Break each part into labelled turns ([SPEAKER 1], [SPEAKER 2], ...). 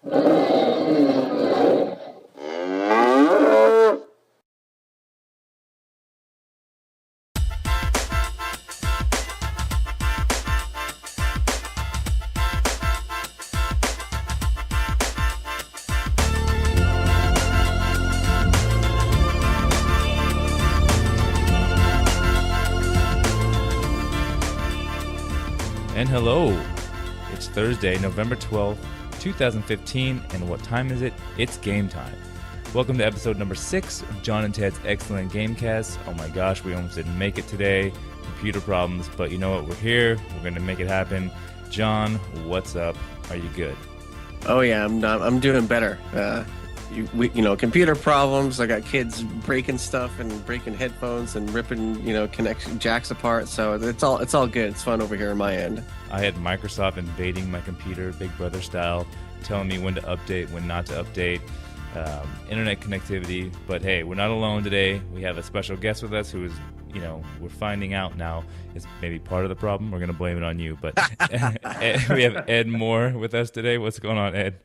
[SPEAKER 1] And hello, it's Thursday, November 12th, 2015, and what time is it? It's game time. Welcome to episode number 6 of John and Ted's excellent Gamecast. Oh my gosh, we almost didn't make it today. Computer problems, but you know what? We're here. We're going to make it happen. John, what's up? Are you good?
[SPEAKER 2] Oh yeah, I'm doing better. Computer problems. I got kids breaking stuff and breaking headphones and ripping, connection jacks apart. So it's all good. It's fun over here on my end.
[SPEAKER 1] I had Microsoft invading my computer, Big Brother style, telling me when to update, when not to update, internet connectivity. But hey, we're not alone today. We have a special guest with us who is, we're finding out now is maybe part of the problem. We're going to blame it on you. But we have Ed Moore with us today. What's going on, Ed?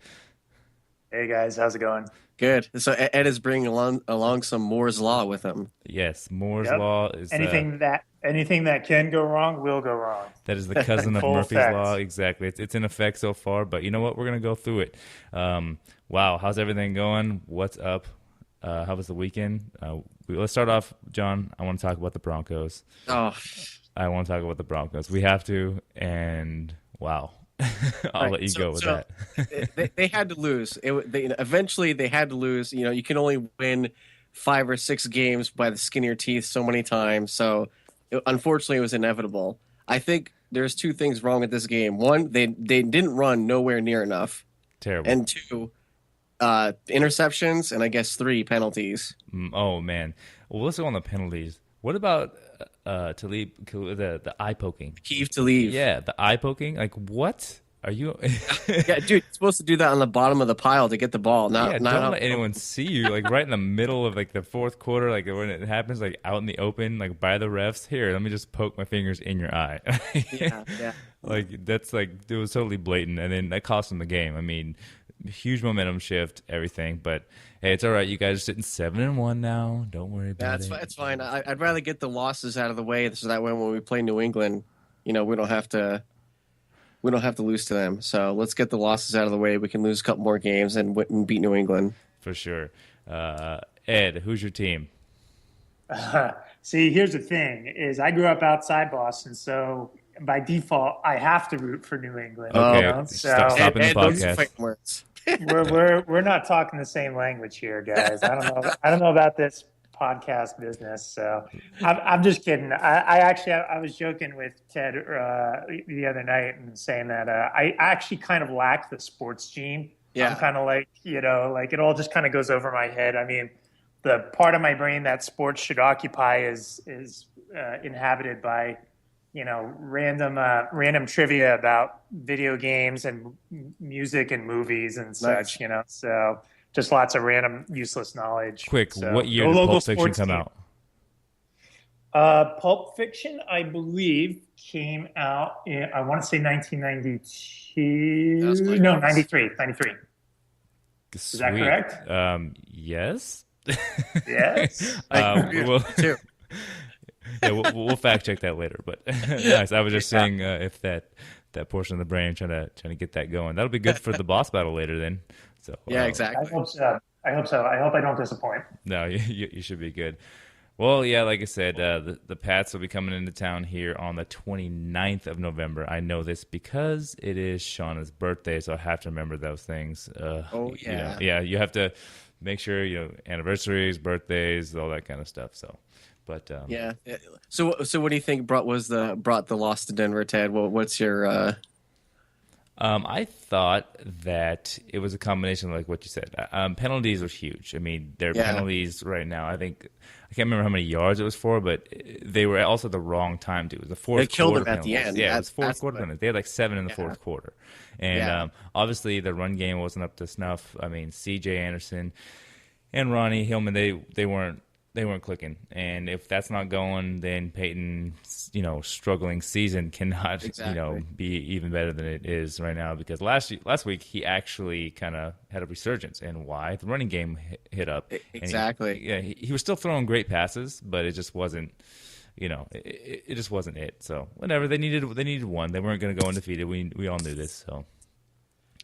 [SPEAKER 3] Hey guys, how's it going?
[SPEAKER 2] Good. So Ed is bringing along some Moore's Law with him.
[SPEAKER 1] Yes, Moore's Law is
[SPEAKER 3] anything that can go wrong will go wrong.
[SPEAKER 1] That is the cousin of Murphy's Law. Exactly. It's in effect so far, but you know what? We're gonna go through it. Wow, how's everything going? What's up? How was the weekend? Let's start off, John. I want to talk about the Broncos. I want to talk about the Broncos. We have to, and wow. I'll let you go with that.
[SPEAKER 2] They had to lose. Eventually, they had to lose. You can only win 5 or 6 games by the skin of your teeth so many times. So, unfortunately, it was inevitable. I think there's 2 things wrong with this game. One, they didn't run nowhere near enough.
[SPEAKER 1] Terrible.
[SPEAKER 2] And 2, interceptions, and I guess 3 penalties.
[SPEAKER 1] Oh man. Well, let's go on the penalties. What about Talib, the eye poking?
[SPEAKER 2] Keith Talib.
[SPEAKER 1] Yeah, the eye poking. Like, what are you?
[SPEAKER 2] Yeah, dude, you're supposed to do that on the bottom of the pile to get the ball.
[SPEAKER 1] Don't let anyone see you. Like right in the middle of like the fourth quarter, like when it happens, like out in the open, like by the refs. Here, let me just poke my fingers in your eye.
[SPEAKER 2] Yeah.
[SPEAKER 1] Like that's like it was totally blatant, and then that cost them the game. I mean, huge momentum shift, everything, but. Hey, it's all right. You guys are sitting 7-1 now. Don't worry about it.
[SPEAKER 2] It's fine. I'd rather get the losses out of the way so that way when we play New England, we don't have to lose to them. So let's get the losses out of the way. We can lose a couple more games and beat New England
[SPEAKER 1] for sure. Ed, who's your team?
[SPEAKER 3] See, here's the thing: is I grew up outside Boston, so by default, I have to root for New England.
[SPEAKER 1] Okay, stop in the podcast.
[SPEAKER 3] We're not talking the same language here, guys. I don't know about this podcast business. So I'm just kidding. I was joking with Ted the other night and saying that I actually kind of lack the sports gene. Yeah. I'm kind of like like it all just kind of goes over my head. I mean, the part of my brain that sports should occupy is inhabited by random trivia about video games and music and movies and such, so just lots of random useless knowledge.
[SPEAKER 1] Quick,
[SPEAKER 3] so,
[SPEAKER 1] what year did Pulp Fiction come out?
[SPEAKER 3] Pulp Fiction, I believe, came out in, I want to say 1992. No, 93. Is that correct?
[SPEAKER 1] Yes.
[SPEAKER 3] Yes.
[SPEAKER 2] Too.
[SPEAKER 1] Yeah, we'll fact check that later. But nice. I was just saying if that portion of the brain trying to get that going, that'll be good for the boss battle later. Then, so
[SPEAKER 2] yeah, exactly.
[SPEAKER 3] I hope so. I hope I don't disappoint.
[SPEAKER 1] No, you should be good. Well, yeah, like I said, the Pats will be coming into town here on the 29th of November. I know this because it is Shauna's birthday, so I have to remember those things.
[SPEAKER 2] Yeah.
[SPEAKER 1] You have to make sure anniversaries, birthdays, all that kind of stuff. So. But
[SPEAKER 2] yeah. So what do you think brought the loss to Denver, Ted? What's your?
[SPEAKER 1] I thought that it was a combination, like what you said. Penalties are huge. I mean, their penalties right now. I think I can't remember how many yards it was for, but they were also the wrong time too. It was the fourth.
[SPEAKER 2] They killed
[SPEAKER 1] quarter
[SPEAKER 2] them at the end.
[SPEAKER 1] Yeah, it was fourth quarter penalties. They had like 7 in the fourth quarter, and obviously the run game wasn't up to snuff. I mean, C.J. Anderson and Ronnie Hillman, they weren't they weren't clicking. And if that's not going, then Peyton's, struggling season cannot, be even better than it is right now. Because last week he actually kind of had a resurgence. And why? The running game hit up.
[SPEAKER 2] Exactly.
[SPEAKER 1] He was still throwing great passes, but it just wasn't. It just wasn't it. So whatever, they needed one. They weren't going to go undefeated. We all knew this. So.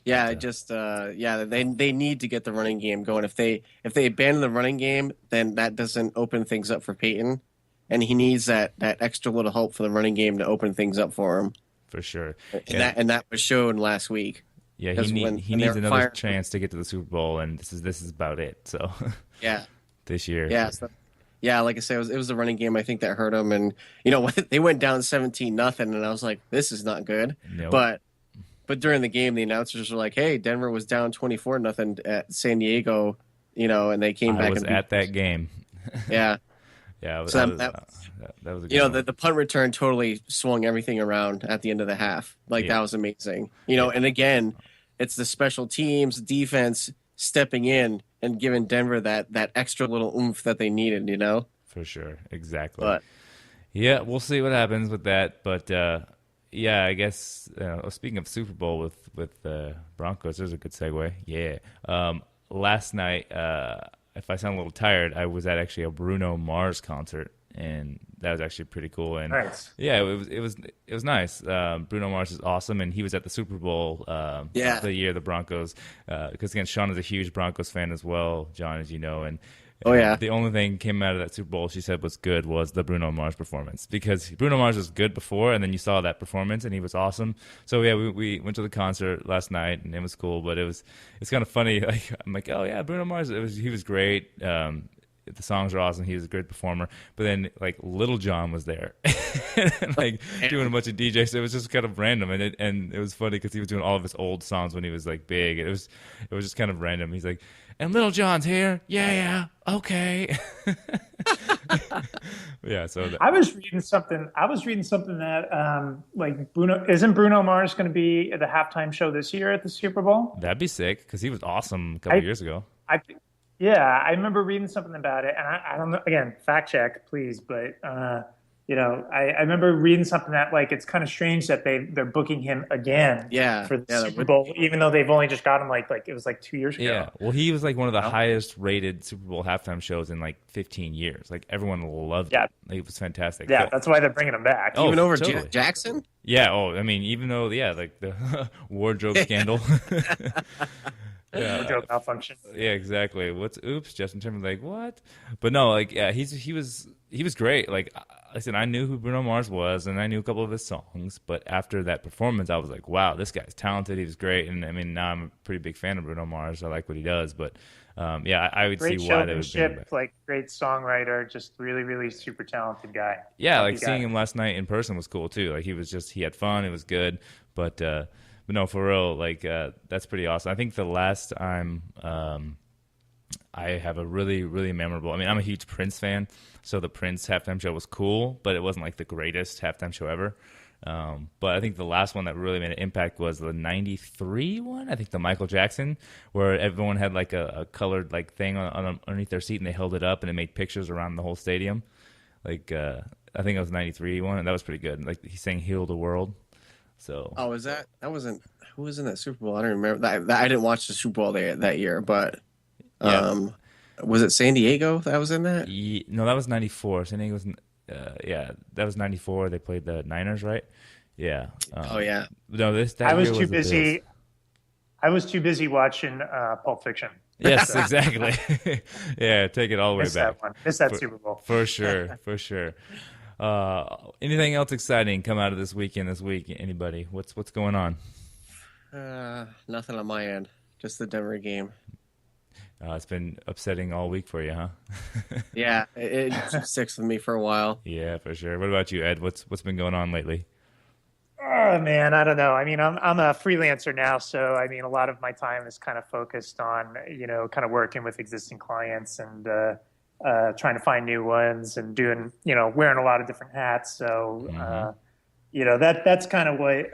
[SPEAKER 2] Yeah, they need to get the running game going. If they abandon the running game, then that doesn't open things up for Peyton, and he needs that extra little help for the running game to open things up for him.
[SPEAKER 1] For sure,
[SPEAKER 2] and that was shown last week.
[SPEAKER 1] Yeah, he needs another chance to get to the Super Bowl, and this is about it. So
[SPEAKER 2] yeah,
[SPEAKER 1] this year,
[SPEAKER 2] yeah, like I said, it was the running game I think that hurt him, and they went down 17-0, and I was like, this is not good,
[SPEAKER 1] nope.
[SPEAKER 2] But during the game, the announcers were like, "Hey, Denver was down 24-0 at San Diego, and they came back."
[SPEAKER 1] I was at that game.
[SPEAKER 2] Yeah,
[SPEAKER 1] yeah.
[SPEAKER 2] So
[SPEAKER 1] that was a good one.
[SPEAKER 2] the punt return totally swung everything around at the end of the half. That was amazing. And again, it's the special teams defense stepping in and giving Denver that extra little oomph that they needed.
[SPEAKER 1] For sure, exactly.
[SPEAKER 2] But
[SPEAKER 1] yeah, we'll see what happens with that, but. Yeah, I guess. Speaking of Super Bowl with the Broncos, there's a good segue. Yeah. Last night, if I sound a little tired, I was at actually a Bruno Mars concert, and that was actually pretty cool. And
[SPEAKER 3] nice.
[SPEAKER 1] Yeah, it was nice. Bruno Mars is awesome, and he was at the Super Bowl. The year the Broncos, because again, Sean is a huge Broncos fan as well, John, as you know, and.
[SPEAKER 2] Oh yeah.
[SPEAKER 1] The only thing came out of that Super Bowl she said was good was the Bruno Mars performance, because Bruno Mars was good before, and then you saw that performance and he was awesome. So yeah, we went to the concert last night and it was cool, but it's kind of funny. Like I'm like, oh yeah, Bruno Mars. He was great. The songs are awesome. He was a great performer. But then like Lil John was there, like doing a bunch of DJs. So it was just kind of random, and it was funny because he was doing all of his old songs when he was like big. It was just kind of random. He's like. And Lil John's here. Yeah, okay. Yeah, so
[SPEAKER 3] I was reading something that like isn't Bruno Mars going to be at the halftime show this year at the Super Bowl?
[SPEAKER 1] That'd be sick because he was awesome a couple years ago.
[SPEAKER 3] I remember reading something about it, and I don't know. Again, fact check, please, but I remember reading something that like it's kind of strange that they're booking him again for the Super Bowl, even though they've only just got him like it was like 2 years ago.
[SPEAKER 1] Yeah, well, he was like one of the highest rated Super Bowl halftime shows in like 15 years. Like everyone loved it. Like, it was fantastic.
[SPEAKER 3] Yeah, that's why they're bringing him back.
[SPEAKER 2] Even over
[SPEAKER 1] totally.
[SPEAKER 2] Jackson?
[SPEAKER 1] Yeah, I mean, even though, like the wardrobe scandal.
[SPEAKER 3] Wardrobe malfunction.
[SPEAKER 1] Yeah, exactly. Oops, Justin Timberlake, what? But no, like, yeah, he was great. Like, I said, I knew who Bruno Mars was, and I knew a couple of his songs. But after that performance, I was like, wow, this guy's talented. He was great. And I mean, now I'm a pretty big fan of Bruno Mars. I like what he does. But I would
[SPEAKER 3] great
[SPEAKER 1] see why they would bring him back.
[SPEAKER 3] Like, great songwriter, just really, really super talented guy.
[SPEAKER 1] Yeah, like seeing him last night in person was cool too. Like he had fun. It was good. But no, for real, like that's pretty awesome. I think the last time I have a really, really memorable. I mean, I'm a huge Prince fan, so the Prince halftime show was cool, but it wasn't like the greatest halftime show ever. But I think the last one that really made an impact was the '93 one. I think the Michael Jackson, where everyone had like a colored like thing on underneath their seat, and they held it up, and it made pictures around the whole stadium. Like I think it was '93 one, and that was pretty good. Like he sang "Heal the World." So.
[SPEAKER 2] Oh, was that wasn't who was in that Super Bowl? I don't remember that. I didn't watch the Super Bowl that year, but was it San Diego that was in that?
[SPEAKER 1] No, that was '94. San Diego was, that was '94. They played the Niners, right? Yeah.
[SPEAKER 2] Oh yeah.
[SPEAKER 1] No,
[SPEAKER 3] I was too busy. I was too busy watching Pulp Fiction.
[SPEAKER 1] Yes, exactly. Yeah, take it all the way back.
[SPEAKER 3] Missed that Super Bowl.
[SPEAKER 1] For sure, for sure. Anything else exciting come out of this weekend this week? Anybody? What's going on?
[SPEAKER 2] Nothing on my end. Just the Denver game.
[SPEAKER 1] It's been upsetting all week for you, huh?
[SPEAKER 2] Yeah, it sticks with me for a while.
[SPEAKER 1] Yeah, for sure. What about you, Ed? What's been going on lately?
[SPEAKER 3] Oh man, I don't know. I mean, I'm a freelancer now, so I mean, a lot of my time is kind of focused on kind of working with existing clients and trying to find new ones and doing wearing a lot of different hats. So that's kind of what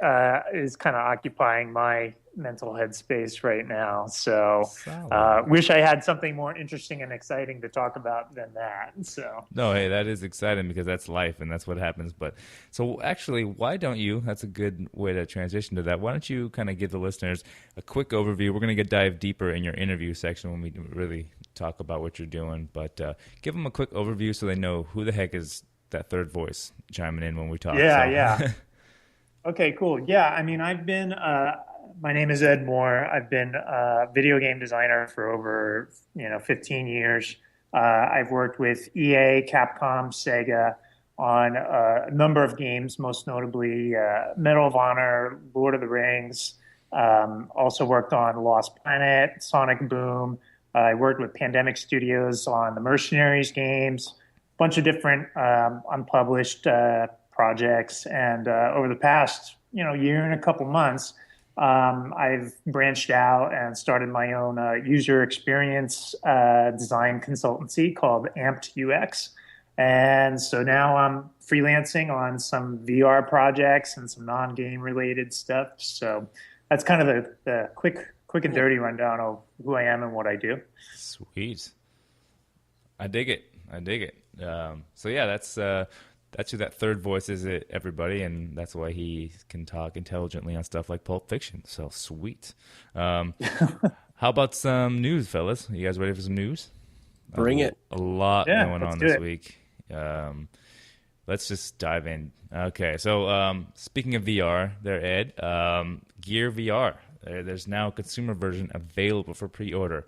[SPEAKER 3] is kind of occupying my mental headspace right now. So
[SPEAKER 1] Solid.
[SPEAKER 3] wish I had something more interesting and exciting to talk about than that. So
[SPEAKER 1] No, hey, that is exciting because that's life and that's what happens. But so actually, why don't you? That's a good way to transition to that. Why don't you kind of give the listeners a quick overview? We're going to dive deeper in your interview section when we really talk about what you're doing. But give them a quick overview so they know who the heck is that third voice chiming in when we talk.
[SPEAKER 3] yeah,
[SPEAKER 1] So.
[SPEAKER 3] yeah. Okay, cool. Yeah, I mean, I've been, my name is Ed Moore. I've been a video game designer for over, 15 years. I've worked with EA, Capcom, Sega on a number of games, most notably Medal of Honor, Lord of the Rings. Also worked on Lost Planet, Sonic Boom. I worked with Pandemic Studios on the Mercenaries games, a bunch of different unpublished projects. And over the past, year and a couple months, I've branched out and started my own user experience design consultancy called Amped UX. And so now I'm freelancing on some VR projects and some non-game related stuff. So that's kind of the quick and dirty rundown of who I am and what I do.
[SPEAKER 1] Sweet. I dig it. So yeah, that's who that third voice is, everybody, and that's why he can talk intelligently on stuff like Pulp Fiction. So sweet. How about some news, fellas? You guys ready for some news?
[SPEAKER 2] Bring it.
[SPEAKER 1] A lot going on this
[SPEAKER 3] it.
[SPEAKER 1] week. Let's just dive in. Okay, so speaking of VR, there, Ed, Gear VR. There's now a consumer version available for pre-order.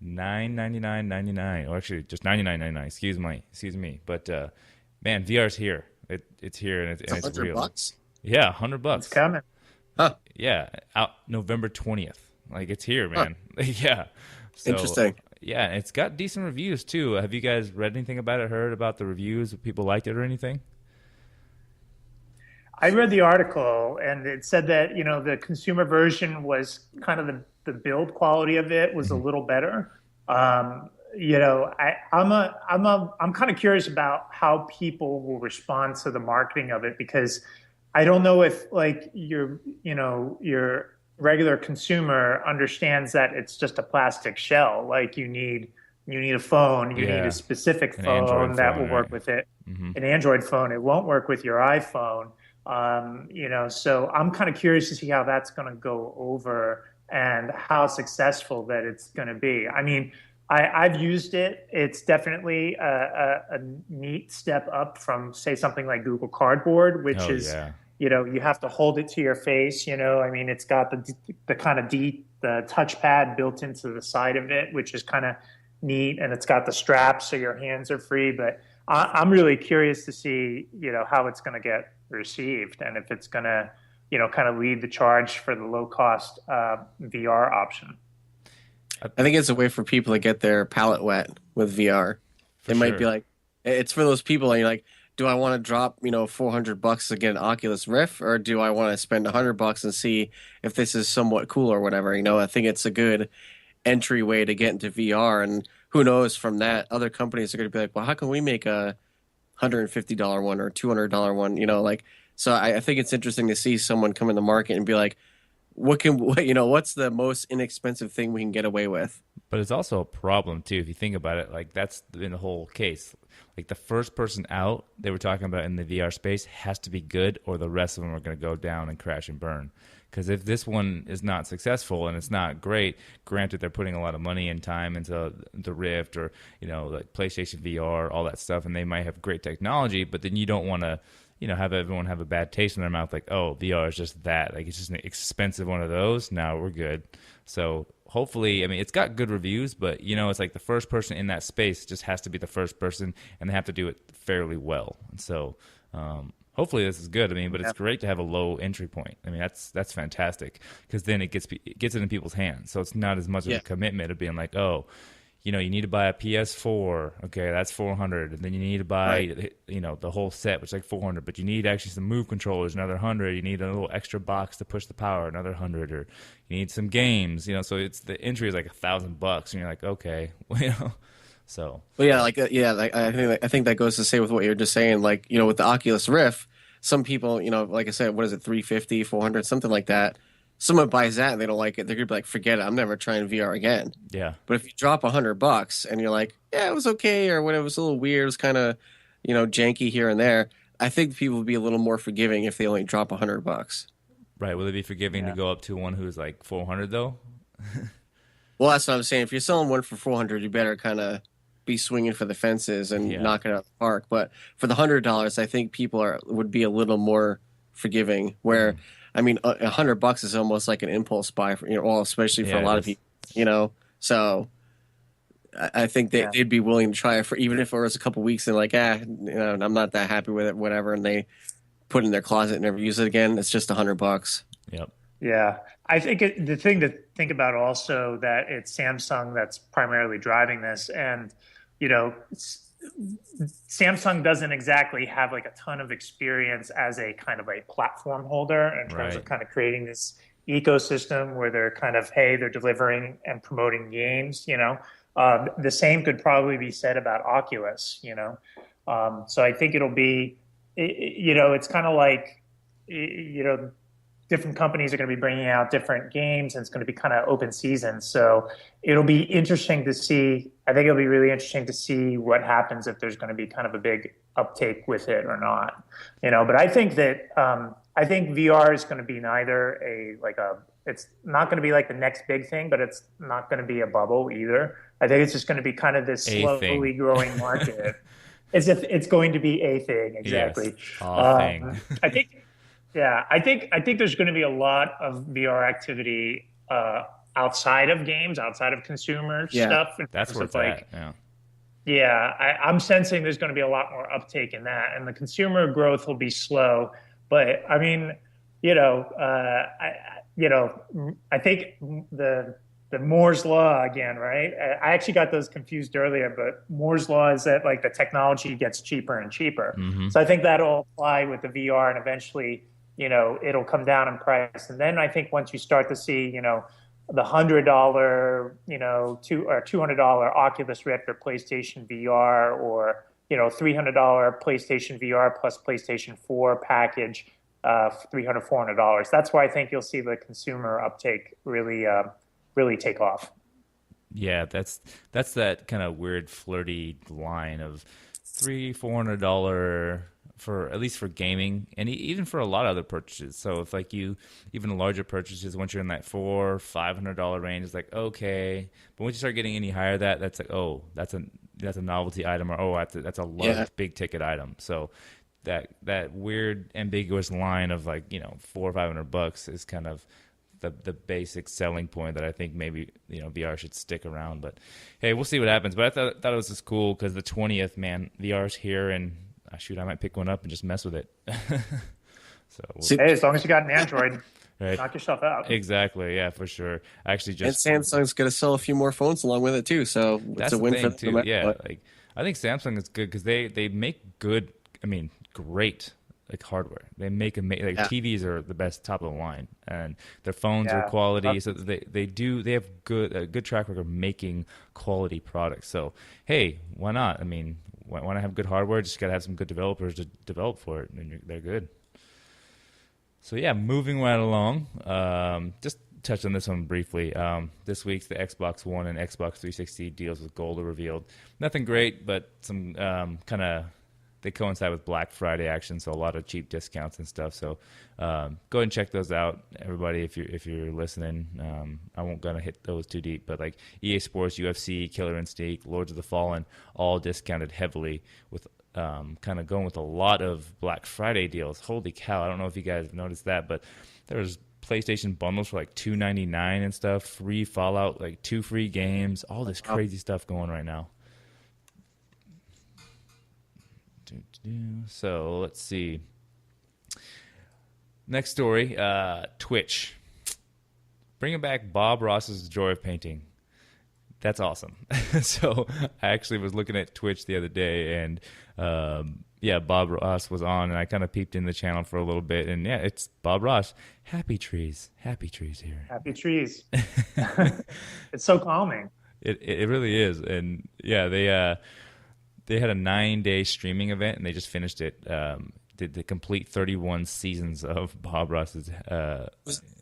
[SPEAKER 1] $999.99, or actually just $99.99. Excuse me. But man, VR's here. It's here and it's real.
[SPEAKER 2] $100?
[SPEAKER 1] Yeah, $100.
[SPEAKER 3] It's coming.
[SPEAKER 2] Huh.
[SPEAKER 1] Yeah, out November 20th. Like it's here, man. Huh. Yeah. So,
[SPEAKER 2] interesting.
[SPEAKER 1] Yeah, it's got decent reviews too. Have you guys read anything about it? Heard about the reviews? People liked it or anything?
[SPEAKER 3] I read the article and it said that, the consumer version was kind of the build quality of it was a little better. I'm kind of curious about how people will respond to the marketing of it, because I don't know if like your regular consumer understands that it's just a plastic shell. Like you need a phone, you need a specific phone that will work with it. Mm-hmm. An Android phone, it won't work with your iPhone. So I'm kind of curious to see how that's going to go over and how successful that it's going to be. I mean, I've used it. It's definitely a neat step up from, say, something like Google Cardboard, which you have to hold it to your face. I mean, it's got the kind of the touchpad built into the side of it, which is kind of neat, and it's got the straps so your hands are free. But I'm really curious to see, how it's going to get received, and if it's going to, kind of lead the charge for the low cost VR option.
[SPEAKER 2] I think it's a way for people to get their palate wet with VR. Might be like, it's for those people, and you're like, do I want to drop, $400 to get an Oculus Rift, or do I want to spend $100 and see if this is somewhat cool or whatever? I think it's a good entryway to get into VR, and who knows from that, other companies are going to be like, well, how can we make a $150 one or $200 one? So I think it's interesting to see someone come in the market and be like, what's the most inexpensive thing we can get away with?
[SPEAKER 1] But it's also a problem too if you think about it. Like that's in the whole case. Like the first person out they were talking about in the VR space has to be good, or the rest of them are going to go down and crash and burn. Because if this one is not successful and it's not great, granted they're putting a lot of money and time into the Rift or like PlayStation VR, all that stuff, and they might have great technology, but then you don't want to have everyone have a bad taste in their mouth, like, oh, VR is just that. Like, it's just an expensive one of those. Now we're good. So hopefully, I mean, it's got good reviews, but, it's like the first person in that space just has to be the first person, and they have to do it fairly well. And so hopefully this is good. I mean, but it's great to have a low entry point. I mean, that's fantastic, because then it gets it in people's hands. So it's not as much of a commitment of being like, oh, you need to buy a PS4. Okay, that's $400. And then you need to buy, the whole set, which is like $400. But you need actually some Move controllers, another $100. You need a little extra box to push the power, another $100. Or you need some games, So it's the entry is like $1,000, and you're like, okay, So.
[SPEAKER 2] Well, I think that goes to say with what you're just saying. Like, with the Oculus Rift, some people, like I said, what is it, $350, $400, something like that. someone buys that and they don't like it, they're gonna be like, forget it, I'm never trying VR again.
[SPEAKER 1] Yeah.
[SPEAKER 2] But if you drop $100 and you're like, yeah, it was okay, or whatever, it was a little weird, it was kind of, janky here and there, I think people would be a little more forgiving if they only drop $100.
[SPEAKER 1] Right. Will it be forgiving to go up to one who's like 400 though?
[SPEAKER 2] Well, that's what I'm saying. If you're selling one for 400, you better kind of be swinging for the fences and knock it out of the park. But for the $100, I think people would be a little more forgiving. Where, I mean, $100 is almost like an impulse buy for especially for a lot of people. So I think they'd be willing to try it for, even if it was a couple weeks and like, I'm not that happy with it, whatever, and they put it in their closet and never use it again. It's just $100.
[SPEAKER 1] Yep.
[SPEAKER 3] Yeah, I think the thing to think about also that it's Samsung that's primarily driving this, and Samsung doesn't exactly have like a ton of experience as a kind of a platform holder in terms of kind of creating this ecosystem where they're kind of, hey, they're delivering and promoting games. The same could probably be said about Oculus. So I think it'll be, it's kind of like, different companies are going to be bringing out different games, and it's going to be kind of open season. So it'll be interesting to see. I think it'll be really interesting to see what happens if there's going to be kind of a big uptake with it or not. But I think that I think VR is going to be neither it's not going to be like the next big thing, but it's not going to be a bubble either. I think it's just going to be kind of this slowly growing market. As if it's going to be a thing, exactly.
[SPEAKER 1] Yes, thing.
[SPEAKER 3] I think. Yeah, I think there's going to be a lot of VR activity outside of games, outside of consumer stuff.
[SPEAKER 1] That's where it's at.
[SPEAKER 3] I'm sensing there's going to be a lot more uptake in that, and the consumer growth will be slow. But I mean, I think the Moore's law again, right? I actually got those confused earlier, but Moore's law is that like the technology gets cheaper and cheaper. Mm-hmm. So I think that'll apply with the VR, and eventually, it'll come down in price. And then I think once you start to see, the $100, $200 Oculus Rift or PlayStation VR, or, $300 PlayStation VR plus PlayStation 4 package, $300, $400. That's where I think you'll see the consumer uptake really take off.
[SPEAKER 1] Yeah, that's that kind of weird flirty line of $300-$400 for, at least for gaming, and even for a lot of other purchases. So if like even larger purchases, once you're in that $400-$500 range, it's like okay. But once you start getting any higher, that's like, oh, that's a novelty item, or that's a large big ticket item. So that weird ambiguous line of like $400 or $500 is kind of the basic selling point that I think maybe VR should stick around. But hey, we'll see what happens. But I thought it was just cool because the 20th, man, VR's here, and shoot, I might pick one up and just mess with it.
[SPEAKER 3] Hey, as long as you got an Android, knock yourself out.
[SPEAKER 1] Exactly, yeah, for sure. I actually just
[SPEAKER 2] and Samsung's going to sell a few more phones along with it too, so it's a win for them.
[SPEAKER 1] Too. Yeah, like I think Samsung is good because they make good, great like hardware. They make TVs are the best top of the line, and their phones are quality. So they have a good track record of making quality products. So hey, why not? Why not have good hardware? Just got to have some good developers to develop for it, and they're good. So yeah, moving right along. Just touch on this one briefly. This week's the Xbox One and Xbox 360 deals with gold are revealed. Nothing great, but some kind of they coincide with Black Friday action, so a lot of cheap discounts and stuff. So go ahead and check those out, everybody. If you're listening, I won't gonna hit those too deep, but like EA Sports, UFC, Killer Instinct, Lords of the Fallen, all discounted heavily with kind of going with a lot of Black Friday deals. Holy cow! I don't know if you guys have noticed that, but there's PlayStation bundles for like $2.99 and stuff, free Fallout, like 2 free games, all this crazy stuff going right now. So let's see. Next story, Twitch. Bringing back Bob Ross's Joy of Painting. That's awesome. So I actually was looking at Twitch the other day, and Bob Ross was on, and I kind of peeped in the channel for a little bit, and yeah, it's Bob Ross. Happy trees here.
[SPEAKER 3] Happy trees. It's so calming.
[SPEAKER 1] It really is, and yeah, they had a 9-day streaming event, and they just finished it did the complete 31 seasons of Bob Ross's.
[SPEAKER 2] That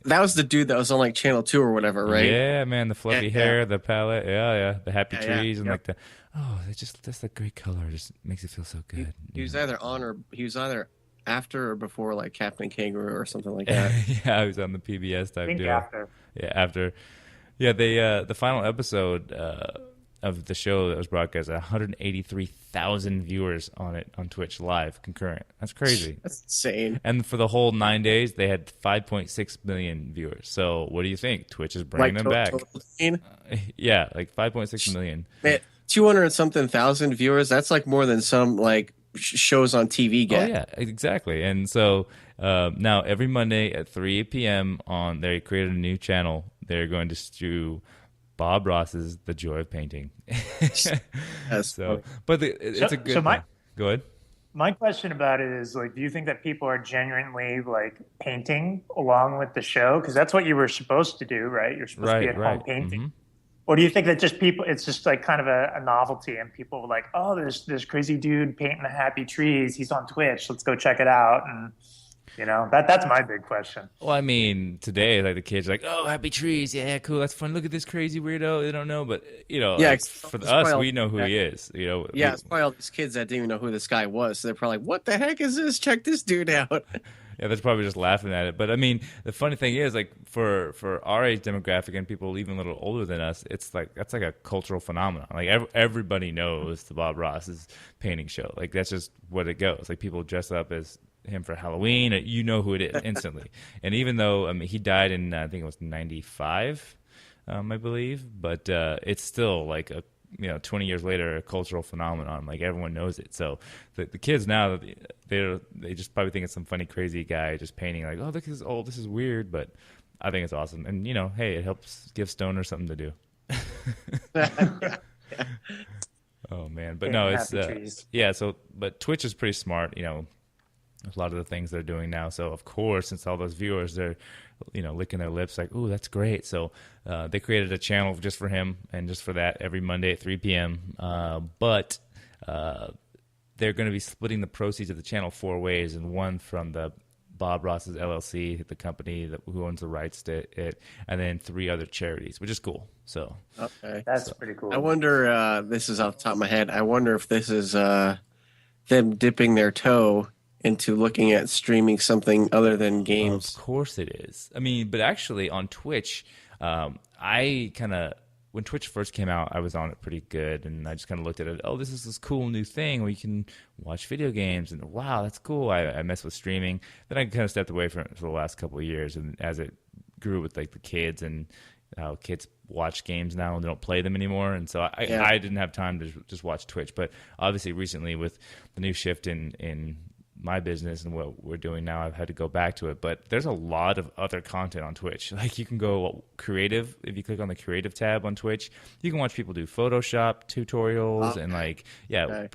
[SPEAKER 2] was the dude that was on like Channel 2 or whatever, right?
[SPEAKER 1] Yeah, man, the fluffy hair, the palette, the happy trees, and like that's a great color. It just makes it feel so good.
[SPEAKER 2] He was either after or before like Captain Kangaroo or something like that.
[SPEAKER 1] Yeah, he was on the PBS type
[SPEAKER 3] I think
[SPEAKER 1] deal.
[SPEAKER 3] after.
[SPEAKER 1] Yeah, after. Yeah, they the final episode of the show that was broadcast, 183,000 viewers on it on Twitch live concurrent. That's crazy.
[SPEAKER 2] That's insane.
[SPEAKER 1] And for the whole 9 days, they had 5.6 million viewers. So what do you think? Twitch is bringing them back. Yeah, like 5.6 million.
[SPEAKER 2] Man, 200 and something thousand viewers. That's like more than some like shows on TV get.
[SPEAKER 1] Oh yeah, exactly. And so now every Monday at 3 p.m. they created a new channel. They're going to do Bob Ross's The Joy of Painting. So, but it's a good. Go ahead.
[SPEAKER 3] My question about it is like, do you think that people are genuinely like painting along with the show? Because that's what you were supposed to do, right? You're supposed to be at home painting. Mm-hmm. Or do you think that just people, it's just like kind of a novelty, and people are like, oh, there's this crazy dude painting the happy trees. He's on Twitch. Let's go check it out. And that's my big question.
[SPEAKER 1] Well, I mean, today, like the kids are like, oh, happy trees. Yeah, cool. That's fun. Look at this crazy weirdo. They don't know, but for us, we know who he is.
[SPEAKER 2] It's probably all these kids that didn't even know who this guy was. So they're probably like, what the heck is this? Check this dude out.
[SPEAKER 1] Yeah, they're probably just laughing at it. But I mean, the funny thing is, like for our age demographic and people even a little older than us, that's like a cultural phenomenon. Like everybody knows the Bob Ross's painting show. Like that's just what it goes. Like people dress up as him for Halloween, you know who it is instantly. And even though he died in I think it was 95, I believe, but it's still like 20 years later, a cultural phenomenon. Like everyone knows it. So the kids now, they just probably think it's some funny, crazy guy just painting. Like, oh, look, this is old. This is weird, but I think it's awesome. And hey, it helps give stoners something to do. Oh man, but no, it's but Twitch is pretty smart. A lot of the things they're doing now. So of course, since all those viewers, they're licking their lips like, "Ooh, that's great." So they created a channel just for him and just for that every Monday at 3 p.m. But they're going to be splitting the proceeds of the channel 4 ways, and one from the Bob Ross's LLC, the company who owns the rights to it, and then 3 other charities, which is cool. So
[SPEAKER 3] that's pretty cool.
[SPEAKER 2] I wonder. This is off the top of my head. I wonder if this is them dipping their toe into looking at streaming something other than games.
[SPEAKER 1] Of course it is. I mean, but actually on Twitch, when Twitch first came out, I was on it pretty good, and I just kind of looked at it. Oh, this is this cool new thing where you can watch video games, and wow, that's cool. I mess with streaming. Then I kind of stepped away from it for the last couple of years, and as it grew with like the kids and how kids watch games now and they don't play them anymore, and so I didn't have time to just watch Twitch. But obviously, recently with the new shift in my business and what we're doing now, I've had to go back to it. But there's a lot of other content on Twitch. Like you can go creative. If you click on the creative tab on Twitch, you can watch people do Photoshop tutorials and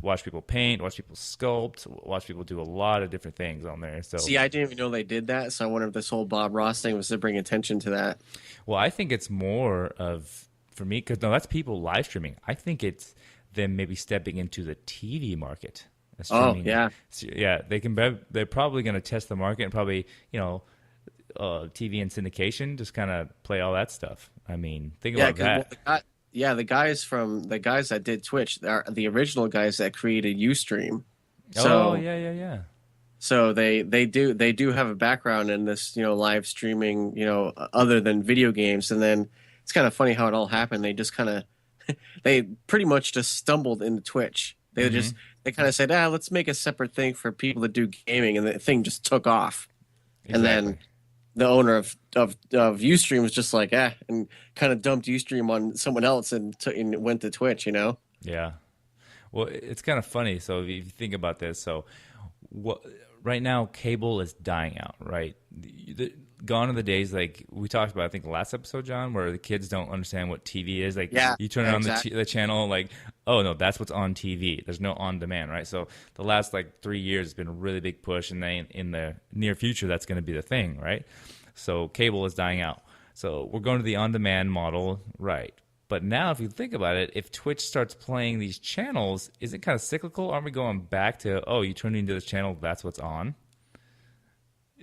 [SPEAKER 1] watch people paint, watch people sculpt, watch people do a lot of different things on there. So
[SPEAKER 2] see, I didn't even know they did that. So I wonder if this whole Bob Ross thing was to bring attention to that.
[SPEAKER 1] Well, I think it's more for me, because that's people live streaming. I think it's them maybe stepping into the TV market.
[SPEAKER 2] Streaming. Oh
[SPEAKER 1] yeah, they're probably going to test the market and probably TV and syndication, just kind of play all that stuff. I mean, think about that.
[SPEAKER 2] The guys that did Twitch are the original guys that created Ustream. So,
[SPEAKER 1] yeah.
[SPEAKER 2] So they do have a background in this live streaming other than video games, and then it's kind of funny how it all happened. They just kind of they pretty much just stumbled into Twitch. They kind of said, let's make a separate thing for people that do gaming, and the thing just took off. Exactly. And then the owner of Ustream was just like, and kind of dumped Ustream on someone else and went to Twitch,
[SPEAKER 1] Yeah. Well, it's kind of funny. So if you think about this, right now cable is dying out, right? Gone are the days like we talked about, I think last episode, John, where the kids don't understand what TV is. Like you turn on the channel, like, oh no, that's what's on TV. There's no on demand, right? So the last 3 years has been a really big push, and then in the near future, that's going to be the thing, right? So cable is dying out. So we're going to the on demand model, right? But now, if you think about it, if Twitch starts playing these channels, is it kind of cyclical? Aren't we going back to, oh, you turned into this channel, that's what's on?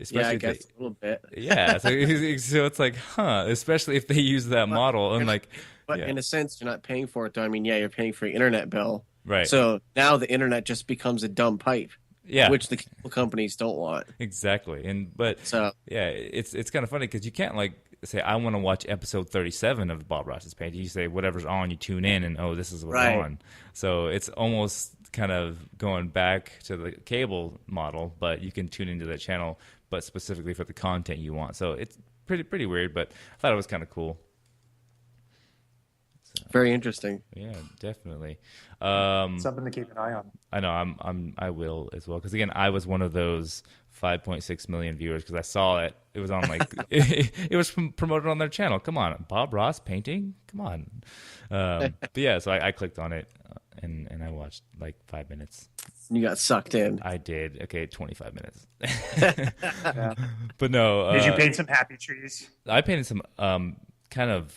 [SPEAKER 2] Especially I guess a little bit.
[SPEAKER 1] Yeah, so it's like, especially if they use that model. And
[SPEAKER 2] but in a sense, you're not paying for it, though. I mean, yeah, you're paying for your internet bill.
[SPEAKER 1] Right.
[SPEAKER 2] So now the internet just becomes a dumb pipe.
[SPEAKER 1] Yeah.
[SPEAKER 2] Which the cable companies don't want.
[SPEAKER 1] Exactly. It's kind of funny because you can't say, I want to watch episode 37 of Bob Ross's Painting. You say whatever's on, you tune in, and this is what's on. So it's almost kind of going back to the cable model, but you can tune into that channel, but specifically for the content you want. So it's pretty weird, but I thought it was kind of cool. So,
[SPEAKER 2] very interesting.
[SPEAKER 1] Yeah, definitely.
[SPEAKER 3] Something to keep an eye on.
[SPEAKER 1] I know I will as well, because again, I was one of those 5.6 million viewers because I saw it. It was on it was promoted on their channel. Come on, Bob Ross painting. Come on. But yeah, so I clicked on it and I watched 5 minutes.
[SPEAKER 2] You got sucked in.
[SPEAKER 1] I did. Okay, 25 minutes.
[SPEAKER 3] Yeah.
[SPEAKER 1] But no.
[SPEAKER 3] Did you paint some happy trees?
[SPEAKER 1] I painted some kind of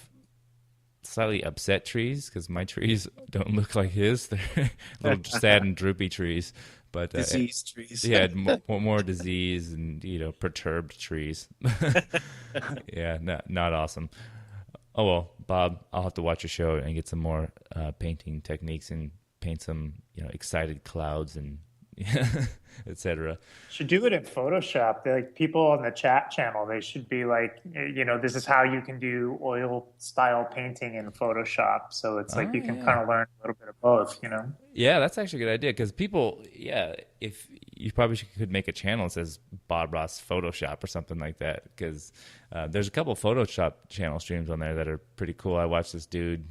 [SPEAKER 1] slightly upset trees because my trees don't look like his. They're little sad and droopy trees. But
[SPEAKER 2] diseased trees.
[SPEAKER 1] Yeah, more disease and perturbed trees. Yeah, not awesome. Oh well, Bob, I'll have to watch your show and get some more painting techniques and paint some excited clouds and etc.
[SPEAKER 3] Should do it in Photoshop. People on the chat channel, they should be this is how you can do oil style painting in Photoshop. So it's you can kind of learn a little bit of both,
[SPEAKER 1] Yeah, that's actually a good idea because people, if you probably could make a channel that says Bob Ross Photoshop or something like that, because there's a couple of Photoshop channel streams on there that are pretty cool. I watched this dude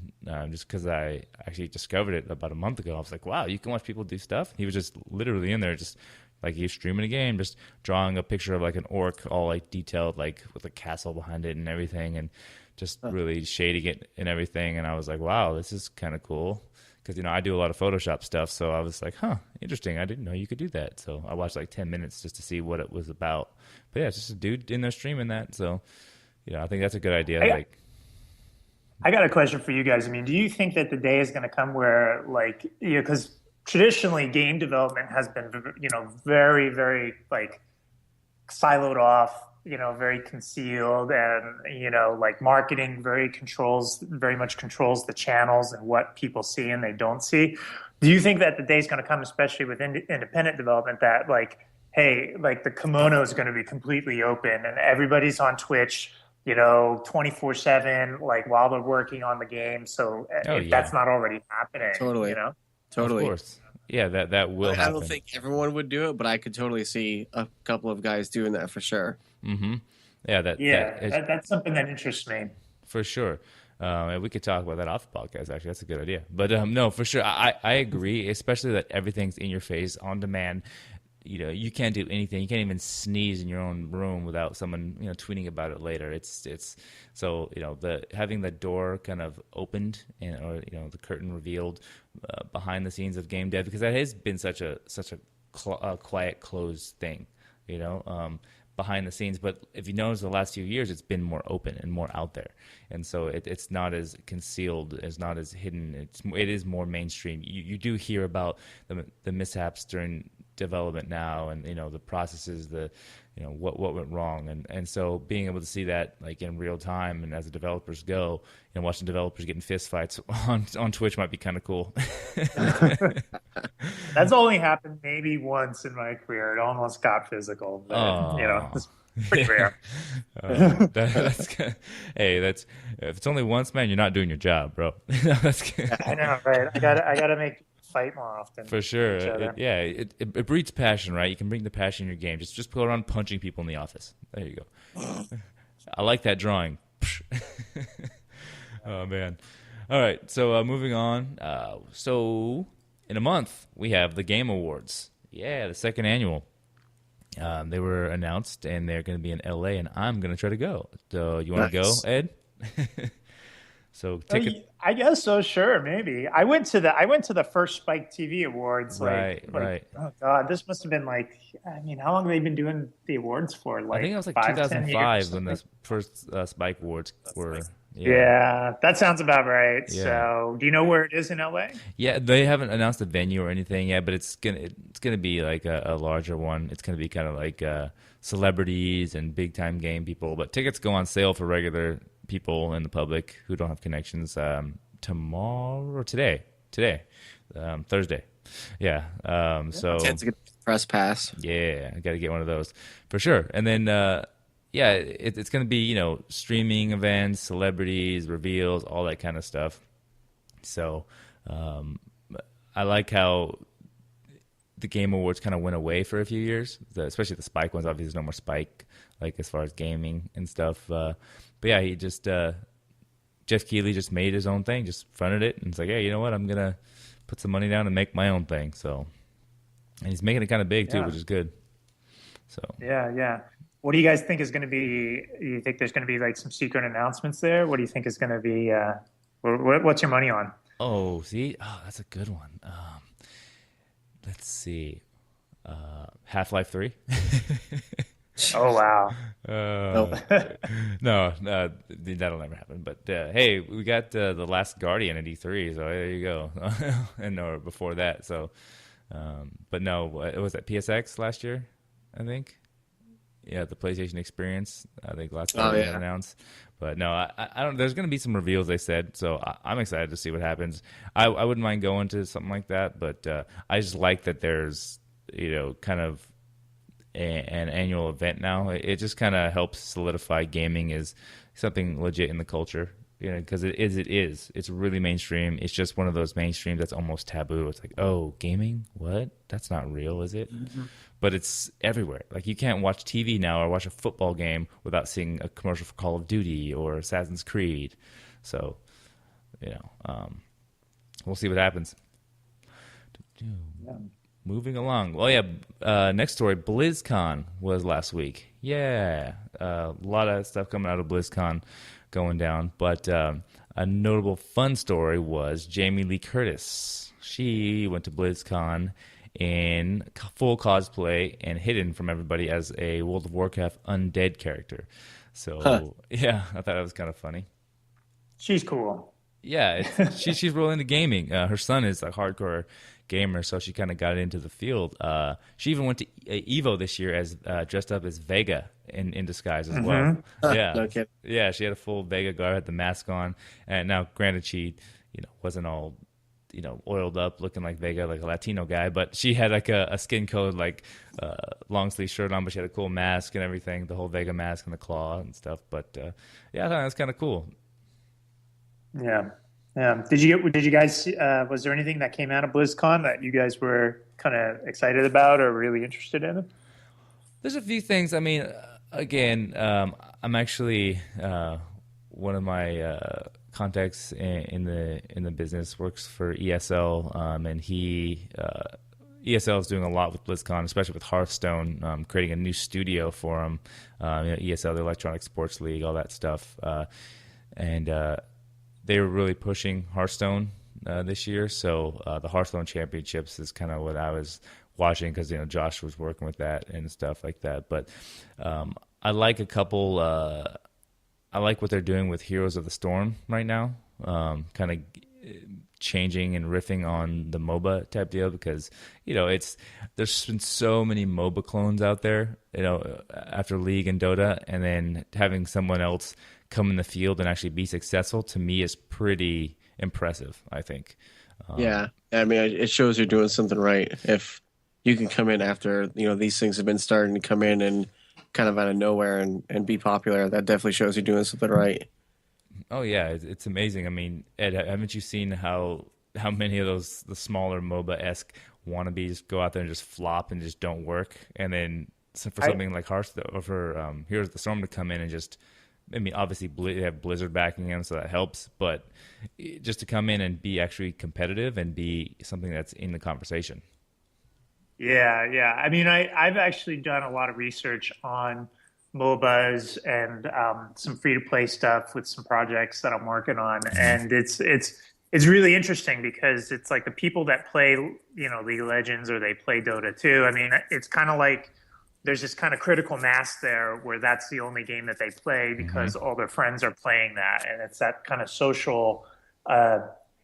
[SPEAKER 1] just because I actually discovered it about a month ago. I was like, wow, you can watch people do stuff. He was just literally in there, just he was streaming a game, just drawing a picture of an orc, all detailed, with a castle behind it and everything, and just really shading it and everything. And I was like, wow, this is kind of cool. Because, I do a lot of Photoshop stuff, so I was like, interesting. I didn't know you could do that. So I watched 10 minutes just to see what it was about. But yeah, it's just a dude in there streaming that. So, I think that's a good idea.
[SPEAKER 3] I got a question for you guys. I mean, do you think that the day is going to come where, because traditionally game development has been, very, very, siloed off, very concealed, and marketing very much controls the channels and what people see and they don't see. Do you think that the day's going to come, especially with independent development, that hey, the kimono is going to be completely open and everybody's on Twitch, 24/7, while they're working on the game. So that's not already happening,
[SPEAKER 2] totally. Totally.
[SPEAKER 1] Of course. Yeah, that will happen.
[SPEAKER 2] I don't think everyone would do it, but I could totally see a couple of guys doing that for sure.
[SPEAKER 1] Mm-hmm. Yeah,
[SPEAKER 3] that's something that interests me.
[SPEAKER 1] For sure. And we could talk about that off the podcast, actually. That's a good idea. But no, for sure. I agree, especially that everything's in your face, on demand. You can't do anything. You can't even sneeze in your own room without someone, tweeting about it later. It's so, having the door kind of opened or the curtain revealed behind the scenes of game dev, because that has been such a quiet, closed thing, behind the scenes. But if you notice the last few years, it's been more open and more out there. And so it's not as concealed, it's not as hidden. It is more mainstream. You do hear about the mishaps during development now, and the processes, what went wrong, and so being able to see that in real time, and as the developers go, watching developers getting fist fights on Twitch might be kind of cool.
[SPEAKER 3] That's only happened maybe once in my career. It almost got physical, but it's pretty rare.
[SPEAKER 1] Hey, if it's only once, man, you're not doing your job, bro. That's good.
[SPEAKER 3] I know, right? I gotta make fight more often.
[SPEAKER 1] For sure. It breeds passion, right? You can bring the passion in your game. Just go around punching people in the office. There you go. I like that drawing. Oh, man. All right, so moving on. So in a month, we have the Game Awards. Yeah, the second annual. They were announced, and they're going to be in LA, and I'm going to try to go. So you want to go, Ed? So
[SPEAKER 3] I guess so. Sure, maybe. I went to the first Spike TV Awards.
[SPEAKER 1] Right.
[SPEAKER 3] Oh God, this must have been how long have they been doing the awards for?
[SPEAKER 1] I think it was 2005 when the first Spike Awards were
[SPEAKER 3] Yeah, that sounds about right.
[SPEAKER 1] Yeah.
[SPEAKER 3] So, do you know where it is in LA?
[SPEAKER 1] Yeah, they haven't announced the venue or anything yet, but it's gonna be like a larger one. It's gonna be kind of like celebrities and big time game people. But tickets go on sale for regular people in the public who don't have connections tomorrow or today, Thursday. Yeah. So
[SPEAKER 2] Chance to get a press pass.
[SPEAKER 1] yeah, I got to get one of those for sure. And then yeah, it's gonna be streaming events, celebrities, reveals, all that kind of stuff. So um, I like how the Game Awards kind of went away for a few years, especially the Spike ones. Obviously, there's no more Spike, like as far as gaming and stuff. But yeah, he just Jeff Keighley just made his own thing, just fronted it, and it's like, hey, you know what? I'm gonna put some money down and make my own thing. So, and he's making it kind of big too, which is good. So
[SPEAKER 3] Yeah. What do you guys think is going to be? You think there's going to be like some secret announcements there? What do you think is going to be? What's your money on?
[SPEAKER 1] oh, see, that's a good one. Let's see, Half-Life 3.
[SPEAKER 3] Oh wow.
[SPEAKER 1] No, that'll never happen. But hey, we got the Last Guardian at E3, so there you go. And or before that, so but no, it was at PSX last year, I think. Yeah, the PlayStation Experience. I think Last Guardian got announced. But no, I don't. There's going to be some reveals, they said, so I'm excited to see what happens. I wouldn't mind going to something like that, but I just like that there's kind of an annual event now. It just kind of helps solidify gaming as something legit in the culture. Because it is. It's really mainstream. It's just one of those mainstream that's almost taboo. It's like, oh, gaming? What? That's not real, is it? Mm-hmm. But it's everywhere. Like, you can't watch TV now or watch a football game without seeing a commercial for Call of Duty or Assassin's Creed. So, we'll see what happens. Yeah. Moving along. Well, yeah, next story. BlizzCon was last week. Yeah. A lot of stuff coming out of BlizzCon going down. But a notable fun story was Jamie Lee Curtis. She went to BlizzCon in full cosplay and hidden from everybody as a World of Warcraft undead character. So, yeah, I thought that was kind of funny.
[SPEAKER 3] She's cool.
[SPEAKER 1] Yeah, she's really into gaming. Her son is a hardcore gamer, so she kind of got into the field. She even went to Evo this year as dressed up as Vega in disguise as well. Yeah,
[SPEAKER 2] no kidding.
[SPEAKER 1] Yeah, she had a full Vega garb, had the mask on, and now granted she wasn't all oiled up looking like Vega, like a Latino guy, but she had like a skin colored like long sleeve shirt on, but she had a cool mask and everything, the whole Vega mask and the claw and stuff. But yeah, I thought that was kind of cool.
[SPEAKER 3] Yeah. Did you guys was there anything that came out of BlizzCon that you guys were kind of excited about or really interested in?
[SPEAKER 1] There's a few things. I mean, again, I'm actually one of my contacts in the business works for ESL, and ESL is doing a lot with BlizzCon, especially with Hearthstone, creating a new studio for them. ESL, the Electronic Sports League, all that stuff, and they were really pushing Hearthstone this year. So the Hearthstone Championships is kind of what I was watching because Josh was working with that and stuff like that. But I like a couple. I like what they're doing with Heroes of the Storm right now. Kind of changing and riffing on the MOBA type deal because there's been so many MOBA clones out there. After League and Dota, and then having someone else come in the field and actually be successful, to me, is pretty impressive, I think.
[SPEAKER 2] Yeah. I mean, it shows you're doing something right. If you can come in after, these things have been starting to come in and kind of out of nowhere and be popular, that definitely shows you're doing something right.
[SPEAKER 1] Oh, yeah. It's amazing. I mean, Ed, haven't you seen how many of those, the smaller MOBA-esque wannabes go out there and just flop and just don't work? And then for something like Hearthstone, or for Heroes of the Storm to come in and just, I mean, obviously they have Blizzard backing them, so that helps. But just to come in and be actually competitive and be something that's in the conversation.
[SPEAKER 3] Yeah. I mean, I've actually done a lot of research on MOBAs and some free-to-play stuff with some projects that I'm working on, and it's really interesting because it's like the people that play League of Legends or they play Dota 2. I mean, it's kind of like there's this kind of critical mass there where that's the only game that they play because all their friends are playing that, and it's that kind of social. I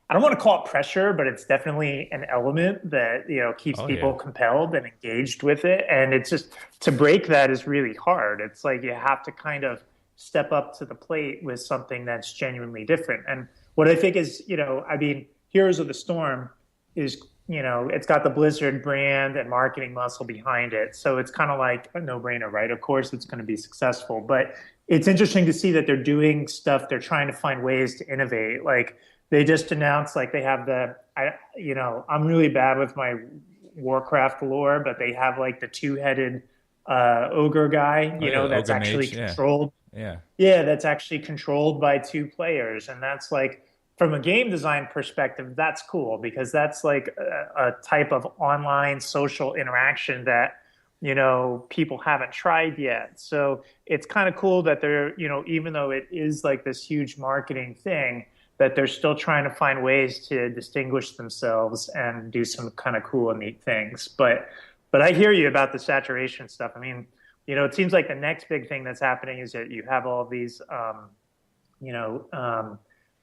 [SPEAKER 3] don't want to call it pressure, but it's definitely an element that keeps people compelled and engaged with it. And it's just to break that is really hard. It's like you have to kind of step up to the plate with something that's genuinely different. And what I think is, Heroes of the Storm is, it's got the Blizzard brand and marketing muscle behind it. So it's kind of like a no-brainer, right? Of course it's going to be successful, but it's interesting to see that they're doing stuff. They're trying to find ways to innovate. Like they just announced, like they have I'm really bad with my Warcraft lore, but they have like the two-headed ogre guy, that's actually controlled. Yeah, that's actually controlled by two players. And that's like, from a game design perspective, that's cool because that's like a type of online social interaction that, people haven't tried yet. So it's kind of cool that they're, even though it is like this huge marketing thing, that they're still trying to find ways to distinguish themselves and do some kind of cool and neat things. But I hear you about the saturation stuff. I mean, it seems like the next big thing that's happening is that you have all these,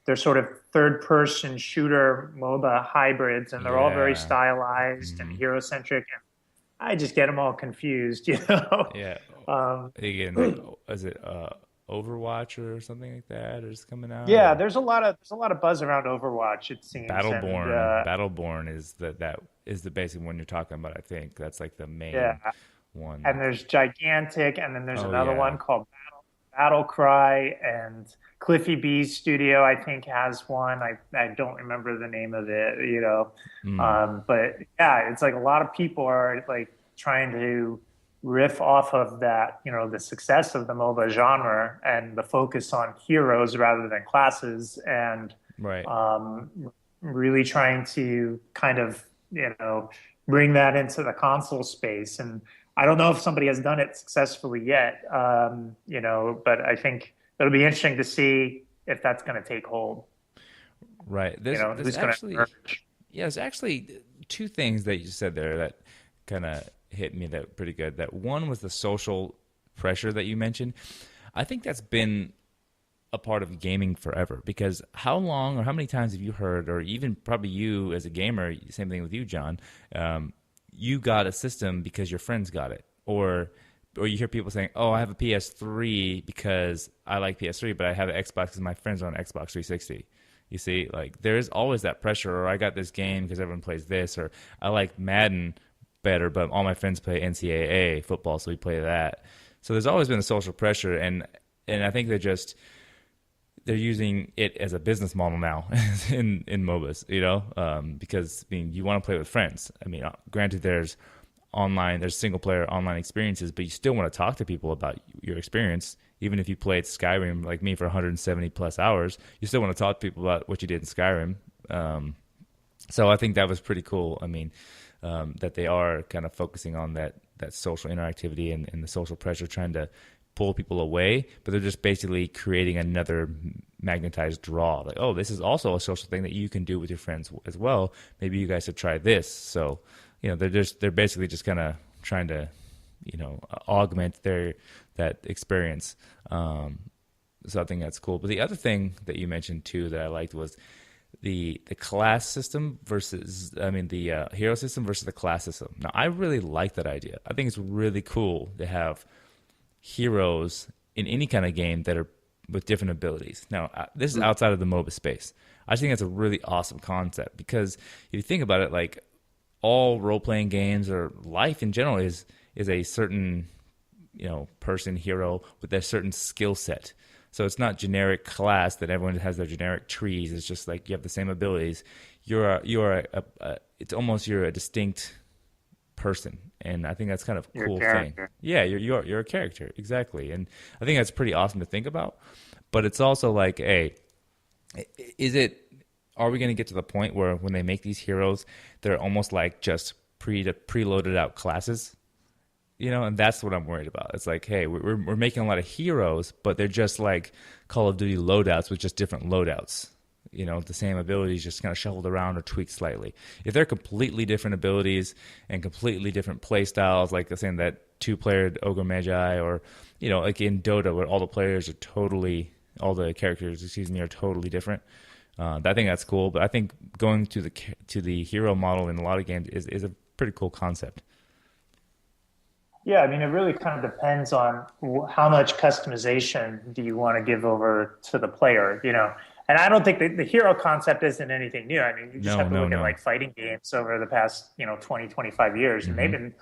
[SPEAKER 3] they're sort of third-person shooter MOBA hybrids, and they're all very stylized and hero-centric. And I just get them all confused,
[SPEAKER 1] Yeah. Again, like, is it Overwatch or something like that is coming out?
[SPEAKER 3] Yeah, there's a lot of buzz around Overwatch, it seems.
[SPEAKER 1] Battleborn is the basic one you're talking about. I think that's like the main one.
[SPEAKER 3] And there's Gigantic, and then there's another one called Battle Cry, and Cliffy B's studio I think has one. I don't remember the name of it, but yeah, it's like a lot of people are like trying to riff off of that, the success of the MOBA genre and the focus on heroes rather than classes, and really trying to kind of, bring that into the console space. And I don't know if somebody has done it successfully yet, but I think it'll be interesting to see if that's going to take hold.
[SPEAKER 1] Right. There's actually two things that you said there that kind of hit me that pretty good. That one was the social pressure that you mentioned. I think that's been a part of gaming forever, because how long or how many times have you heard, or even probably you as a gamer, same thing with you, John, you got a system because your friends got it, or you hear people saying, oh, I have a PS3 because I like PS3, but I have an Xbox because my friends are on Xbox 360. You see, like there's always that pressure, or I got this game because everyone plays this, or I like Madden better, but all my friends play NCAA football, so we play that. So there's always been a social pressure, and I think they're using it as a business model now in MOBAs, because you want to play with friends. I mean, granted, there's single player online experiences, but you still want to talk to people about your experience. Even if you played Skyrim like me for 170 plus hours, you still want to talk to people about what you did in Skyrim. So I think that was pretty cool. I mean, that they are kind of focusing on that social interactivity and the social pressure, trying to pull people away, but they're just basically creating another magnetized draw. Like, oh, this is also a social thing that you can do with your friends as well. Maybe you guys should try this. So, they're basically just kind of trying to, augment that experience. So I think that's cool. But the other thing that you mentioned too that I liked was the class system versus, the hero system versus the class system. Now, I really like that idea. I think it's really cool to have heroes in any kind of game that are with different abilities. Now, this is outside of the MOBA space. I think that's a really awesome concept, because if you think about it, like all role-playing games or life in general is a certain, person, hero with a certain skill set. So it's not generic class that everyone has their generic trees. It's just like you have the same abilities. It's almost you're a distinct person, and I think that's kind of a cool thing. Yeah, you're a character, exactly, and I think that's pretty awesome to think about. But it's also like, hey, are we going to get to the point where when they make these heroes, they're almost like just preloaded out classes? And that's what I'm worried about. It's like, hey, we're making a lot of heroes, but they're just like Call of Duty loadouts with just different loadouts. The same abilities just kind of shuffled around or tweaked slightly. If they're completely different abilities and completely different play styles, like saying that 2-player Ogre Magi, or like in Dota where all the characters, are totally different. I think that's cool, but I think going to the hero model in a lot of games is a pretty cool concept.
[SPEAKER 3] Yeah, I mean, it really kind of depends on how much customization do you want to give over to the player, And I don't think the hero concept isn't anything new. I mean, you just have to look at like fighting games over the past, 20, 25 years, and they've been,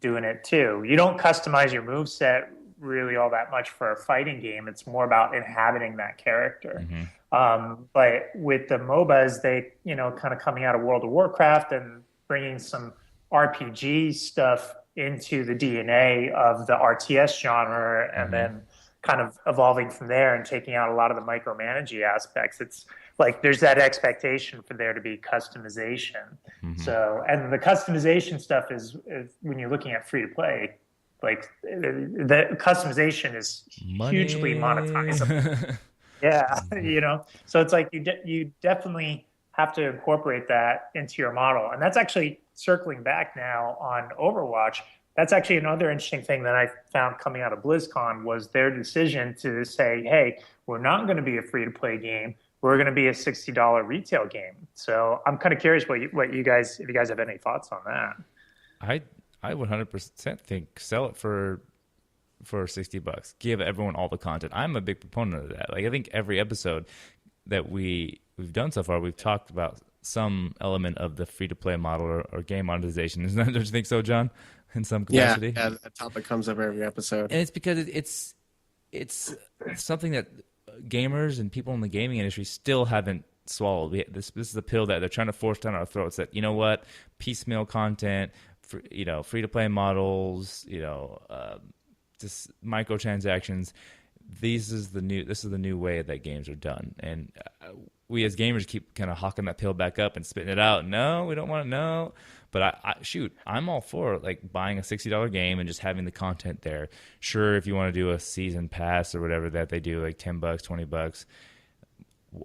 [SPEAKER 3] doing it too. You don't customize your moveset really all that much for a fighting game. It's more about inhabiting that character. But with the MOBAs, they, kind of coming out of World of Warcraft and bringing some RPG stuff into the DNA of the RTS genre, and then kind of evolving from there and taking out a lot of the micromanaging aspects. It's like there's that expectation for there to be customization. So, and the customization stuff is when you're looking at free to play, like the customization is hugely monetizable. Yeah, so it's like you definitely have to incorporate that into your model. And that's actually circling back now on Overwatch. That's actually another interesting thing that I found coming out of BlizzCon was their decision to say, hey, we're not going to be a free-to-play game. We're going to be a $60 retail game. So I'm kind of curious if you guys have any thoughts on that.
[SPEAKER 1] I 100% think sell it for $60. Give everyone all the content. I'm a big proponent of that. Like, I think every episode that we've done so far, we've talked about some element of the free-to-play model or game monetization. Don't you think so, John? In some capacity?
[SPEAKER 2] Yeah, that topic comes up every episode.
[SPEAKER 1] And it's because it's something that gamers and people in the gaming industry still haven't swallowed. This is a pill that they're trying to force down our throats that, piecemeal content, free-to-play models, just microtransactions. This is the new way that games are done. And we as gamers keep kind of hawking that pill back up and spitting it out. No, we don't want to know. But I'm all for like buying a $60 game and just having the content there. Sure, if you want to do a season pass or whatever that they do, like $10, $20,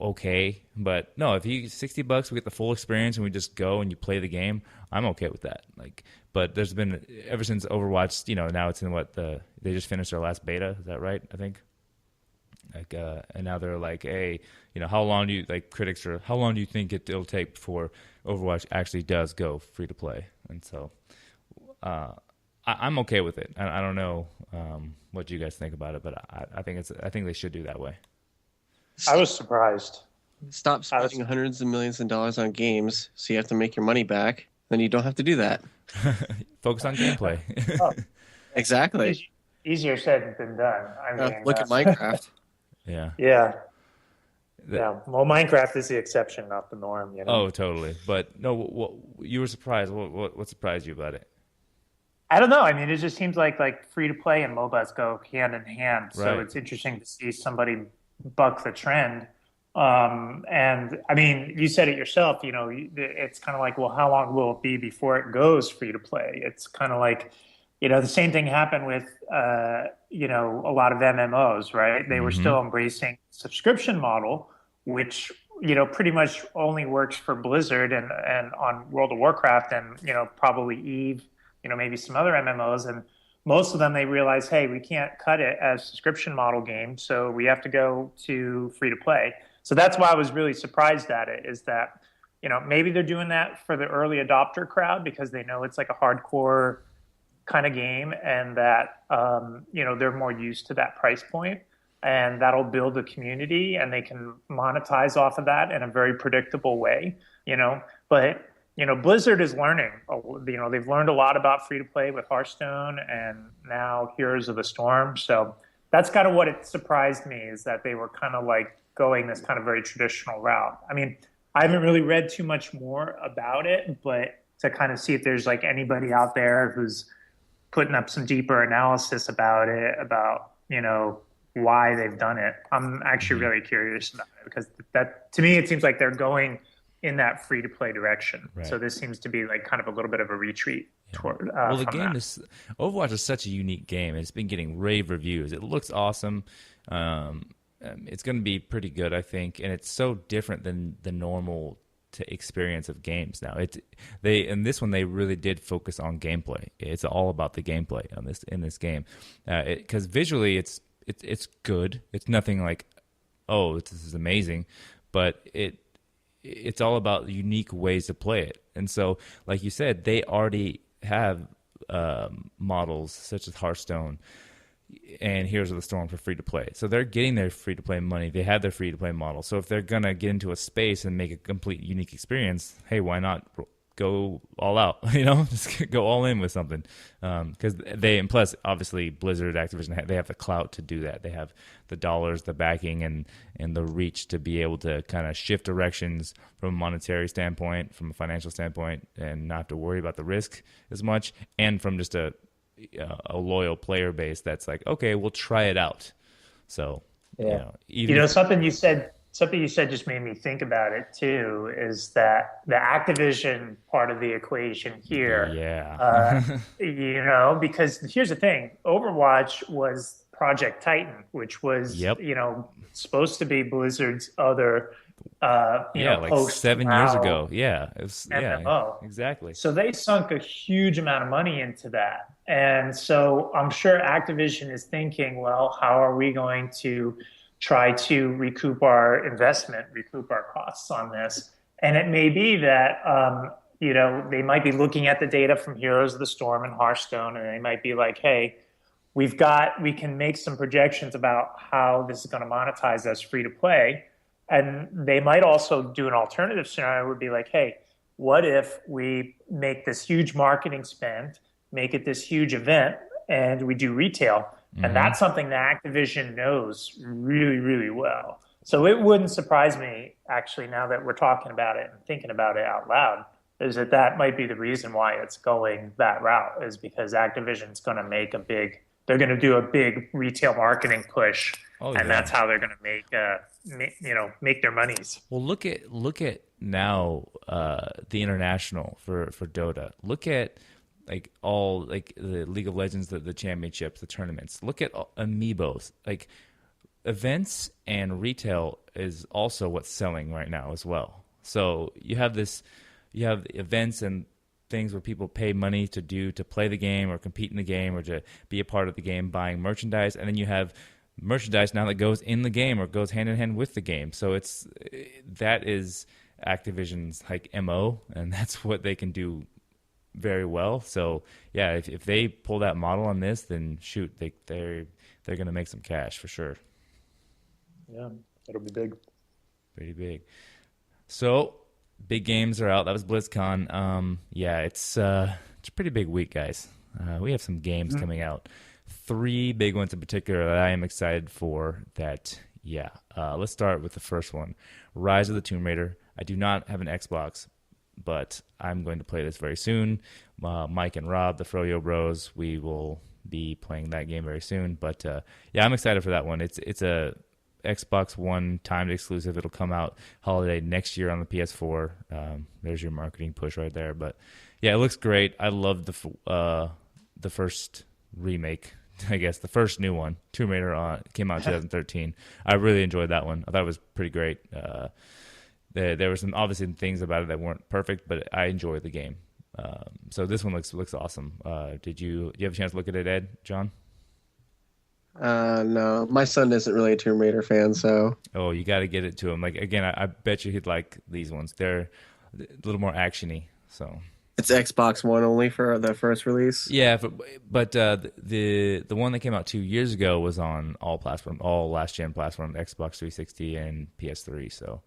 [SPEAKER 1] okay. But no, if you $60, we get the full experience and we just go and you play the game, I'm okay with that. Like, but there's been ever since Overwatch, now it's in they just finished their last beta. Is that right? I think. Like, and now they're like, hey, how long do you think it'll take before Overwatch actually does go free to play? And so, I'm okay with it. I don't know what you guys think about it, but I think they should do that way.
[SPEAKER 3] I was surprised.
[SPEAKER 2] Stop spending hundreds of millions of dollars on games, so you have to make your money back. Then you don't have to do that.
[SPEAKER 1] Focus on gameplay.
[SPEAKER 2] Exactly.
[SPEAKER 3] Easier said than done. I mean,
[SPEAKER 2] look at Minecraft.
[SPEAKER 3] Yeah. Yeah. Well, Minecraft is the exception, not the norm.
[SPEAKER 1] Oh, totally. But no, you were surprised. What surprised you about it?
[SPEAKER 3] I don't know. I mean, it just seems like free to play and MOBAs go hand in hand. So
[SPEAKER 1] right.
[SPEAKER 3] It's interesting to see somebody buck the trend. And I mean, you said it yourself. It's kind of like, well, how long will it be before it goes free to play? It's kind of like, the same thing happened with, a lot of MMOs, right? They were still embracing subscription model, which, pretty much only works for Blizzard and on World of Warcraft and, probably EVE, maybe some other MMOs. And most of them, they realize, hey, we can't cut it as subscription model game. So we have to go to free to play. So that's why I was really surprised at it is that, maybe they're doing that for the early adopter crowd because they know it's like a hardcore kind of game and that they're more used to that price point and that'll build a community and they can monetize off of that in a very predictable way, but Blizzard is learning, they've learned a lot about free to play with Hearthstone and now Heroes of the Storm. So that's kind of what it surprised me is that they were kind of like going this kind of very traditional route. I mean, I haven't really read too much more about it, but to kind of see if there's like anybody out there who's putting up some deeper analysis about it, about, why they've done it. I'm actually really curious about it because that, to me, it seems like they're going in that free to play direction. Right. So this seems to be like kind of a little bit of a retreat toward.
[SPEAKER 1] Well, the game Overwatch is such a unique game. It's been getting rave reviews. It looks awesome. It's going to be pretty good, I think. And it's so different than the normal experience of games now. In this one they really did focus on gameplay. It's all about the gameplay in this game, because visually it's good. It's nothing like, oh, this is amazing, but it's all about unique ways to play it. And so, like you said, they already have models such as Hearthstone and Heroes of the Storm for free to play. So they're getting their free to play money. They have their free to play model. So if they're gonna get into a space and make a complete unique experience, hey, why not go all out? Just go all in with something. Because and plus, obviously, Blizzard, Activision, they have the clout to do that. They have the dollars, the backing, and the reach to be able to kind of shift directions from a monetary standpoint, from a financial standpoint, and not have to worry about the risk as much, and from just a loyal player base that's like, okay, we'll try it out. So
[SPEAKER 3] something you said just made me think about it too, is that the Activision part of the equation here. Because here's the thing, Overwatch was Project Titan, which was supposed to be Blizzard's other
[SPEAKER 1] like 7 years ago. Exactly.
[SPEAKER 3] So they sunk a huge amount of money into that. And so I'm sure Activision is thinking, well, how are we going to try to recoup our investment, recoup our costs on this? And it may be that, they might be looking at the data from Heroes of the Storm and Hearthstone, and they might be like, hey, we can make some projections about how this is going to monetize us free to play. And they might also do an alternative scenario would be like, hey, what if we make this huge marketing spend, make it this huge event, and we do retail? Mm-hmm. And that's something that Activision knows really, really well. So it wouldn't surprise me, actually, now that we're talking about it and thinking about it out loud, is that might be the reason why it's going that route, is because Activision's going to they're going to do a big retail marketing push, and that's how they're going to make their monies.
[SPEAKER 1] Well, look at now the international for Dota. Look at all the League of Legends, the championships, the tournaments. Look at amiibos. Like, events and retail is also what's selling right now as well. So you have events and things where people pay money to play the game or compete in the game or to be a part of the game, buying merchandise, and then you have merchandise now that goes in the game or goes hand in hand with the game. So that is Activision's MO, and that's what they can do very well. So yeah, if they pull that model on this, then shoot, they're going to make some cash for sure.
[SPEAKER 3] Yeah, that'll be big.
[SPEAKER 1] Pretty big. So big games are out. That was BlizzCon. It's a pretty big week, guys. We have some games coming out. 3 big ones in particular that I am excited for. Let's start with the first one, Rise of the Tomb Raider. I do not have an Xbox, but I'm going to play this very soon. Mike and Rob, the Froyo Bros, we will be playing that game very soon. But I'm excited for that one. It's a Xbox One timed exclusive. It'll come out holiday next year on the PS4. There's your marketing push right there. But yeah, it looks great. I love the first remake, I guess the first new one. Tomb Raider came out in 2013. I really enjoyed that one. I thought it was pretty great. There were some obviously things about it that weren't perfect, but I enjoyed the game. So this one looks awesome. Did you have a chance to look at it, Ed, John?
[SPEAKER 2] No, my son isn't really a Tomb Raider fan, so.
[SPEAKER 1] Oh, you got to get it to him. Again, I bet you he'd like these ones. They're a little more actiony. So
[SPEAKER 2] it's Xbox One only for the first release.
[SPEAKER 1] Yeah, but the one that came out 2 years ago was on all last gen platform, Xbox 360 and PS3. So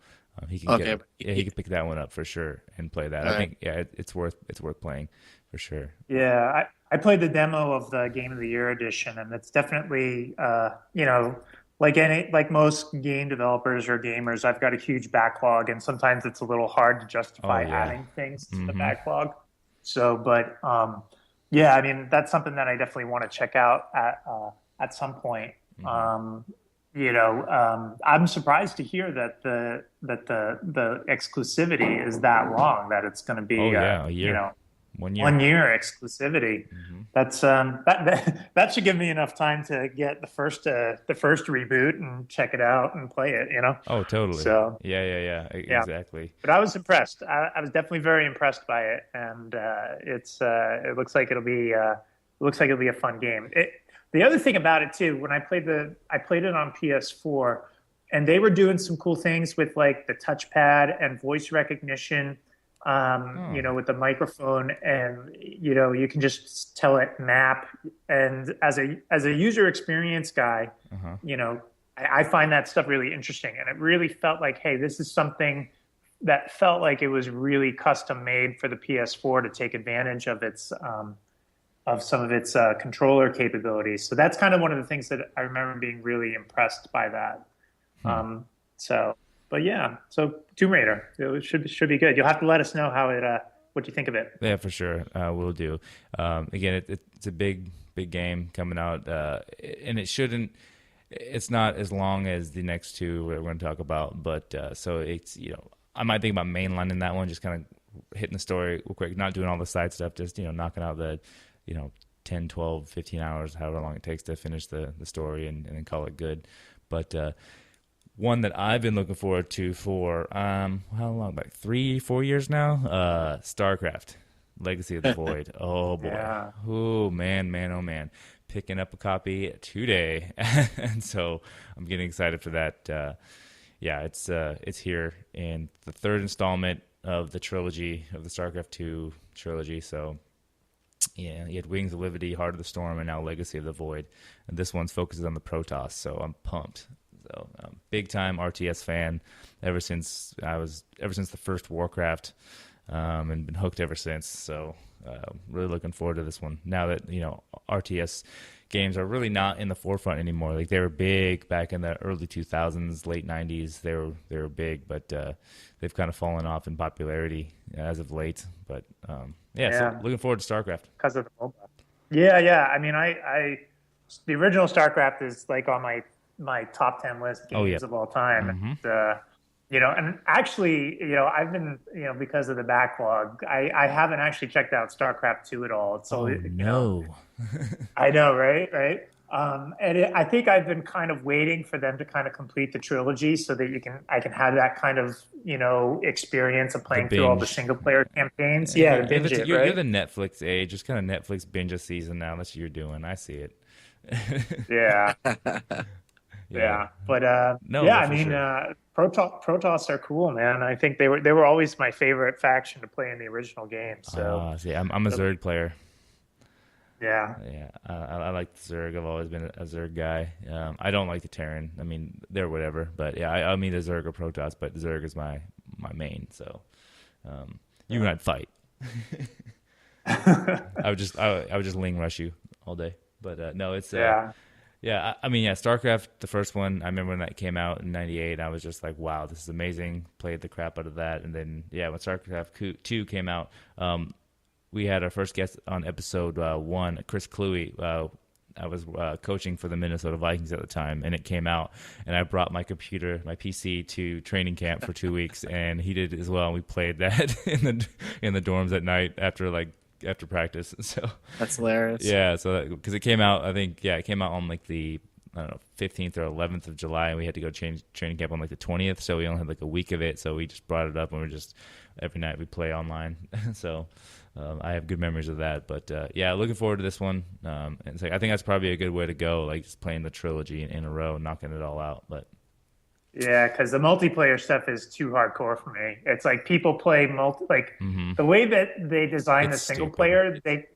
[SPEAKER 1] he can he can pick that one up for sure and play that. I think it's worth playing for sure.
[SPEAKER 3] Yeah, I played the demo of the Game of the Year edition, and it's definitely, like most game developers or gamers, I've got a huge backlog, and sometimes it's a little hard to justify adding things to the backlog. So, but I mean, that's something that I definitely want to check out at some point. I'm surprised to hear that the exclusivity is that long, that it's going to be
[SPEAKER 1] a year. 1 year.
[SPEAKER 3] 1 year exclusivity. That's that should give me enough time to get the first reboot and check it out and play it, you know?
[SPEAKER 1] Oh, totally.
[SPEAKER 3] So
[SPEAKER 1] yeah,
[SPEAKER 3] yeah.
[SPEAKER 1] exactly.
[SPEAKER 3] But I was impressed. I was definitely very impressed by it, and it looks like it'll be a fun game. The other thing about it too, when I played it on PS4, and they were doing some cool things with like the touchpad and voice recognition, you know, with the microphone, and you know, you can just tell it map. And as a user experience guy, you know, I find that stuff really interesting, and it really felt like, hey, this is something that felt like it was really custom made for the PS4 to take advantage of its of some of its controller capabilities. So that's kind of one of the things that I remember being really impressed by that. But yeah, so Tomb Raider, it should be good. You'll have to let us know what you think of it.
[SPEAKER 1] Yeah, for sure, we'll do. Again, it's a big game coming out, and it's not as long as the next two we're going to talk about, but so it's, you know, I might think about mainlining that one, just kind of hitting the story real quick, not doing all the side stuff, just, you know, knocking out the, you know, 10, 12, 15 hours, however long it takes to finish the story and then call it good. But one that I've been looking forward to for, how long, like 3-4 years now? StarCraft, Legacy of the Void. Oh, boy.
[SPEAKER 3] Yeah.
[SPEAKER 1] Oh, man. Picking up a copy today. And so I'm getting excited for that. Yeah, it's here in the third installment of the trilogy, of the StarCraft II trilogy. So yeah, you had Wings of Liberty, Heart of the Storm, and now Legacy of the Void. And this one's focuses on the Protoss, so I'm pumped. So big time RTS fan ever since the first Warcraft, and been hooked ever since. So really looking forward to this one. Now that, you know, RTS games are really not in the forefront anymore. Like, they were big back in the early 2000s, late 90s. They were big, but they've kind of fallen off in popularity as of late. But so looking forward to StarCraft
[SPEAKER 3] because of the mobile. Yeah. I mean, the original StarCraft is like on my top 10 list of games of all time. And, you know, and actually, you know, I've been, you know, because of the backlog, I haven't actually checked out StarCraft II at all. So, you know, I know, right? I think I've been kind of waiting for them to kind of complete the trilogy so that I can have that kind of, you know, experience of playing through all the single player campaigns. Yeah, the binge it,
[SPEAKER 1] you're the Netflix age, just kind of Netflix binge a season now. That's what you're doing. I see it.
[SPEAKER 3] Yeah. Yeah, but I mean, sure. Protoss are cool, man. I think they were always my favorite faction to play in the original game. So
[SPEAKER 1] I'm a Zerg player.
[SPEAKER 3] Yeah.
[SPEAKER 1] I like the Zerg. I've always been a Zerg guy. I don't like the Terran. I mean, they're whatever. But yeah, I mean the Zerg or Protoss, but the Zerg is my main. So you and I'd fight. I would just Ling rush you all day. But no, it's Yeah, I mean, StarCraft, the first one, I remember when that came out in 98, I was just like, wow, this is amazing. Played the crap out of that. And then, when StarCraft 2 came out, we had our first guest on episode 1, Chris Cluey. I was coaching for the Minnesota Vikings at the time, and it came out, and I brought my computer, my PC, to training camp for 2 weeks, and he did as well. And we played that in the dorms at night after practice. So
[SPEAKER 2] that's hilarious.
[SPEAKER 1] Yeah, so because it came out, I think, it came out on like the 15th or 11th of July, and we had to go change training camp on like the 20th, so we only had like a week of it. So we just brought it up, and we're just every night we play online. So I have good memories of that. But looking forward to this one. And it's like, I think that's probably a good way to go, like just playing the trilogy in a row, knocking it all out. But
[SPEAKER 3] yeah, because the multiplayer stuff is too hardcore for me. It's like people play the way that they design the single player. They,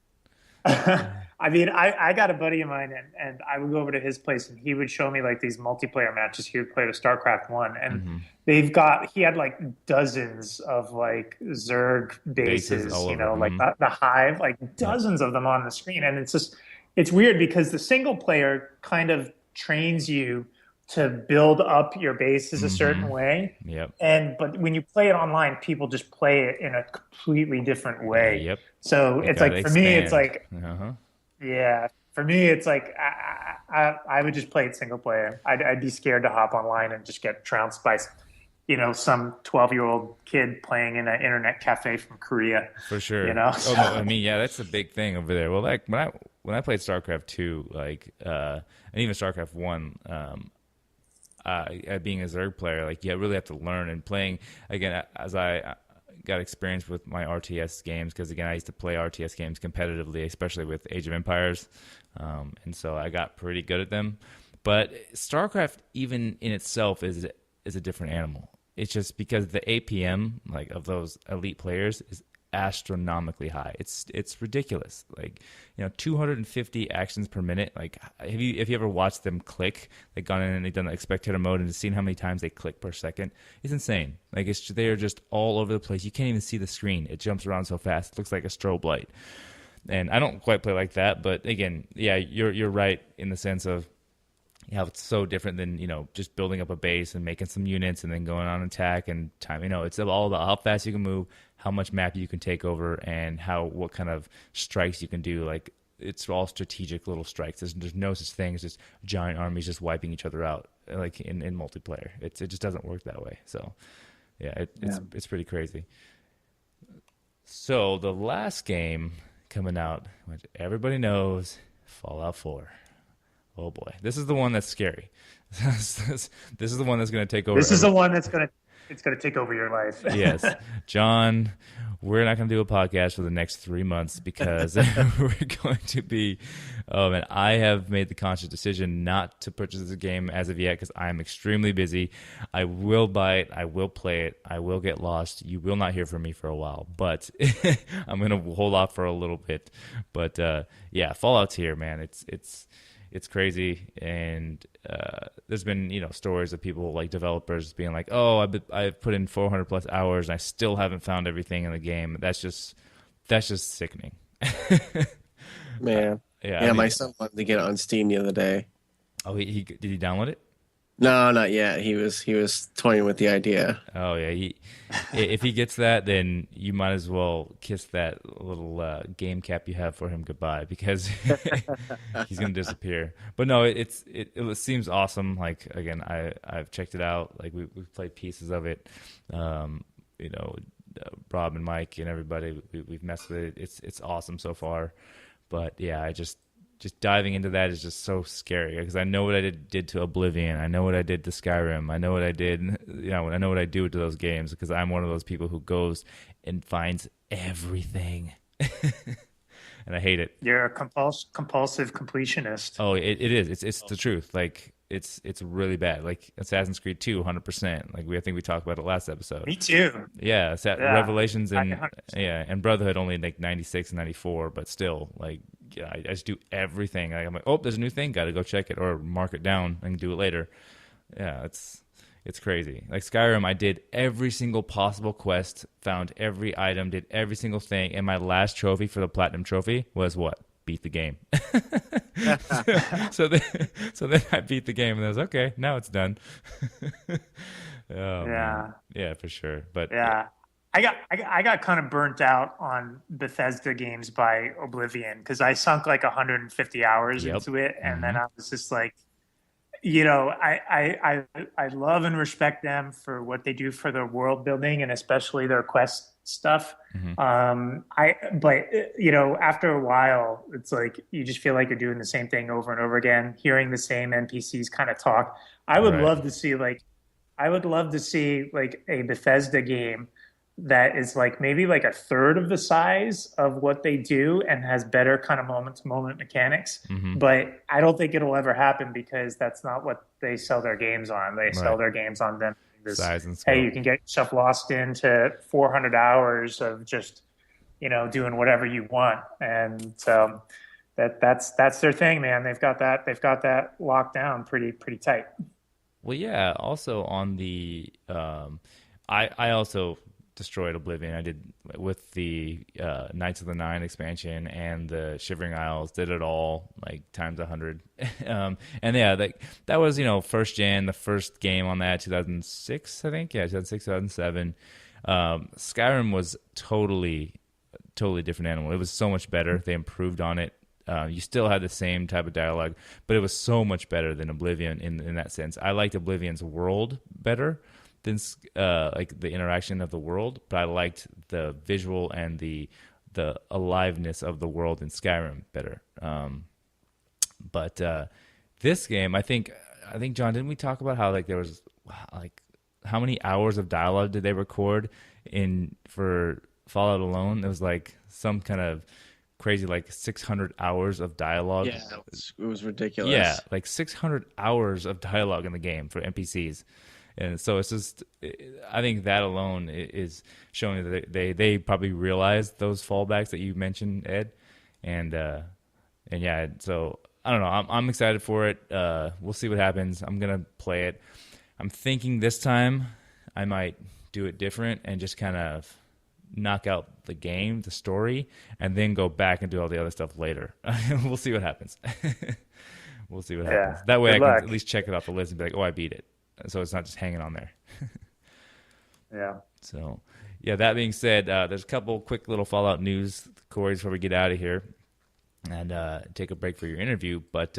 [SPEAKER 3] I mean, I got a buddy of mine, and I would go over to his place, and he would show me like these multiplayer matches. He would play the StarCraft 1, and he had like dozens of like Zerg bases, you know, like the Hive, like dozens of them on the screen, and it's weird because the single player kind of trains you to build up your bases a certain way.
[SPEAKER 1] Yep.
[SPEAKER 3] But when you play it online, people just play it in a completely different way.
[SPEAKER 1] Yep.
[SPEAKER 3] So it's like, for me, it's like, for me, it's like, I would just play it single player. I'd be scared to hop online and just get trounced by, some 12-year-old kid playing in an internet cafe from Korea.
[SPEAKER 1] For sure.
[SPEAKER 3] So.
[SPEAKER 1] Oh no, I mean, yeah, that's a big thing over there. Well, like when I played StarCraft II, and even StarCraft One, being a Zerg player, like you really have to learn and playing again as I got experience with my RTS games, because again I used to play RTS games competitively, especially with Age of Empires, and so I got pretty good at them. But StarCraft, even in itself, is a different animal. It's just because the APM like of those elite players is astronomically high. It's ridiculous. 250 actions per minute. Like, have you ever watched them click? They've gone in and they've done like spectator mode and seen how many times they click per second. It's insane. Like they are just all over the place. You can't even see the screen. It jumps around so fast. It looks like a strobe light. And I don't quite play like that, but again, yeah, you're right in the sense of how it's so different than, just building up a base and making some units and then going on attack and time. It's all about how fast you can move, how much map you can take over, and what kind of strikes you can do. Like, it's all strategic little strikes. There's no such thing as just giant armies just wiping each other out, like in multiplayer. It just doesn't work that way. So, yeah, it's pretty crazy. So the last game coming out, which everybody knows, Fallout 4. Oh boy, this is the one that's scary. This is the one that's going to take over.
[SPEAKER 3] This is the one that's going to take over your life.
[SPEAKER 1] Yes, John, we're not going to do a podcast for the next 3 months because we're going to be. Oh man, I have made the conscious decision not to purchase this game as of yet because I am extremely busy. I will buy it. I will play it. I will get lost. You will not hear from me for a while, but I'm going to hold off for a little bit. But yeah, Fallout's here, man. It's crazy, and there's been stories of people like developers being like, "Oh, I've put in 400 plus hours, and I still haven't found everything in the game." That's just sickening.
[SPEAKER 2] Man, yeah, my son wanted to get it on Steam the other day.
[SPEAKER 1] Oh, he did he download it?
[SPEAKER 2] No, not yet. He was toying with the idea.
[SPEAKER 1] Oh yeah, if he gets that, then you might as well kiss that little game cap you have for him goodbye, because he's gonna disappear. But no, it seems awesome. Like, again, I've checked it out. Like we've played pieces of it. Rob and Mike and everybody, we've messed with it. It's awesome so far. But yeah, I just diving into that is just so scary, because I know what I did to Oblivion. I know what I did to Skyrim. I know what I did. I know what I do to those games, because I'm one of those people who goes and finds everything, and I hate it.
[SPEAKER 3] You're a compulsive completionist.
[SPEAKER 1] Oh, it is. It's the truth. Like, it's really bad. Like Assassin's Creed 2, 100%. Like I think we talked about it last episode.
[SPEAKER 3] Me too.
[SPEAKER 1] Yeah, Revelations and Brotherhood only like 96 and 94, but still, like, yeah, I just do everything. I'm like, oh, there's a new thing, got to go check it or mark it down and do it later. Yeah, it's crazy. Like Skyrim, I did every single possible quest, found every item, did every single thing, and my last trophy for the Platinum Trophy was what? Beat the game. so then I beat the game, and I was okay. Now it's done. Oh,
[SPEAKER 3] yeah,
[SPEAKER 1] man. Yeah, for sure. But
[SPEAKER 3] yeah. I got kind of burnt out on Bethesda games by Oblivion, because I sunk like 150 hours into it, and then I was just like, I love and respect them for what they do for their world building and especially their quest stuff. But after a while, it's like you just feel like you're doing the same thing over and over again, hearing the same NPCs kind of talk. I would love to see like a Bethesda game that is like maybe like a third of the size of what they do and has better kind of moment-to-moment mechanics. But I don't think it'll ever happen, because that's not what they sell their games on. They sell their games on them.
[SPEAKER 1] Size and scope.
[SPEAKER 3] Hey, you can get yourself lost into 400 hours of just, doing whatever you want. And so that's their thing, man. They've got that locked down pretty tight.
[SPEAKER 1] Well, yeah. Also on the, I also destroyed Oblivion. I did with the Knights of the Nine expansion and the Shivering Isles. Did it all like times 100. And yeah, that was first gen. The first game on that 2006, I think. Yeah, 2006, 2007. Skyrim was totally different animal. It was so much better. They improved on it. You still had the same type of dialogue, but it was so much better than Oblivion in that sense. I liked Oblivion's world better. like the interaction of the world, but I liked the visual and the aliveness of the world in Skyrim better. But this game, I think John, didn't we talk about how like there was like how many hours of dialogue did they record for Fallout alone? It was like some kind of crazy, like 600 hours of dialogue.
[SPEAKER 2] Yeah, it was ridiculous.
[SPEAKER 1] Yeah, like 600 hours of dialogue in the game for NPCs. And so it's just, I think that alone is showing that they probably realized those fallbacks that you mentioned, Ed. And yeah, so I don't know. I'm excited for it. We'll see what happens. I'm going to play it. I'm thinking this time I might do it different and just kind of knock out the game, the story, and then go back and do all the other stuff later. We'll see what happens. We'll see what happens. That way I can at least check it off the list and be like, oh, I beat it. So it's not just hanging on there.
[SPEAKER 3] Yeah.
[SPEAKER 1] So, yeah, that being said, there's a couple quick little Fallout news, Corey, before we get out of here and take a break for your interview. But,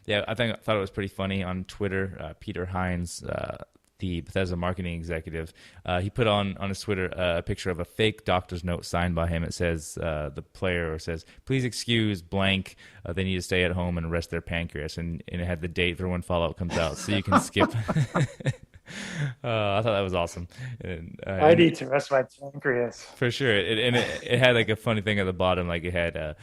[SPEAKER 1] yeah, I thought it was pretty funny on Twitter. Peter Hines, the Bethesda marketing executive, he put on his Twitter a picture of a fake doctor's note signed by him. It says, the player says, please excuse blank. They need to stay at home and rest their pancreas. And it had the date for when Fallout comes out, so you can skip. I thought that was awesome. And,
[SPEAKER 3] I need to rest my pancreas.
[SPEAKER 1] For sure. It had like a funny thing at the bottom. Like it had,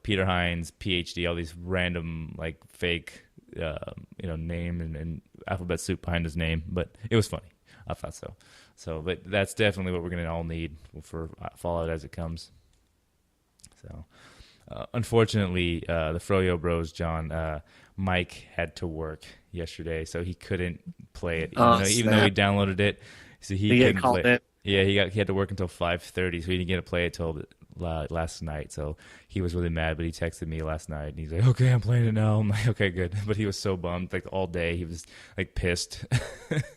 [SPEAKER 1] Peter Hines, PhD, all these random like fake name and alphabet soup behind his name, but it was funny. I thought so. But that's definitely what we're going to all need for Fallout as it comes. So, unfortunately, the Froyo Bros, John, Mike had to work yesterday, so he couldn't play it, even though he downloaded it. So he couldn't play it. Yeah, he had to work until 5:30, so he didn't get to play it till last night. So he was really mad, but he texted me last night and he's like, okay, I'm playing it now. I'm like, okay, good. But he was so bummed, like all day he was like pissed.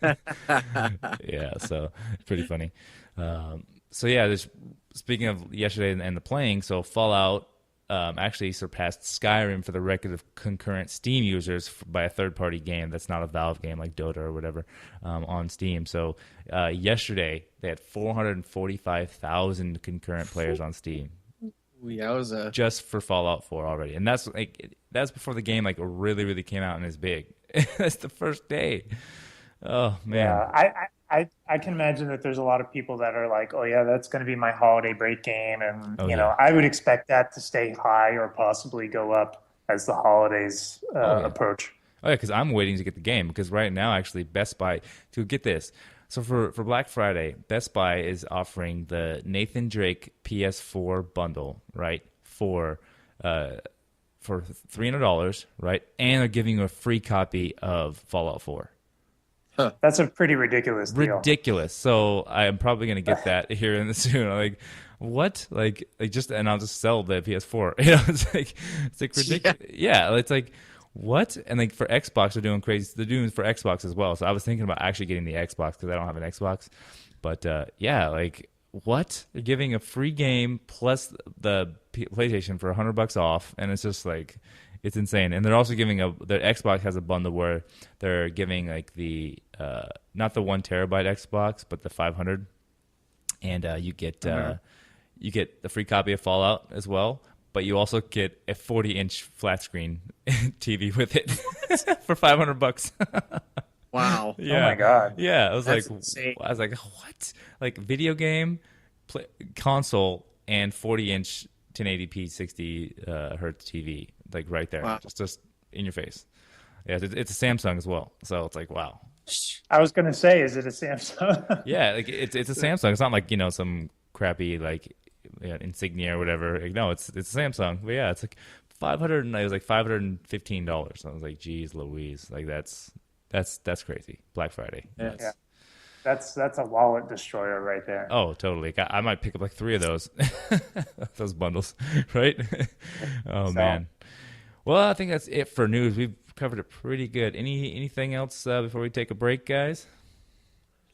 [SPEAKER 1] Yeah, so pretty funny. So yeah, speaking of yesterday and the playing, so Fallout actually surpassed Skyrim for the record of concurrent Steam users by a third-party game that's not a Valve game like Dota or whatever on Steam. So yesterday they had 445,000 concurrent players on Steam.
[SPEAKER 2] Yowza.
[SPEAKER 1] Just for Fallout 4 already, and that's before the game like really really came out and is big. That's the first day. Oh man.
[SPEAKER 3] Yeah, I can imagine that there's a lot of people that are like, oh yeah, that's going to be my holiday break game, and I would expect that to stay high or possibly go up as the holidays approach.
[SPEAKER 1] Oh yeah, because I'm waiting to get the game, because right now actually Best Buy, to get this, so for Black Friday, Best Buy is offering the Nathan Drake PS4 bundle, right, for $300, right, and they're giving you a free copy of Fallout 4.
[SPEAKER 3] Huh. That's a pretty ridiculous deal.
[SPEAKER 1] Ridiculous. So I'm probably going to get that here in the soon. I'm like, what? Like just, and I'll just sell the PS4. It's like ridiculous. Yeah, it's like, what? And like for Xbox, they're doing crazy. They're doing for Xbox as well. So I was thinking about actually getting the Xbox because I don't have an Xbox. But yeah, like what? They're giving a free game plus the PlayStation for $100 off, and it's just like, it's insane. And they're also giving their Xbox has a bundle where they're giving like the not the 1 terabyte Xbox, but the 500, and you get the free copy of Fallout as well. But you also get a 40-inch flat screen TV with it for $500.
[SPEAKER 2] Wow!
[SPEAKER 1] Yeah.
[SPEAKER 3] Oh my god!
[SPEAKER 1] Yeah,
[SPEAKER 2] That's insane.
[SPEAKER 1] I was like, what? Like video game, console, and 40-inch 1080p 60 hertz TV, like right there,
[SPEAKER 2] wow.
[SPEAKER 1] just in your face. Yeah, it's a Samsung as well, so it's like, wow.
[SPEAKER 3] I was gonna say, is it a Samsung?
[SPEAKER 1] Yeah, like it's a Samsung. It's not like some crappy like Insignia or whatever. Like, no, it's a Samsung. But yeah, it's like $500. It was like $515. I was like, geez, Louise, like that's crazy. Black Friday.
[SPEAKER 3] Yeah. That's a wallet destroyer right there.
[SPEAKER 1] Oh, totally. I might pick up like 3 of those those bundles, right? Oh, man. Well, I think that's it for news. We've covered it pretty good. Anything else before we take a break, guys?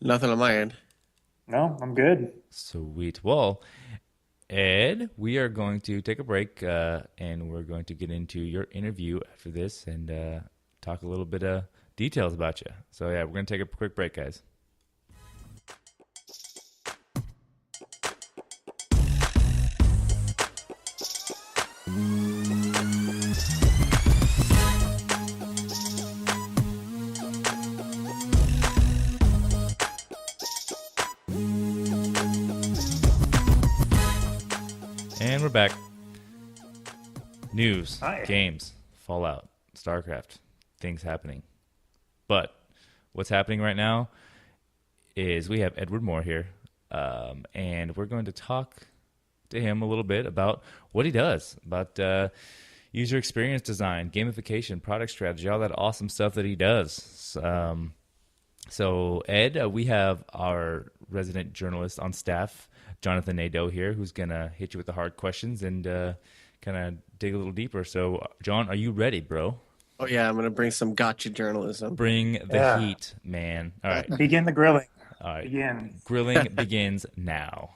[SPEAKER 2] Nothing on my end.
[SPEAKER 3] No, I'm good.
[SPEAKER 1] Sweet. Well, Ed, we are going to take a break, and we're going to get into your interview after this and talk a little bit of details about you. So, yeah, we're going to take a quick break, guys. back. News,
[SPEAKER 3] Hi.
[SPEAKER 1] games, Fallout, Starcraft, things happening. But what's happening right now is we have Edward Moore here, and we're going to talk to him a little bit about what he does, about user experience design, gamification, product strategy, all that awesome stuff that he does. So Ed, we have our resident journalist on staff, Jonathan Nadeau here, who's going to hit you with the hard questions and kind of dig a little deeper. So, John, are you ready, bro?
[SPEAKER 2] Oh, yeah, I'm going to bring some gotcha journalism.
[SPEAKER 1] Bring the heat, man. All right.
[SPEAKER 3] Begin the grilling.
[SPEAKER 1] All right.
[SPEAKER 3] Begin.
[SPEAKER 1] Grilling begins now.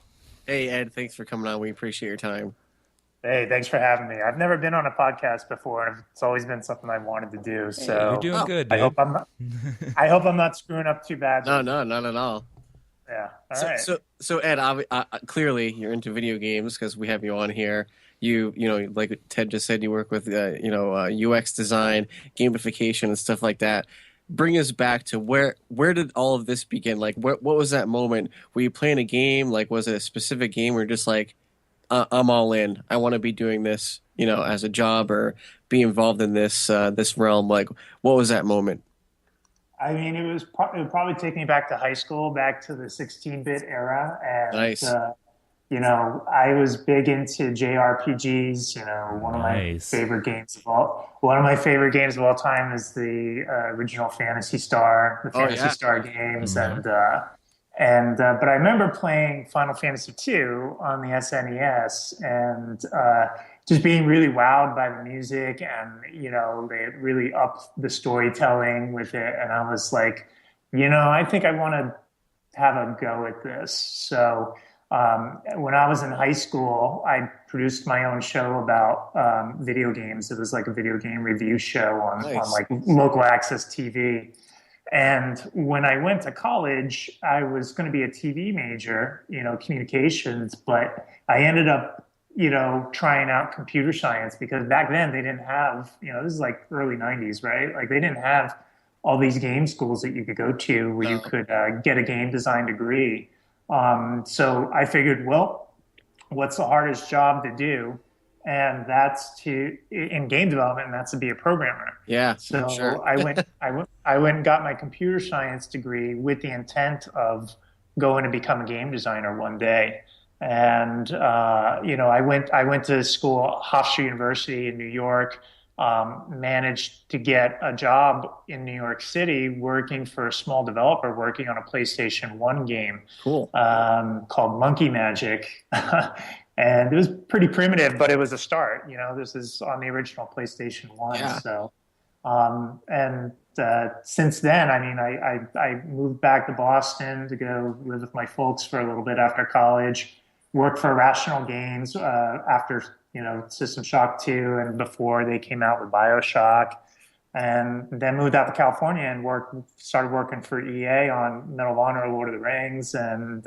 [SPEAKER 2] Hey, Ed, thanks for coming on. We appreciate your time.
[SPEAKER 3] Hey, thanks for having me. I've never been on a podcast before, and it's always been something I wanted to do. So
[SPEAKER 1] Hey, you're doing good, dude.
[SPEAKER 3] I hope I'm not screwing up too bad.
[SPEAKER 2] No, not at all.
[SPEAKER 3] Yeah. All right.
[SPEAKER 2] So Ed, clearly you're into video games because we have you on here. You know, like Ted just said, you work with UX design, gamification, and stuff like that. Bring us back to where did all of this begin? Like, what was that moment? Were you playing a game? Like, was it a specific game where you're just like, I'm all in. I want to be doing this, as a job or be involved in this realm. Like, what was that moment?
[SPEAKER 3] I mean, it would probably take me back to high school, back to the 16-bit era, and
[SPEAKER 2] Nice.
[SPEAKER 3] I was big into JRPGs. One of my favorite games of all time is the original Phantasy Star, the Phantasy Star games,
[SPEAKER 1] Mm-hmm.
[SPEAKER 3] But I remember playing Final Fantasy II on the SNES and just being really wowed by the music, and they really upped the storytelling with it, and I was like, I think I want to have a go at this. So when I was in high school, I produced my own show about video games. It was like a video game review show on like local access TV. And when I went to college, I was going to be a TV major, communications, but I ended up, trying out computer science because back then they didn't have, this is like early 90s, right? Like they didn't have all these game schools that you could go to where you could get a game design degree. So I figured, well, what's the hardest job to do? And that's in game development, and that's to be a programmer.
[SPEAKER 2] Yeah.
[SPEAKER 3] So
[SPEAKER 2] sure.
[SPEAKER 3] I went and got my computer science degree with the intent of going to become a game designer one day. And I went to school, Hofstra University in New York. Managed to get a job in New York City working for a small developer working on a PlayStation 1 game.
[SPEAKER 2] Cool.
[SPEAKER 3] Called Monkey Magic. And it was pretty primitive, but it was a start. This is on the original PlayStation 1.
[SPEAKER 2] Yeah.
[SPEAKER 3] So, since then, I mean, I moved back to Boston to go live with my folks for a little bit after college, worked for Irrational Games after, System Shock 2 and before they came out with BioShock, and then moved out to California and started working for EA on Medal of Honor, Lord of the Rings, and,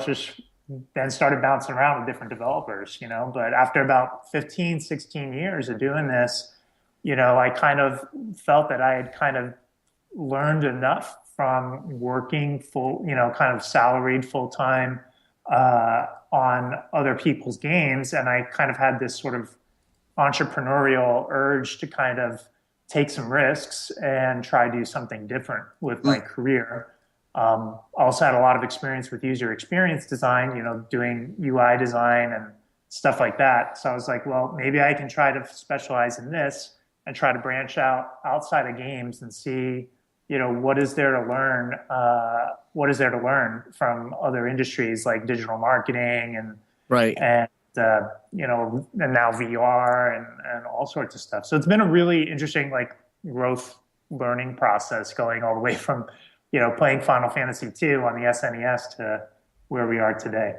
[SPEAKER 3] just then started bouncing around with different developers, but after about 15, 16 years of doing this, I kind of felt that I had kind of learned enough from working kind of salaried full-time on other people's games. And I kind of had this sort of entrepreneurial urge to kind of take some risks and try to do something different with my career. Also had a lot of experience with user experience design, doing UI design and stuff like that. So I was like, well, maybe I can try to specialize in this and try to branch out outside of games and see, what is there to learn? What is there to learn from other industries like digital marketing and and now VR and all sorts of stuff. So it's been a really interesting growth learning process going all the way from playing Final Fantasy II on the SNES to where we are today.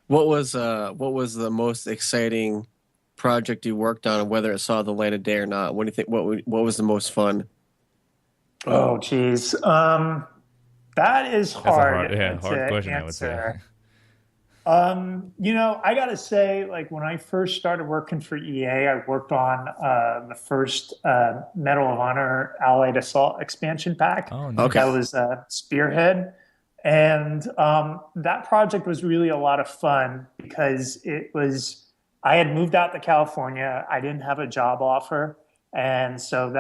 [SPEAKER 2] What was the most exciting project you worked on, whether it saw the light of day or not? What do you think? What was the most fun?
[SPEAKER 3] Oh, geez. That is hard.
[SPEAKER 1] That's a hard question, I would say.
[SPEAKER 3] I got to say, when I first started working for EA, I worked on the first Medal of Honor Allied Assault expansion pack.
[SPEAKER 1] Oh, nice.
[SPEAKER 3] That was Spearhead. And that project was really a lot of fun because I had moved out to California. I didn't have a job offer. And so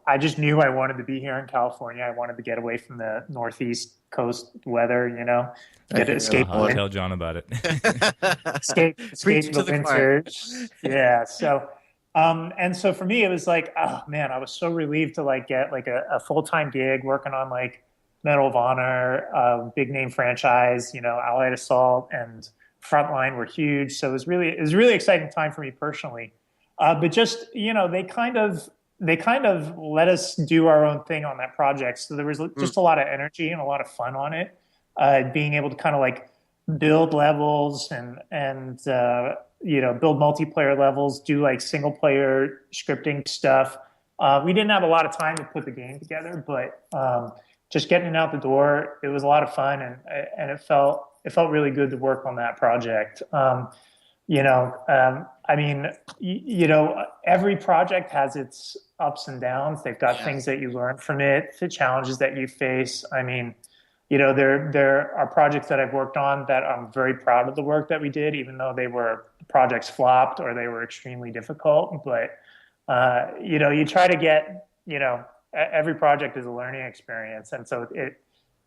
[SPEAKER 3] I just knew I wanted to be here in California. I wanted to get away from the Northeast coast weather, get escape.
[SPEAKER 1] Tell John about it.
[SPEAKER 3] escape the winters. Yeah. So, and so for me, it was like, oh man, I was so relieved to like get like a full-time gig working on like Medal of Honor, big name franchise, Allied Assault and Frontline were huge. So it was a really exciting time for me personally. But just, they kind of let us do our own thing on that project. So there was just a lot of energy and a lot of fun on it. Being able to kind of like build levels and build multiplayer levels, do like single player scripting stuff. We didn't have a lot of time to put the game together, but just getting it out the door, it was a lot of fun, and it felt really good to work on that project. Every project has its ups and downs. They've got things that you learn from it, the challenges that you face. I mean, there are projects that I've worked on that I'm very proud of the work that we did, even though projects flopped or they were extremely difficult. But, you try to get, every project is a learning experience. And so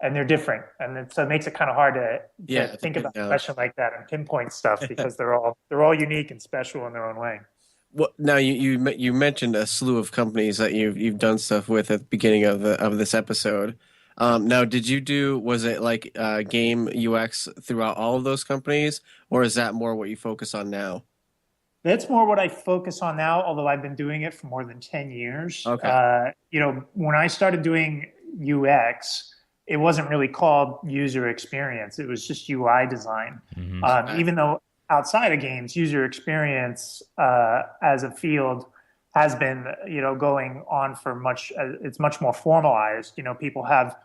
[SPEAKER 3] and they're different. And so it makes it kind of hard to think about a question like that and pinpoint stuff because they're all unique and special in their own way.
[SPEAKER 2] Well, now you mentioned a slew of companies that you've done stuff with at the beginning of this episode. Now, was it like game UX throughout all of those companies, or is that more what you focus on now?
[SPEAKER 3] That's more what I focus on now, although I've been doing it for more than 10 years.
[SPEAKER 2] Okay.
[SPEAKER 3] When I started doing UX, it wasn't really called user experience. It was just UI design. Mm-hmm. Even though outside of games, user experience as a field has been, going on for it's much more formalized. People have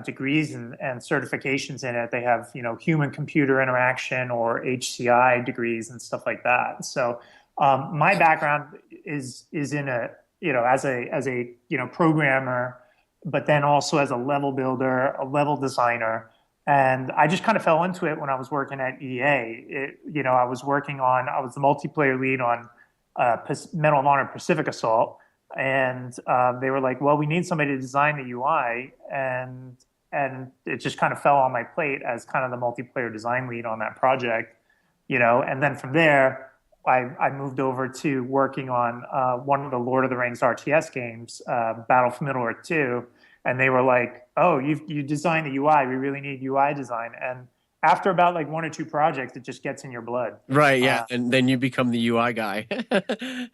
[SPEAKER 3] degrees and certifications in it. They have, human computer interaction or HCI degrees and stuff like that. So my background is in as a programmer, but then also as a level builder, a level designer. And I just kind of fell into it when I was working at EA. I was the multiplayer lead on Medal of Honor Pacific Assault. And they were like, well, we need somebody to design the UI. And it just kind of fell on my plate as kind of the multiplayer design lead on that project, and then from there, I moved over to working on one of the Lord of the Rings RTS games, Battle for Middle-earth 2. And they were like, oh, you designed the UI. We really need UI design. And after about like one or two projects, it just gets in your blood.
[SPEAKER 2] Right, yeah. And then you become the UI guy.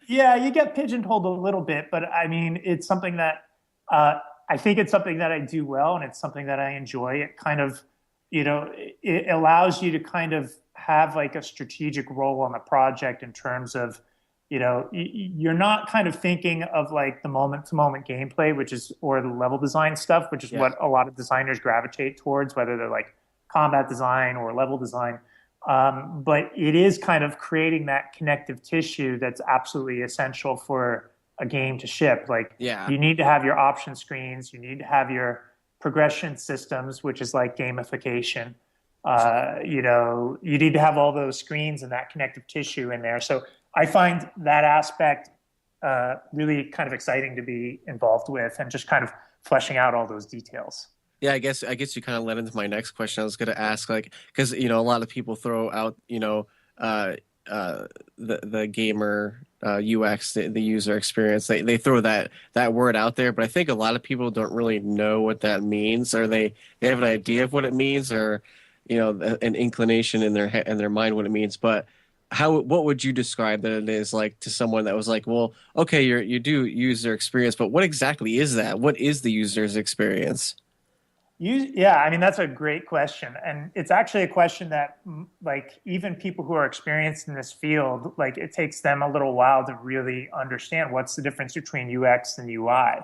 [SPEAKER 3] Yeah, you get pigeonholed a little bit. But I mean, it's something that I think it's something that I do well. And it's something that I enjoy. It kind of, it allows you to kind of have like a strategic role on the project in terms of, you're not kind of thinking of like the moment-to-moment gameplay, or the level design stuff, which is what a lot of designers gravitate towards, whether they're like combat design or level design. But it is kind of creating that connective tissue that's absolutely essential for a game to ship. Like, you need to have your option screens, you need to have your progression systems, which is like gamification. You need to have all those screens and that connective tissue in there. So I find that aspect really kind of exciting to be involved with, and just kind of fleshing out all those details.
[SPEAKER 2] Yeah, I guess you kind of led into my next question. I was going to ask, like, because a lot of people throw out the gamer UX, the user experience. They throw that word out there, but I think a lot of people don't really know what that means, or they have an idea of what it means, or an inclination in their mind what it means, but what would you describe that it is like to someone that was like, well, okay, you do user experience, but what exactly is that? What is the user's experience?
[SPEAKER 3] Yeah, I mean, that's a great question. And it's actually a question that, like, even people who are experienced in this field, like, it takes them a little while to really understand what's the difference between UX and UI.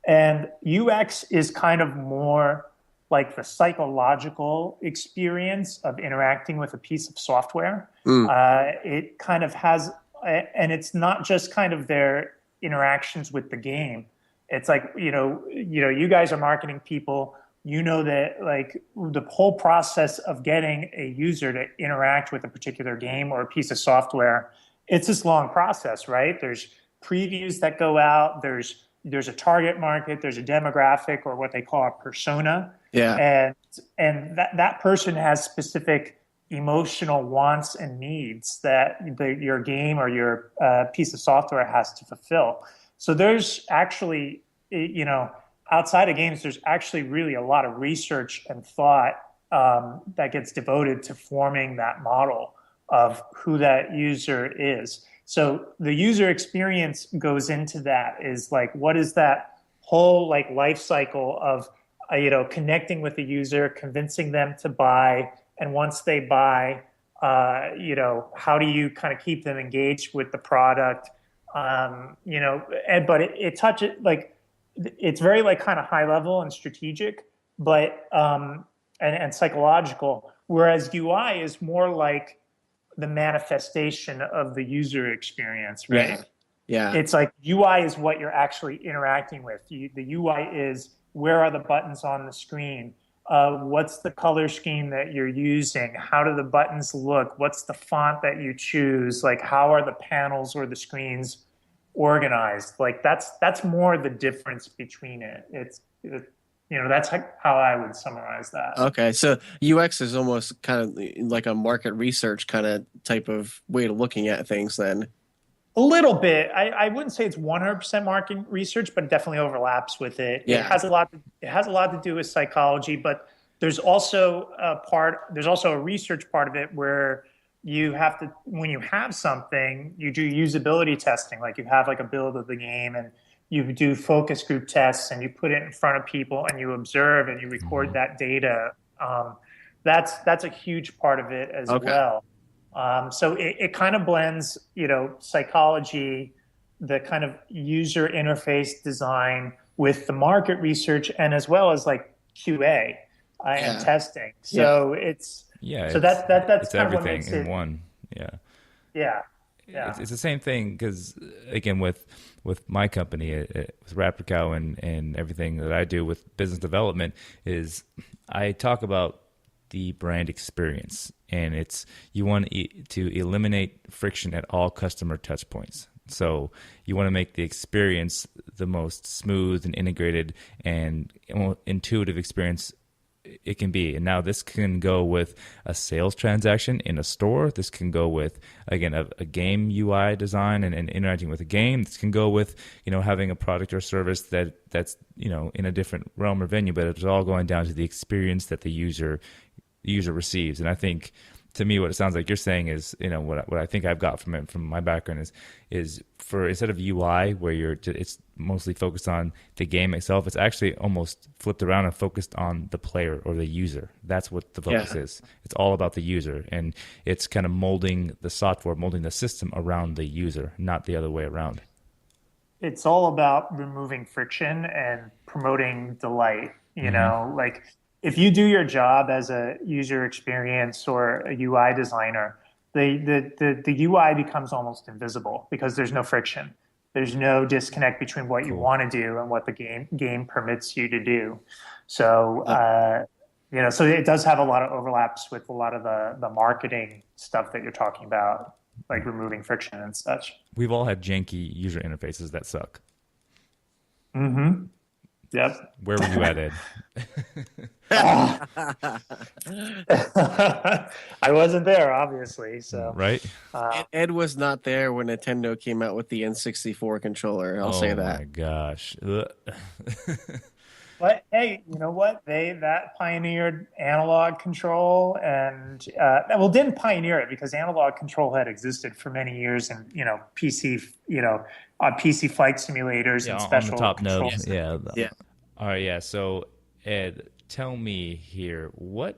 [SPEAKER 3] And UX is kind of more like the psychological experience of interacting with a piece of software. It kind of has, and it's not just kind of their interactions with the game. It's like, you guys are marketing people. you know that like the whole process of getting a user to interact with a particular game or a piece of software, it's this long process, right? There's previews that go out, there's a target market, there's a demographic or what they call a persona.
[SPEAKER 2] Yeah.
[SPEAKER 3] And that person has specific emotional wants and needs that your game or your piece of software has to fulfill. So there's actually, outside of games, there's actually really a lot of research and thought that gets devoted to forming that model of who that user is. So the user experience goes into that, is like, what is that whole like life cycle of, connecting with the user, convincing them to buy. And once they buy, how do you kind of keep them engaged with the product? But it touches like, it's very like kind of high level and strategic, but and psychological. Whereas UI is more like the manifestation of the user experience, right?
[SPEAKER 2] Yeah.
[SPEAKER 3] It's like UI is what you're actually interacting with. The UI is, where are the buttons on the screen? What's the color scheme that you're using? How do the buttons look? What's the font that you choose? Like, how are the panels or the screens organized? Like, that's more the difference between it. That's how I would summarize that.
[SPEAKER 2] Okay, so UX is almost kind of like a market research kind of type of way of looking at things then.
[SPEAKER 3] A little bit. I wouldn't say it's 100% market research, but it definitely overlaps with it.
[SPEAKER 2] Yeah.
[SPEAKER 3] It has a lot to do with psychology, but there's also a research part of it where you have to, when you have something, you do usability testing. Like, you have like a build of the game and you do focus group tests and you put it in front of people and you observe and you record that data. That's a huge part of it as well. So it kind of blends, psychology, the kind of user interface design with the market research, and as well as like QA and testing. So it's that's kind
[SPEAKER 1] everything
[SPEAKER 3] of what
[SPEAKER 1] in one.
[SPEAKER 3] Yeah.
[SPEAKER 1] It's the same thing, because again, with my company, with RaptorCow and everything that I do with business development, is I talk about the brand experience, and you want to eliminate friction at all customer touch points. So you want to make the experience the most smooth and integrated and intuitive experience it can be. And now this can go with a sales transaction in a store. This can go with, again, a game UI design and interacting with a game. This can go with, having a product or service that's, in a different realm or venue, but it's all going down to the experience that the user receives. And I think, to me, what it sounds like you're saying is, what I think I've got from it, from my background is for, instead of UI where it's mostly focused on the game itself, it's actually almost flipped around and focused on the player or the user. That's what the focus is. It's all about the user, and it's kind of molding the software, molding the system around the user, not the other way around.
[SPEAKER 3] It's all about removing friction and promoting delight, like, if you do your job as a user experience or a UI designer, the UI becomes almost invisible because there's no friction. There's no disconnect between what you want to do and what the game permits you to do. So, so it does have a lot of overlaps with a lot of the marketing stuff that you're talking about, like removing friction and such.
[SPEAKER 1] We've all had janky user interfaces that suck.
[SPEAKER 3] Mm-hmm. Yep.
[SPEAKER 1] Where were you at, Ed?
[SPEAKER 3] I wasn't there, obviously. So
[SPEAKER 1] right.
[SPEAKER 2] Ed was not there when Nintendo came out with the N64 controller. I'll say that.
[SPEAKER 1] Oh my gosh.
[SPEAKER 3] But hey, you know what? That pioneered analog control, and didn't pioneer it because analog control had existed for many years, and PC, on PC flight simulators and special
[SPEAKER 1] on the top
[SPEAKER 3] controls.
[SPEAKER 1] node. Yeah. All right. Yeah. So Ed, tell me here, when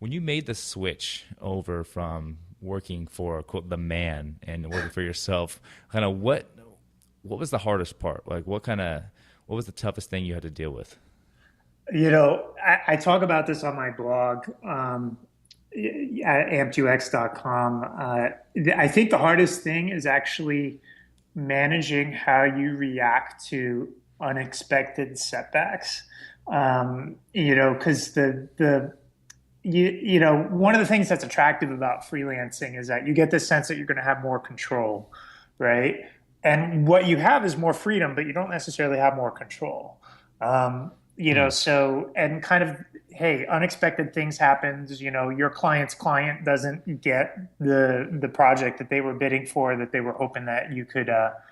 [SPEAKER 1] you made the switch over from working for, quote, the man and working for yourself, kind of what was the hardest part? Like, what was the toughest thing you had to deal with?
[SPEAKER 3] I talk about this on my blog at amp2x.com. I think the hardest thing is actually managing how you react to unexpected setbacks. Because one of the things that's attractive about freelancing is that you get this sense that you're going to have more control, right? And what you have is more freedom, but you don't necessarily have more control. So, and kind of, hey, unexpected things happens, your client's client doesn't get the project that they were bidding for, that they were hoping that you could, that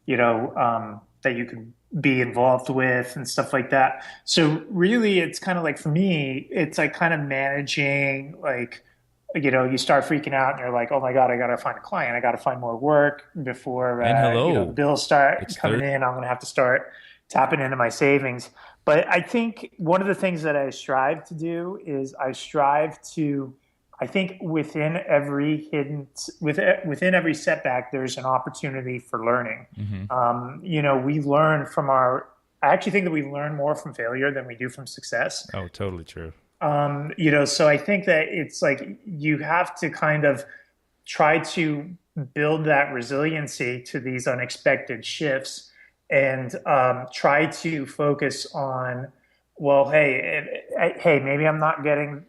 [SPEAKER 3] you could be involved with and stuff like that. So really it's kind of like, for me, it's like kind of managing, like, you start freaking out and you're like, oh my God, I got to find a client. I got to find more work before the bills start coming in. I'm going to have to start tapping into my savings. But I think one of the things that I strive to do is I think within every setback, there's an opportunity for learning. We learn from I actually think that we learn more from failure than we do from success.
[SPEAKER 1] Oh, totally true.
[SPEAKER 3] So I think that it's like you have to kind of try to build that resiliency to these unexpected shifts and try to focus on, well, hey, maybe I'm not getting,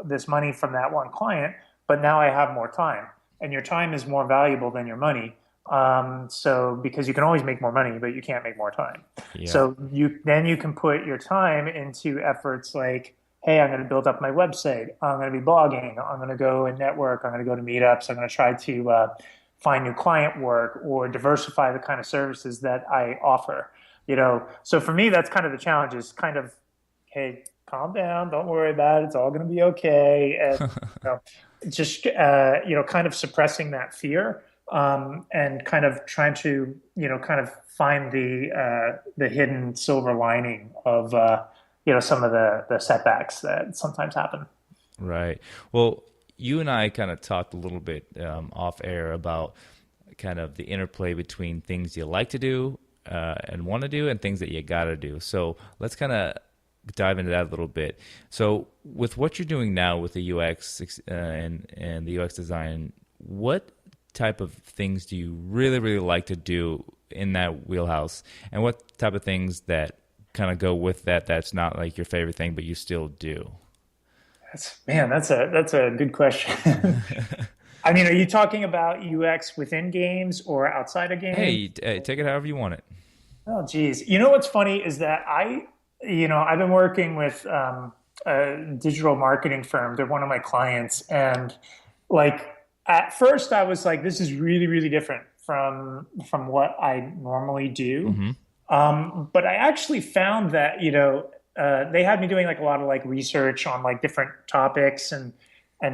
[SPEAKER 3] this money from that one client, but now I have more time, and your time is more valuable than your money. So because you can always make more money, but you can't make more time. Yeah. So you can put your time into efforts like, hey, I'm going to build up my website. I'm going to be blogging. I'm going to go and network. I'm going to go to meetups. I'm going to try to find new client work or diversify the kind of services that I offer. So for me, that's kind of the challenge, is kind of, hey, calm down. Don't worry about it. It's all going to be okay. And just, kind of suppressing that fear and kind of trying to, kind of find the hidden silver lining of, some of the setbacks that sometimes happen.
[SPEAKER 1] Right. Well, you and I kind of talked a little bit off air about kind of the interplay between things you like to do and want to do and things that you got to do. So let's kind of dive into that a little bit. So with what you're doing now with the UX and the UX design, what type of things do you really, really like to do in that wheelhouse? And what type of things that kind of go with that's not like your favorite thing, but you still do?
[SPEAKER 3] That's a good question. I mean, are you talking about UX within games or outside of games?
[SPEAKER 1] Hey, take it however you want it.
[SPEAKER 3] Oh, geez. What's funny is that I've been working with a digital marketing firm. They're one of my clients. And like, at first I was like, this is really, really different from what I normally do. Mm-hmm. But I actually found that, they had me doing like a lot of like research on like different topics and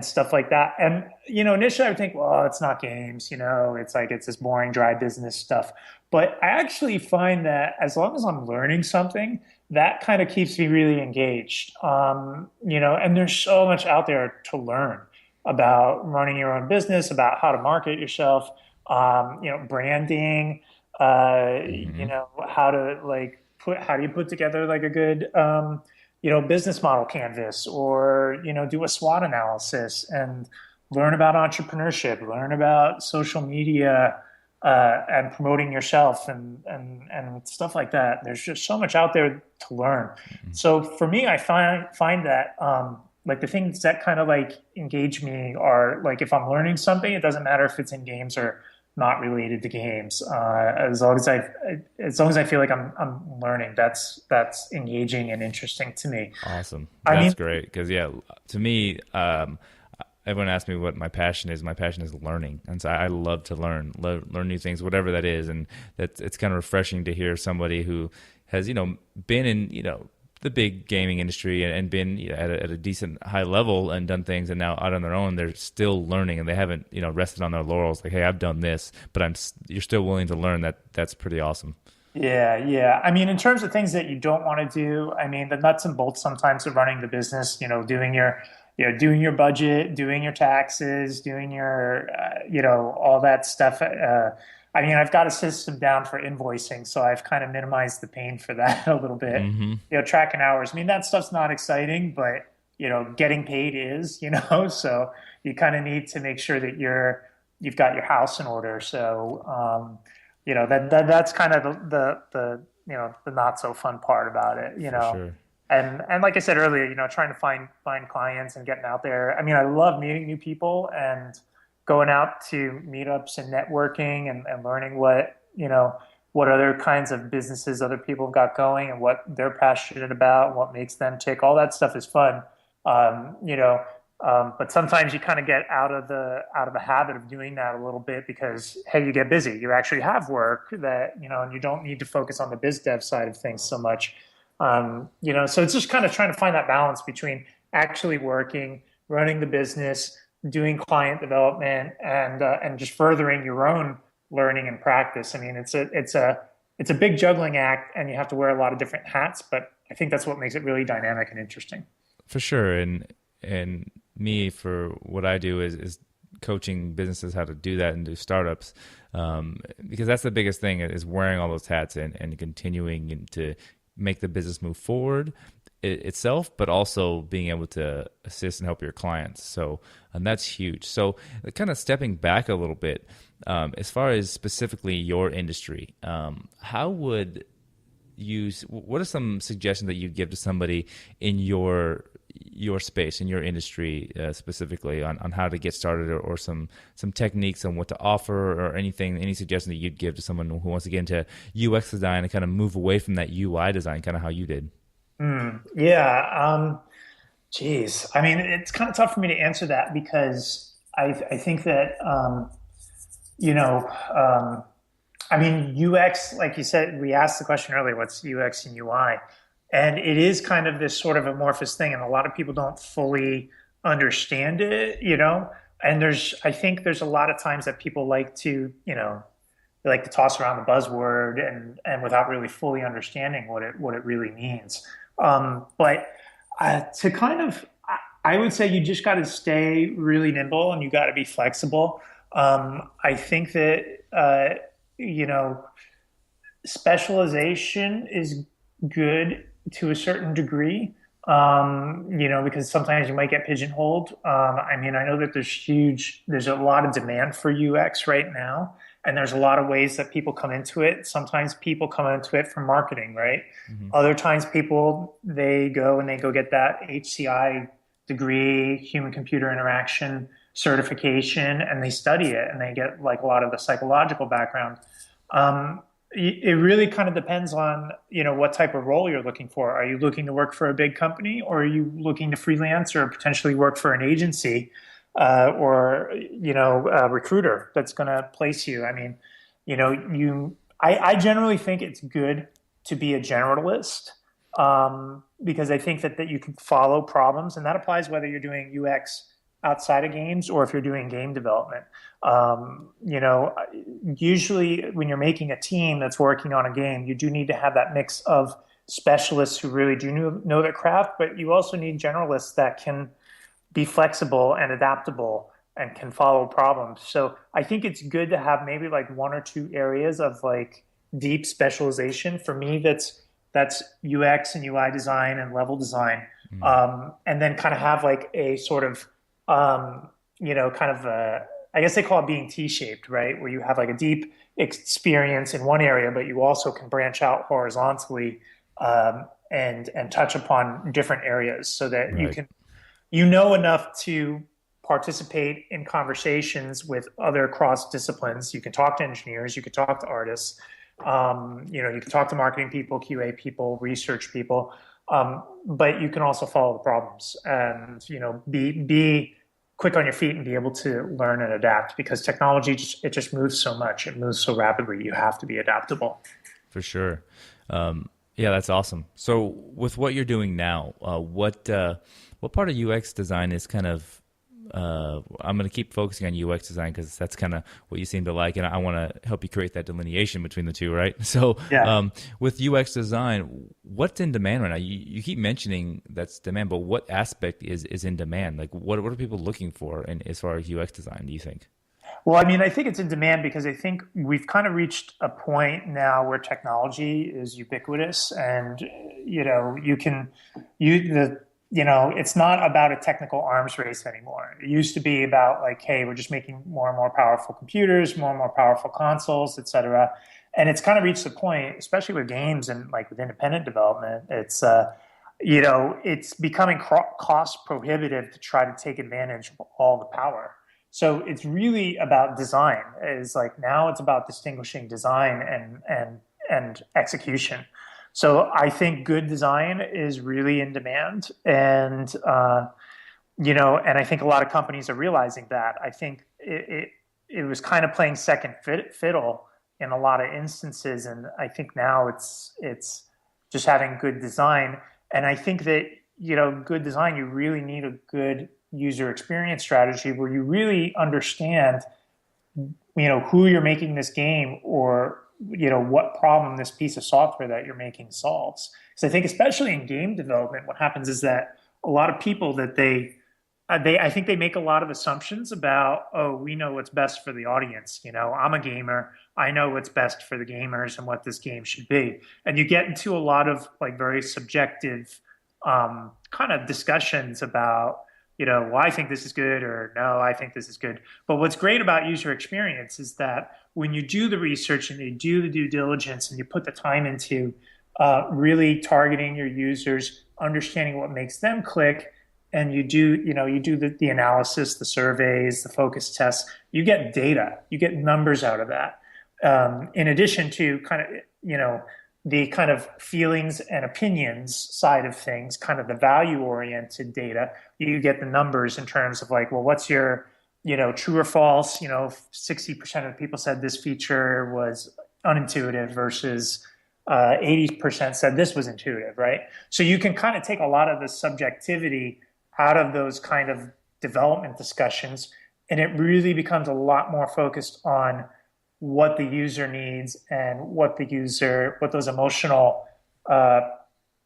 [SPEAKER 3] stuff like that. And, initially I would think, well, it's not games, it's like, it's this boring, dry business stuff. But I actually find that as long as I'm learning something, that kind of keeps me really engaged. And there's so much out there to learn about running your own business, about how to market yourself, branding, mm-hmm. How do you put together like a good, business model canvas, or, do a SWOT analysis and learn about entrepreneurship, learn about social media, and promoting yourself and stuff like that. There's just so much out there to learn. Mm-hmm. So for me, I find that, like the things that kind of like engage me are like, if I'm learning something, it doesn't matter if it's in games or not related to games. As long as I feel like I'm learning, that's engaging and interesting to me.
[SPEAKER 1] Awesome. That's great. Because to me, everyone asks me what my passion is. My passion is learning, and so I love to learn new things, whatever that is. And it's kind of refreshing to hear somebody who has been in the big gaming industry and been at a decent high level and done things, and now out on their own, they're still learning, and they haven't rested on their laurels. Like, hey, I've done this, but you're still willing to learn. That's pretty awesome.
[SPEAKER 3] Yeah. I mean, in terms of things that you don't want to do, I mean, the nuts and bolts sometimes of running the business, doing your budget, doing your taxes, doing your, all that stuff. I mean, I've got a system down for invoicing, so I've kind of minimized the pain for that a little bit. Mm-hmm. Tracking hours. I mean, that stuff's not exciting, but, getting paid is, so you kind of need to make sure that you've got your house in order. So, that's kind of the not so fun part about it,
[SPEAKER 1] For sure.
[SPEAKER 3] and like I said earlier, trying to find clients and getting out there. I mean, I love meeting new people and going out to meetups and networking and learning what other kinds of businesses other people have got going and what they're passionate about, and what makes them tick. All that stuff is fun. Um, you know, but sometimes you kind of get out of the habit of doing that a little bit because, hey, you get busy. You actually have work that, and you don't need to focus on the biz dev side of things so much. So it's just kind of trying to find that balance between actually working, running the business, doing client development, and just furthering your own learning and practice. I mean, it's a big juggling act, and you have to wear a lot of different hats, but I think that's what makes it really dynamic and interesting.
[SPEAKER 1] For sure. And me, for what I do is coaching businesses how to do that and do startups, because that's the biggest thing, is wearing all those hats and continuing to make the business move forward itself, but also being able to assist and help your clients. So, and that's huge. So kind of stepping back a little bit, as far as specifically your industry, what are some suggestions that you'd give to somebody in your space, in your industry, specifically on how to get started, or some techniques on what to offer, or any suggestion that you'd give to someone who wants to get into UX design and kind of move away from that UI design, kind of how you did?
[SPEAKER 3] Yeah. Geez. I mean, it's kind of tough for me to answer that because I think that, I mean, UX, like you said, we asked the question earlier, what's UX and UI? And it is kind of this sort of amorphous thing, and a lot of people don't fully understand it, And I think there's a lot of times that people like to, they like to toss around the buzzword and without really fully understanding what it really means. But to kind of, I would say you just got to stay really nimble and you got to be flexible. I think that, specialization is good to a certain degree, because sometimes you might get pigeonholed. I mean, I know that there's a lot of demand for UX right now, and there's a lot of ways that people come into it. Sometimes people come into it for marketing, right? Mm-hmm. Other times they go get that HCI degree, human computer interaction certification, and they study it and they get like a lot of the psychological background. It really kind of depends on, what type of role you're looking for. Are you looking to work for a big company, or are you looking to freelance or potentially work for an agency, or a recruiter that's going to place you? I mean, I generally think it's good to be a generalist, because I think that you can follow problems, and that applies whether you're doing UX outside of games or if you're doing game development. Usually when you're making a team that's working on a game, you do need to have that mix of specialists who really do know their craft, but you also need generalists that can be flexible and adaptable and can follow problems. So I think it's good to have maybe like one or two areas of like deep specialization. For me, that's UX and UI design and level design. And then kind of have like a sort of, I guess they call it being T-shaped, right? Where you have like a deep experience in one area, but you also can branch out horizontally, and touch upon different areas so that right. you know enough to participate in conversations with other cross disciplines. You can talk to engineers, you can talk to artists, you can talk to marketing people, QA people, research people, but you can also follow the problems and, be quick on your feet and be able to learn and adapt, because technology just moves so much. It moves so rapidly. You have to be adaptable.
[SPEAKER 1] For sure. Yeah, that's awesome. So with what you're doing now, what part of UX design is kind of, I'm going to keep focusing on UX design because that's kind of what you seem to like, and I want to help you create that delineation between the two, right? So yeah. With UX design, what's in demand right now? You keep mentioning that's demand, but what aspect is in demand? Like what are people looking for as far as UX design, do you think?
[SPEAKER 3] Well, I mean, I think it's in demand because I think we've kind of reached a point now where technology is ubiquitous, and it's not about a technical arms race anymore. It used to be about like, hey, we're just making more and more powerful computers, more and more powerful consoles, et cetera. And it's kind of reached the point, especially with games and like with independent development, it's becoming cost prohibitive to try to take advantage of all the power. So it's really about design. Is like now it's about distinguishing design and execution. So I think good design is really in demand, and I think a lot of companies are realizing that. I think it was kind of playing second fiddle in a lot of instances, and I think now it's just having good design. And I think that good design, you really need a good user experience strategy where you really understand who you're making this game, or what problem this piece of software that you're making solves. Because I think especially in game development, what happens is that a lot of people that I think they make a lot of assumptions about, oh, we know what's best for the audience. I'm a gamer. I know what's best for the gamers and what this game should be. And you get into a lot of like very subjective kind of discussions about, well, I think this is good, or no, I think this is good. But what's great about user experience is that when you do the research and you do the due diligence and you put the time into really targeting your users, understanding what makes them click, and you do the analysis, the surveys, the focus tests, you get data, you get numbers out of that. In addition to kind of, the kind of feelings and opinions side of things, kind of the value-oriented data, you get the numbers in terms of like, well, what's your, true or false? 60% of the people said this feature was unintuitive versus 80% said this was intuitive, right? So you can kind of take a lot of the subjectivity out of those kind of development discussions, and it really becomes a lot more focused on what the user needs and what those emotional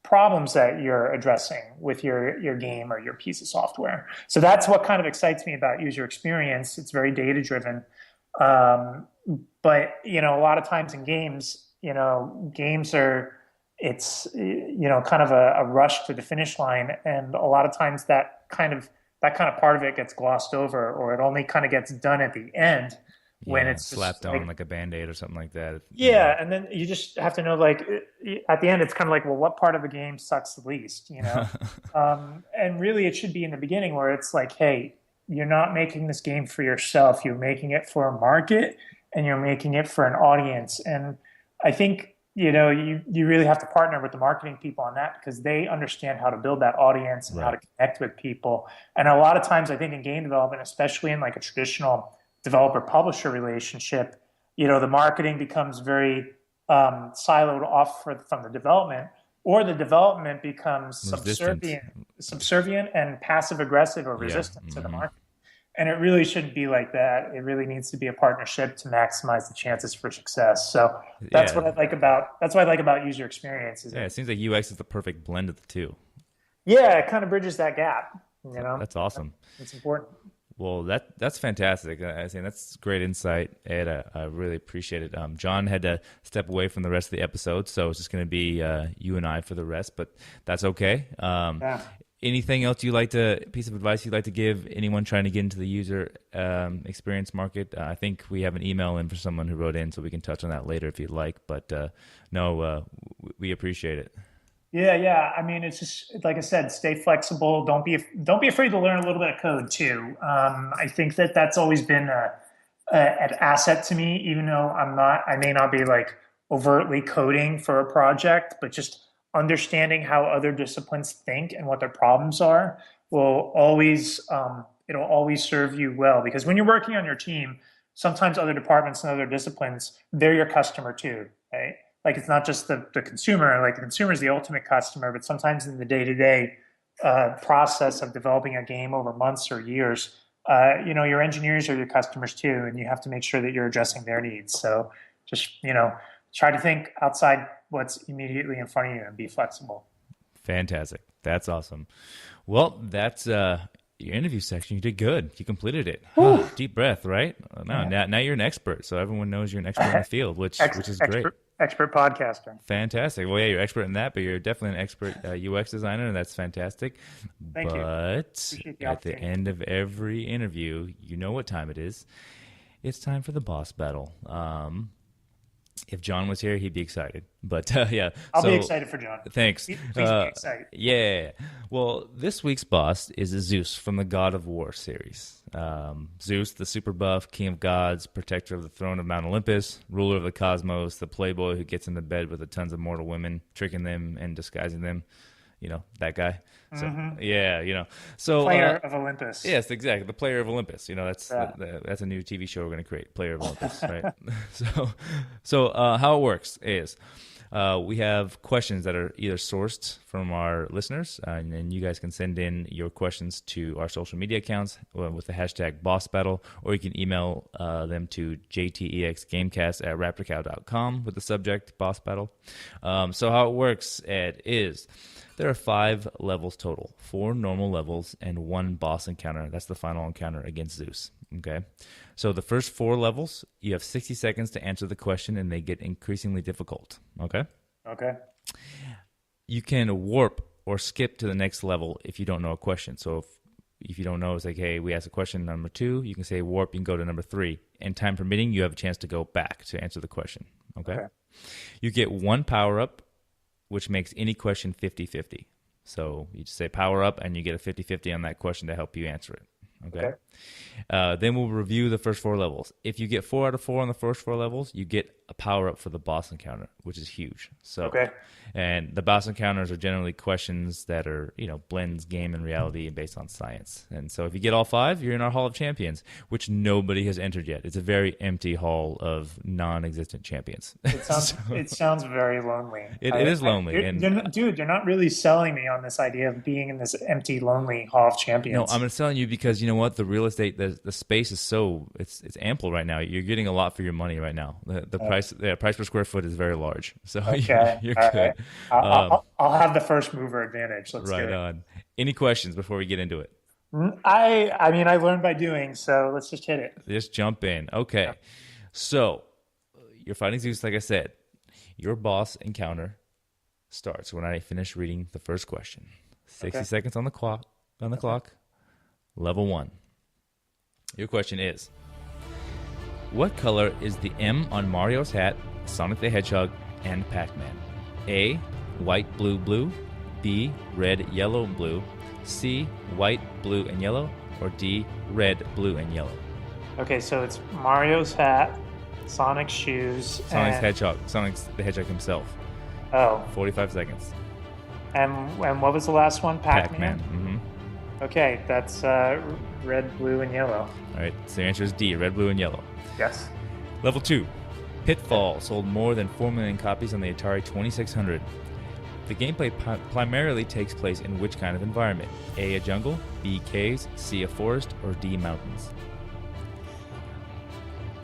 [SPEAKER 3] problems that you're addressing with your game or your piece of software. So that's what kind of excites me about user experience. It's very data driven. But a lot of times in games, games are, it's kind of a rush to the finish line, and a lot of times that kind of part of it gets glossed over, or it only kind of gets done at the end when it's
[SPEAKER 1] slapped on like a Band-Aid or something like that.
[SPEAKER 3] Yeah, and then you just have to know, like, at the end, it's kind of like, well, what part of the game sucks the least, and really it should be in the beginning where it's like, hey, you're not making this game for yourself, you're making it for a market, and you're making it for an audience. And I think you really have to partner with the marketing people on that, because they understand how to build that audience and how to connect with people. And a lot of times I think in game development, especially in like a traditional developer publisher relationship, the marketing becomes very siloed off from the development, or the development becomes subservient and passive aggressive or resistant to the market. And it really shouldn't be like that. It really needs to be a partnership to maximize the chances for success. So that's what I like about user experiences.
[SPEAKER 1] Yeah, it seems like UX is the perfect blend of the two.
[SPEAKER 3] Yeah, it kind of bridges that gap.
[SPEAKER 1] That's awesome.
[SPEAKER 3] It's important.
[SPEAKER 1] Well, that's fantastic. I think that's great insight, Ed. I really appreciate it. John had to step away from the rest of the episode, so it's just going to be you and I for the rest, but that's okay. Anything else piece of advice you'd like to give anyone trying to get into the user experience market? I think we have an email in for someone who wrote in, so we can touch on that later if you'd like. But we appreciate it.
[SPEAKER 3] Yeah. I mean, it's just like I said, stay flexible. Don't be afraid to learn a little bit of code too. I think that's always been an asset to me, even though I may not be like overtly coding for a project, but just understanding how other disciplines think and what their problems are will always it'll always serve you well. Because when you're working on your team, sometimes other departments and other disciplines, they're your customer too, right? Like, it's not just the consumer. Like, the consumer is the ultimate customer, but sometimes in the day-to-day process of developing a game over months or years, your engineers are your customers too, and you have to make sure that you're addressing their needs. So just, try to think outside what's immediately in front of you and be flexible.
[SPEAKER 1] Fantastic. That's awesome. Well, that's your interview section. You did good. You completed it. Deep breath, right? Now you're an expert, so everyone knows you're an expert in the field, which is great.
[SPEAKER 3] Expert podcaster.
[SPEAKER 1] Fantastic. Well, yeah, you're expert in that, but you're definitely an expert UX designer, and that's fantastic.
[SPEAKER 3] Thank you.
[SPEAKER 1] But at the end of every interview, you know what time it is. It's time for the boss battle. If John was here, he'd be excited. But yeah,
[SPEAKER 3] I'll be excited for John.
[SPEAKER 1] Thanks.
[SPEAKER 3] Please be excited.
[SPEAKER 1] Yeah. Well, this week's boss is Zeus from the God of War series. Zeus, the super buff, king of gods, protector of the throne of Mount Olympus, ruler of the cosmos, the playboy who gets into bed with tons of mortal women, tricking them and disguising them. You know, that guy. So, yeah, you know. So
[SPEAKER 3] Player of Olympus.
[SPEAKER 1] Yes, exactly. The Player of Olympus. You know, that's a new TV show we're going to create, Player of Olympus, right? So how it works is we have questions that are either sourced from our listeners, and then you guys can send in your questions to our social media accounts with the hashtag BossBattle, or you can email them to jtexgamecast@raptorcow.com with the subject Boss Battle. So how it works, Ed, is there are 5 levels total, 4 normal levels, and 1 boss encounter. That's the final encounter against Zeus. Okay, so the first 4 levels, you have 60 seconds to answer the question, and they get increasingly difficult. Okay. You can warp or skip to the next level if you don't know a question. So if you don't know, it's like, hey, we asked a question number 2, you can say warp, you can go to number 3. And time permitting, you have a chance to go back to answer the question. Okay. You get 1 power-up, which makes any question 50-50. So you just say power up, and you get a 50-50 on that question to help you answer it. Okay. Then we'll review the first 4 levels. If you get 4 out of 4 on the first 4 levels, you get a power up for the boss encounter, which is huge. So, and the boss encounters are generally questions that are, you know, blends game and reality and based on science. And so if you get all 5, you're in our Hall of Champions, which nobody has entered yet. It's a very empty hall of non-existent champions.
[SPEAKER 3] It sounds very lonely.
[SPEAKER 1] It is lonely.
[SPEAKER 3] You're not really selling me on this idea of being in this empty, lonely Hall of Champions.
[SPEAKER 1] No, I'm selling you because you know what? The real estate, the space is so it's ample right now. You're getting a lot for your money right now. The price per square foot is very large. So you're good.
[SPEAKER 3] Right. I'll have the first mover advantage. Let's
[SPEAKER 1] right on. Any questions before we get into it?
[SPEAKER 3] I mean, I learned by doing, so let's just hit it.
[SPEAKER 1] Just jump in. Okay. Yeah. So you're fighting Zeus, like I said. Your boss encounter starts when I finish reading the first question. 60 seconds on the clock. Level 1. Your question is, what color is the M on Mario's hat, Sonic the Hedgehog, and Pac-Man? A, white, blue, blue. B, red, yellow, blue. C, white, blue, and yellow. Or D, red, blue, and yellow.
[SPEAKER 3] Okay, so it's Mario's hat, Sonic's shoes,
[SPEAKER 1] Sonic's Hedgehog. Sonic's the Hedgehog himself.
[SPEAKER 3] Oh.
[SPEAKER 1] 45 seconds.
[SPEAKER 3] And what was the last one? Pac-Man?
[SPEAKER 1] Mm-hmm.
[SPEAKER 3] Okay, that's red, blue, and yellow.
[SPEAKER 1] All right, so the answer is D, red, blue, and yellow.
[SPEAKER 3] Yes.
[SPEAKER 1] Level 2. Pitfall sold more than 4 million copies on the Atari 2600. The gameplay primarily takes place in which kind of environment? A, a jungle, B, caves, C, a forest, or D, mountains?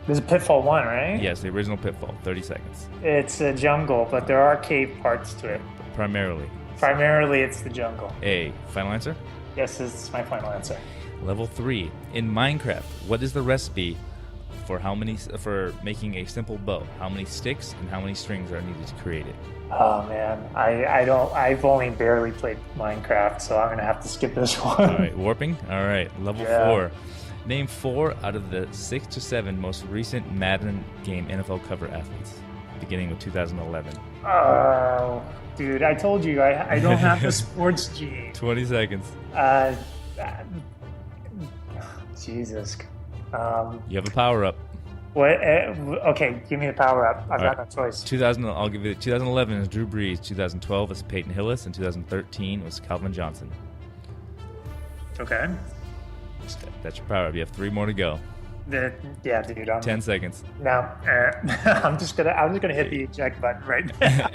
[SPEAKER 3] This is Pitfall 1, right?
[SPEAKER 1] Yes, the original Pitfall, 30 seconds.
[SPEAKER 3] It's a jungle, but there are cave parts to it.
[SPEAKER 1] Primarily.
[SPEAKER 3] Primarily, it's the jungle.
[SPEAKER 1] A, final answer?
[SPEAKER 3] Yes, this is my final answer.
[SPEAKER 1] Level 3. In Minecraft, what is the recipe for making a simple bow? How many sticks and how many strings are needed to create it?
[SPEAKER 3] Oh man, I've only barely played Minecraft, so I'm gonna have to skip this one.
[SPEAKER 1] All right, warping. All right, level 4. Name 4 out of the 6 to 7 most recent Madden game NFL cover athletes, beginning with 2011.
[SPEAKER 3] Oh, dude, I told you I don't have the sports gene.
[SPEAKER 1] 20 seconds.
[SPEAKER 3] Jesus.
[SPEAKER 1] You have a power up.
[SPEAKER 3] What? Okay, give me the power up. I've got no choice.
[SPEAKER 1] I'll give you 2011 is Drew Brees, 2012 was Peyton Hillis, and 2013 was Calvin Johnson.
[SPEAKER 3] Okay.
[SPEAKER 1] That's your power up. You have 3 more to go.
[SPEAKER 3] Yeah, dude.
[SPEAKER 1] 10 seconds.
[SPEAKER 3] No, I'm just gonna hit the eject button right now.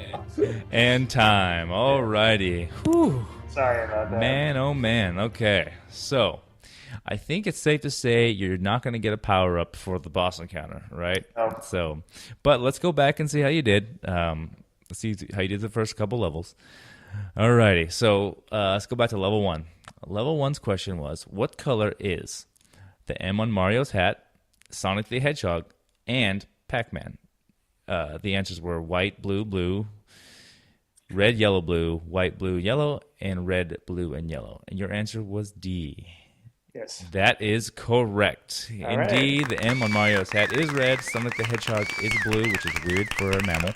[SPEAKER 1] And time. All righty. Whew.
[SPEAKER 3] Sorry about that.
[SPEAKER 1] Man, oh man. Okay, so I think it's safe to say you're not going to get a power up for the boss encounter, right?
[SPEAKER 3] No.
[SPEAKER 1] So, but let's go back and see how you did. Let's see how you did the first couple levels. Alrighty, so let's go back to level 1. Level 1's question was, what color is the M on Mario's hat, Sonic the Hedgehog, and Pac-Man? The answers were white, blue, blue, red, yellow, blue, white, blue, yellow, and red, blue, and yellow. And your answer was D.
[SPEAKER 3] Yes.
[SPEAKER 1] That is correct.
[SPEAKER 3] All
[SPEAKER 1] Indeed,
[SPEAKER 3] right.
[SPEAKER 1] the M on Mario's hat is red. Sonic the Hedgehog is blue, which is weird for a mammal.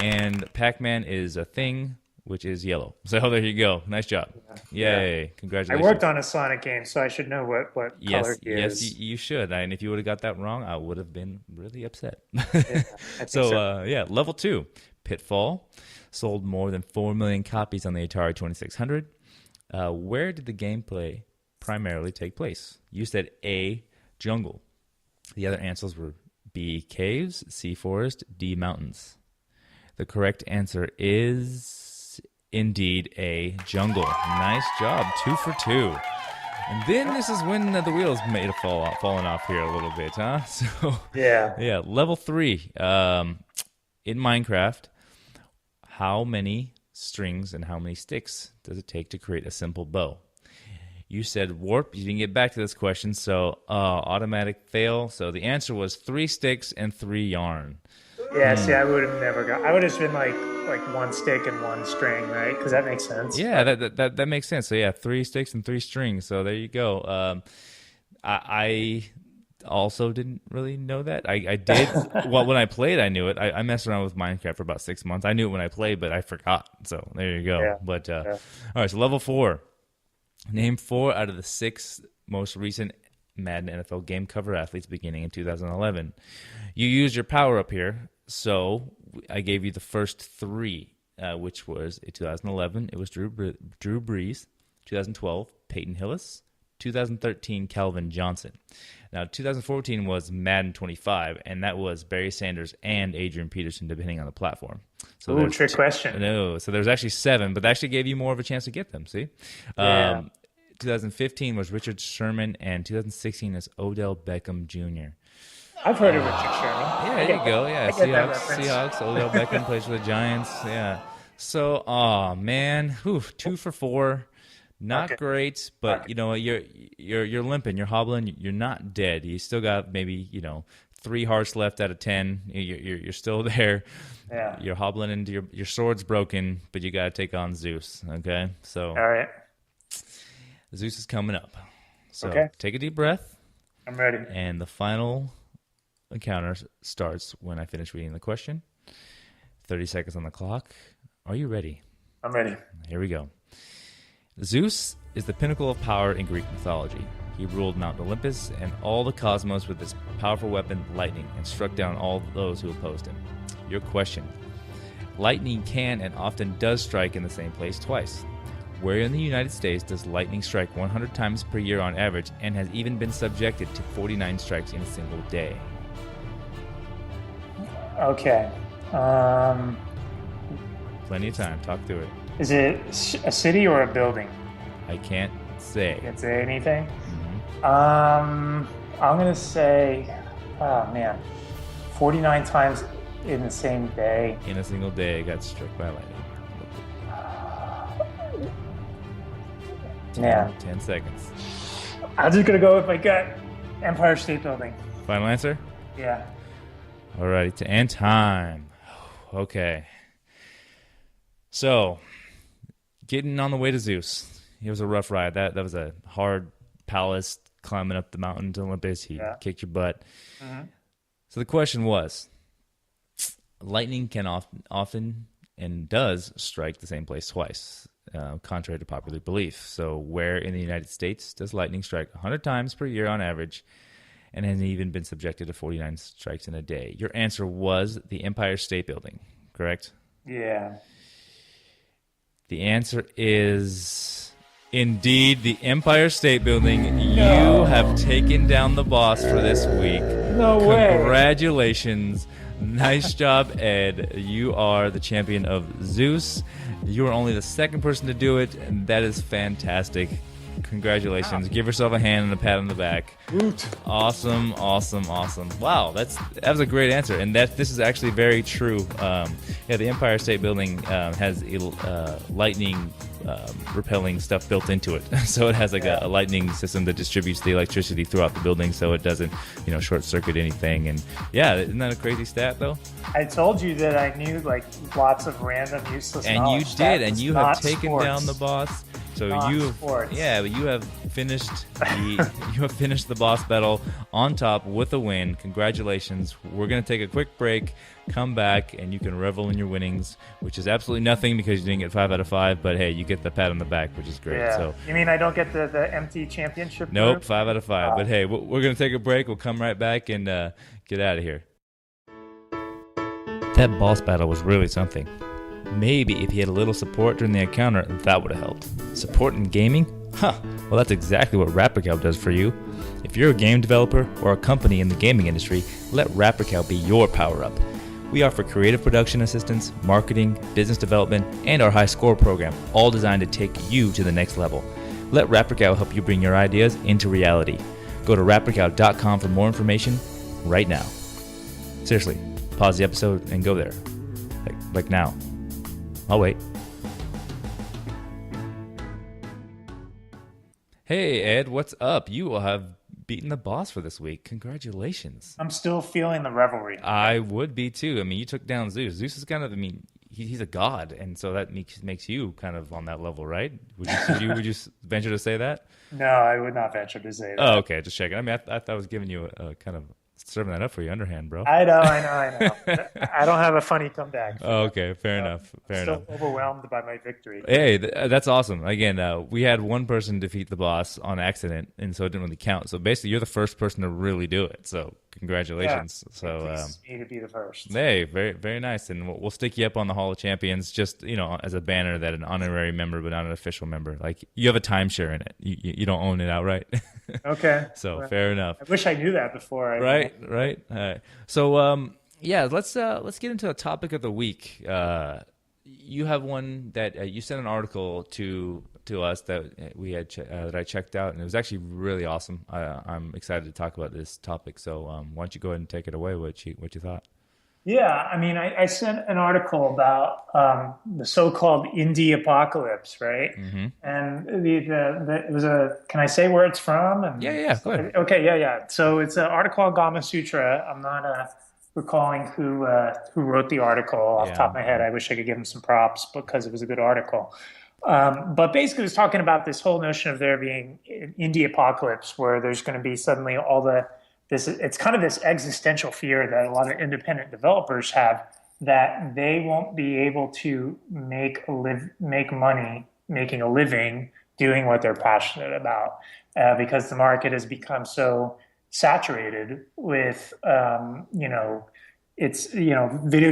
[SPEAKER 1] And Pac-Man is a thing, which is yellow. So there you go. Nice job. Yay.
[SPEAKER 3] Yeah.
[SPEAKER 1] Congratulations.
[SPEAKER 3] I worked on a Sonic game, so I should know what color he is.
[SPEAKER 1] Yes, you should. And if you would have got that wrong, I would have been really upset.
[SPEAKER 3] Yeah, I think so.
[SPEAKER 1] Level 2, Pitfall. Sold more than 4 million copies on the Atari 2600. Where did the gameplay primarily take place? You said A, jungle. The other answers were B, caves, C, forest, D, mountains. The correct answer is indeed A, jungle. Nice job. 2 for 2. And then this is when the wheels may have fallen off here a little bit, huh? So yeah. Level 3. In Minecraft, how many strings and how many sticks does it take to create a simple bow? You said warp. You didn't get back to this question, so automatic fail. So the answer was 3 sticks and 3 yarn.
[SPEAKER 3] Yeah, see, I would have never got. I would have been like 1 stick and 1 string, right? Because that makes sense.
[SPEAKER 1] Yeah, that makes sense. So yeah, 3 sticks and 3 strings. So there you go. I also didn't really know that. I did. Well, when I played, I knew it. I messed around with Minecraft for about 6 months. I knew it when I played, but I forgot. So there you go.
[SPEAKER 3] Yeah.
[SPEAKER 1] But all right, so level 4. Name 4 out of the 6 most recent Madden NFL game cover athletes beginning in 2011. You used your power up here, so I gave you the first 3, which was in 2011, it was Drew Brees, 2012, Peyton Hillis, 2013, Calvin Johnson. Now, 2014 was Madden 25, and that was Barry Sanders and Adrian Peterson, depending on the platform. So
[SPEAKER 3] trick question.
[SPEAKER 1] No, so there's actually 7, but that actually gave you more of a chance to get them, see?
[SPEAKER 3] Yeah.
[SPEAKER 1] 2015 was Richard Sherman, and 2016 is Odell Beckham Jr.
[SPEAKER 3] I've heard of Richard Sherman.
[SPEAKER 1] Yeah, there you go. Yeah, Seahawks. Odell Beckham plays for the Giants. Yeah. So, man, 2 for 4. Not great, but you know you're limping, you're hobbling, you're not dead. You still got maybe 3 hearts left out of 10. You're still there.
[SPEAKER 3] Yeah.
[SPEAKER 1] You're hobbling into your sword's broken, but you got to take on Zeus. Okay, so
[SPEAKER 3] All right.
[SPEAKER 1] Zeus is coming up. So take a deep breath.
[SPEAKER 3] I'm ready.
[SPEAKER 1] And the final encounter starts when I finish reading the question. 30 seconds on the clock. Are you ready?
[SPEAKER 3] I'm ready.
[SPEAKER 1] Here we go. Zeus is the pinnacle of power in Greek mythology. He ruled Mount Olympus and all the cosmos with his powerful weapon, lightning, and struck down all those who opposed him. Your question. Lightning can and often does strike in the same place twice. Where in the United States does lightning strike 100 times per year on average and has even been subjected to 49 strikes in a single day?
[SPEAKER 3] Okay.
[SPEAKER 1] Plenty of time. Talk through it.
[SPEAKER 3] Is it a city or a building?
[SPEAKER 1] I can't say.
[SPEAKER 3] You can't say anything?
[SPEAKER 1] Mm-hmm.
[SPEAKER 3] I'm going to say, 49 times in the same day.
[SPEAKER 1] In a single day, it got struck by lightning.
[SPEAKER 3] Man.
[SPEAKER 1] 10 seconds.
[SPEAKER 3] I'm just going to go with my gut. Empire State Building.
[SPEAKER 1] Final answer?
[SPEAKER 3] Yeah.
[SPEAKER 1] All right, to end time. Okay. So, getting on the way to Zeus. It was a rough ride. That was a hard palace climbing up the mountain to Olympus. He kicked your butt. Mm-hmm. So the question was, lightning can often and does strike the same place twice, contrary to popular belief. So where in the United States does lightning strike 100 times per year on average and has even been subjected to 49 strikes in a day? Your answer was the Empire State Building, correct?
[SPEAKER 3] Yeah.
[SPEAKER 1] The answer is indeed the Empire State Building. No. You have taken down the boss for this week.
[SPEAKER 3] No way.
[SPEAKER 1] Congratulations. Nice job, Ed. You are the champion of Zeus. You are only the 2nd person to do it, and that is fantastic. Congratulations. Give yourself a hand and a pat on the back.
[SPEAKER 3] Woot.
[SPEAKER 1] Awesome. Wow, that was a great answer, and this is actually very true. The Empire State Building has lightning repelling stuff built into it, so it has a lightning system that distributes the electricity throughout the building, so it doesn't short circuit anything. And isn't that a crazy stat though?
[SPEAKER 3] I told you that I knew lots of random useless knowledge.
[SPEAKER 1] And you did, and you have taken down the boss So
[SPEAKER 3] Non-sports.
[SPEAKER 1] you have finished the boss battle on top with a win. Congratulations. We're gonna take a quick break, come back, and you can revel in your winnings, which is absolutely nothing because you didn't get 5 out of 5. But hey, you get the pat on the back, which is great.
[SPEAKER 3] Yeah.
[SPEAKER 1] So
[SPEAKER 3] You mean I don't get the empty championship?
[SPEAKER 1] nope,
[SPEAKER 3] group?
[SPEAKER 1] 5 out of 5. But hey, we're gonna take a break. We'll come right back and get out of here. That boss battle was really something. Maybe if he had a little support during the encounter, that would have helped. Support in gaming? Huh. Well, that's exactly what RaptorCow does for you. If you're a game developer or a company in the gaming industry, let RaptorCow be your power-up. We offer creative production assistance, marketing, business development, and our high score program, all designed to take you to the next level. Let RaptorCow help you bring your ideas into reality. Go to RaptorCow.com for more information right now. Seriously, pause the episode and go there. Like now. I'll wait. Hey, Ed, what's up? You will have beaten the boss for this week. Congratulations.
[SPEAKER 3] I'm still feeling the revelry.
[SPEAKER 1] I would be too. I mean, you took down Zeus. Zeus is kind of, he's a god, and so that makes you kind of on that level, right? Would you venture to say that?
[SPEAKER 3] No, I would not venture to say that.
[SPEAKER 1] Oh, okay, just checking. I mean, I thought I was giving you a kind of serving that up for you underhand, bro.
[SPEAKER 3] I know. I don't have a funny comeback.
[SPEAKER 1] Oh, okay, fair enough.
[SPEAKER 3] Still overwhelmed by my victory.
[SPEAKER 1] Hey, that's awesome. Again, we had one person defeat the boss on accident, and so it didn't really count. So basically, you're the first person to really do it. So congratulations.
[SPEAKER 3] Yeah,
[SPEAKER 1] So
[SPEAKER 3] it pleases me to be the first.
[SPEAKER 1] hey, very very nice, and we'll stick you up on the Hall of Champions, just as a banner that an honorary member, but not an official member. Like you have a timeshare in it. You don't own it outright.
[SPEAKER 3] Okay.
[SPEAKER 1] So
[SPEAKER 3] well,
[SPEAKER 1] fair enough.
[SPEAKER 3] I wish I knew that before.
[SPEAKER 1] Right. All right. So yeah, let's get into a topic of the week. You have one that you sent an article to us that we had that I checked out, and it was actually really awesome. I'm excited to talk about this topic. So why don't you go ahead and take it away? What you thought?
[SPEAKER 3] Yeah, I mean, I sent an article about the so-called Indieapocalypse, right?
[SPEAKER 1] Mm-hmm.
[SPEAKER 3] And it was can I say where it's from? And
[SPEAKER 1] Yeah. Go ahead.
[SPEAKER 3] Okay, yeah. So it's an article on Gama Sutra. I'm not recalling who wrote the article off the top of my head. I wish I could give him some props because it was a good article. But basically, it was talking about this whole notion of there being an Indieapocalypse where there's going to be suddenly it's kind of this existential fear that a lot of independent developers have that they won't be able to make money making a living doing what they're passionate about because the market has become so saturated with video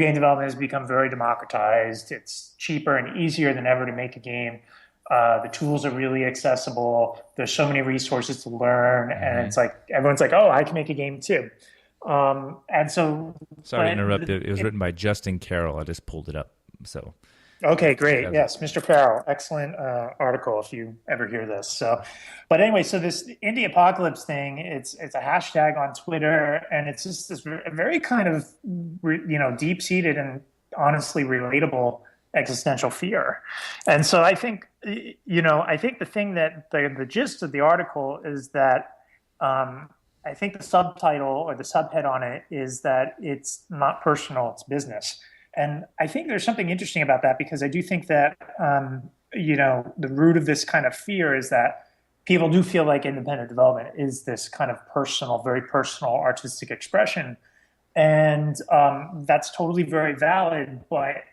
[SPEAKER 3] game development has become very democratized. It's cheaper and easier than ever to make a game. The tools are really accessible. There's so many resources to learn, and it's like everyone's like, "Oh, I can make a game too." And so,
[SPEAKER 1] sorry to interrupt. It was written by Justin Carroll. I just pulled it up. So,
[SPEAKER 3] okay, great. Yes, Mr. Carroll, excellent article. If you ever hear this, but anyway, so this Indieapocalypse thing, it's a hashtag on Twitter, and it's just this very kind of deep-seated and honestly relatable existential fear. And so I think the thing that the gist of the article is that I think the subtitle or the subhead on it is that it's not personal, it's business. And I think there's something interesting about that because I do think that the root of this kind of fear is that people do feel like independent development is this kind of personal, very personal artistic expression. And that's totally very valid. But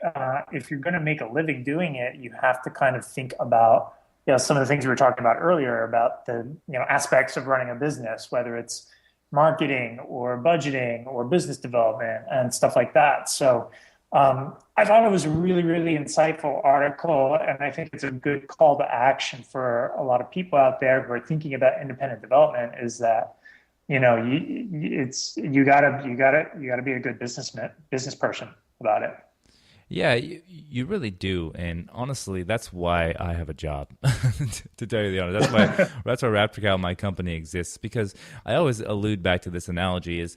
[SPEAKER 3] if you're going to make a living doing it, you have to kind of think about some of the things we were talking about earlier about the aspects of running a business, whether it's marketing or budgeting or business development and stuff like that. So I thought it was a really, really insightful article, and I think it's a good call to action for a lot of people out there who are thinking about independent development. Is that you gotta be a good business person about it.
[SPEAKER 1] Yeah, you really do, and honestly, that's why I have a job. To tell you the honest, that's why RaptorCow, my company, exists. Because I always allude back to this analogy: is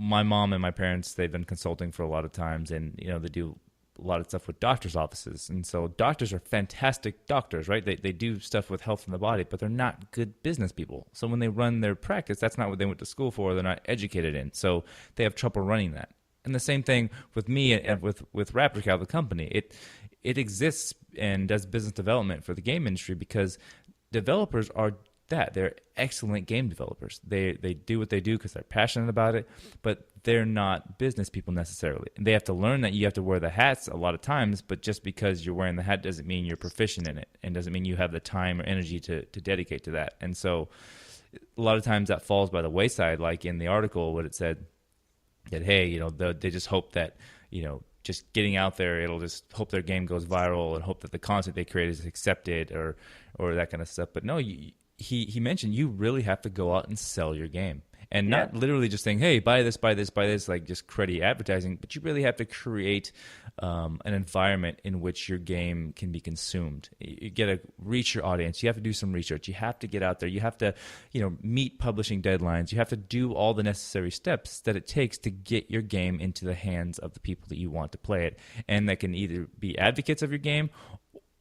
[SPEAKER 1] my mom and my parents, they've been consulting for a lot of times, and they do a lot of stuff with doctors' offices. And so doctors are fantastic doctors, right? They do stuff with health in the body, but they're not good business people. So when they run their practice, that's not what they went to school for. They're not educated in. So they have trouble running that. And the same thing with me and with RaptorCow, the company. it exists and does business development for the game industry because developers are they're excellent game developers. They do what they do because they're passionate about it, but they're not business people necessarily. And they have to learn that you have to wear the hats a lot of times, but just because you're wearing the hat doesn't mean you're proficient in it, and doesn't mean you have the time or energy to dedicate to that. And so a lot of times that falls by the wayside, like in the article what it said that, hey, they just hope that, just getting out there, it'll just hope their game goes viral and hope that the content they create is accepted or that kind of stuff. But no, he mentioned you really have to go out and sell your game, and not literally just saying, hey, buy this, like just cruddy advertising, but you really have to create an environment in which your game can be consumed. You got to reach your audience. You have to do some research. You have to get out there. You have to, meet publishing deadlines. You have to do all the necessary steps that it takes to get your game into the hands of the people that you want to play it, and that can either be advocates of your game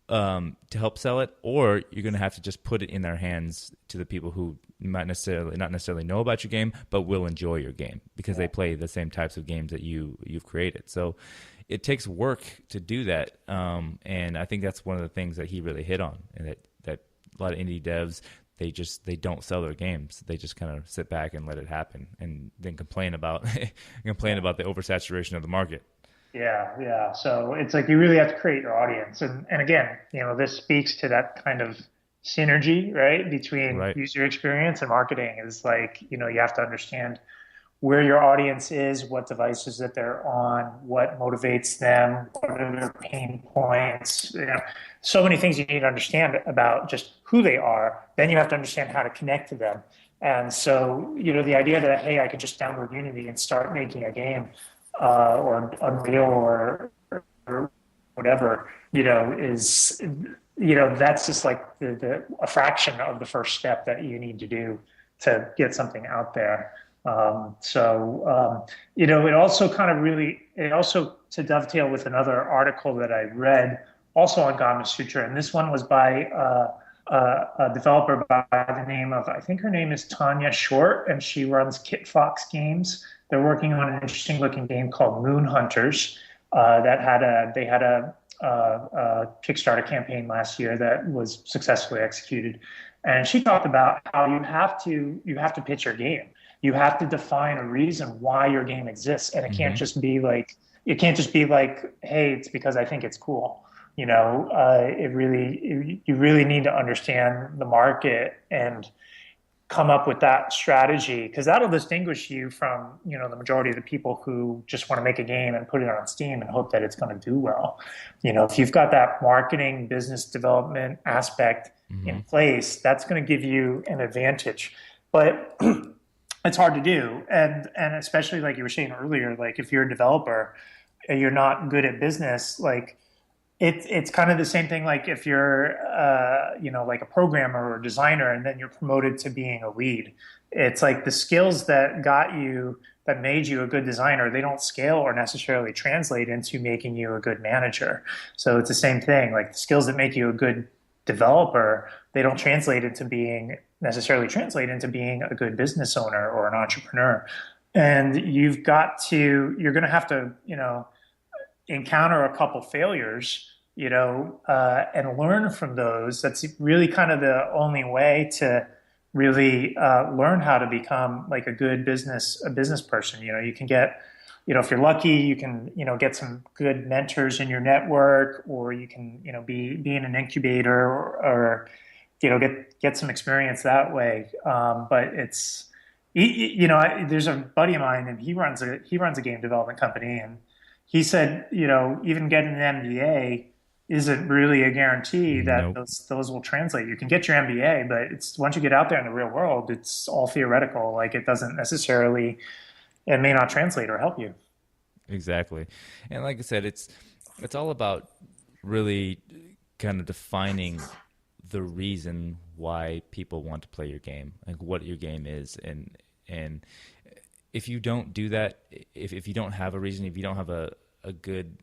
[SPEAKER 1] to help sell it, or you're going to have to just put it in their hands to the people who might not necessarily know about your game, but will enjoy your game because they play the same types of games that you've created. So it takes work to do that, and I think that's one of the things that he really hit on, and that a lot of indie devs, they don't sell their games. They just kind of sit back and let it happen, and then complain about the oversaturation of the market.
[SPEAKER 3] Yeah. So it's like you really have to create your audience. And again, this speaks to that kind of synergy, right, between user experience and marketing. Is like, you have to understand where your audience is, what devices that they're on, what motivates them, what are their pain points. So many things you need to understand about just who they are. Then you have to understand how to connect to them. And so, the idea that, hey, I could just download Unity and start making a game, or Unreal or whatever, is, that's just like a fraction of the first step that you need to do to get something out there. It also to dovetail with another article that I read also on Gamasutra, and this one was by a developer by the name of, I think her name is Tanya Short, and she runs Kit Fox Games. They're working on an interesting looking game called Moon Hunters they had a Kickstarter campaign last year that was successfully executed. And she talked about how you have to pitch your game. You have to define a reason why your game exists, and it can't just be like, hey, it's because I think it's cool. You really need to understand the market and come up with that strategy, because that'll distinguish you from, the majority of the people who just want to make a game and put it on Steam and hope that it's going to do well. If you've got that marketing, business development aspect in place, that's going to give you an advantage. But it's hard to do. And especially like you were saying earlier, like if you're a developer and you're not good at business, like it's kind of the same thing. Like if you're, like a programmer or a designer, and then you're promoted to being a lead, it's like the skills that made you a good designer, they don't scale or necessarily translate into making you a good manager. So it's the same thing. Like the skills that make you a good developer, they don't necessarily translate into being a good business owner or an entrepreneur. And you're going to have to, encounter a couple failures, and learn from those. That's really kind of the only way to really learn how to become like a business person. You can get, if you're lucky, you can, get some good mentors in your network, or you can, be in an incubator or get some experience that way. But it's, there's a buddy of mine, and he runs a game development company, and he said, even getting an MBA isn't really a guarantee that those will translate. You can get your MBA, but it's once you get out there in the real world, it's all theoretical. Like it may not translate or help you.
[SPEAKER 1] Exactly. And like I said, it's all about really kind of defining the reason why people want to play your game, like what your game is. And if you don't do that, if you don't have a reason, if you don't have a good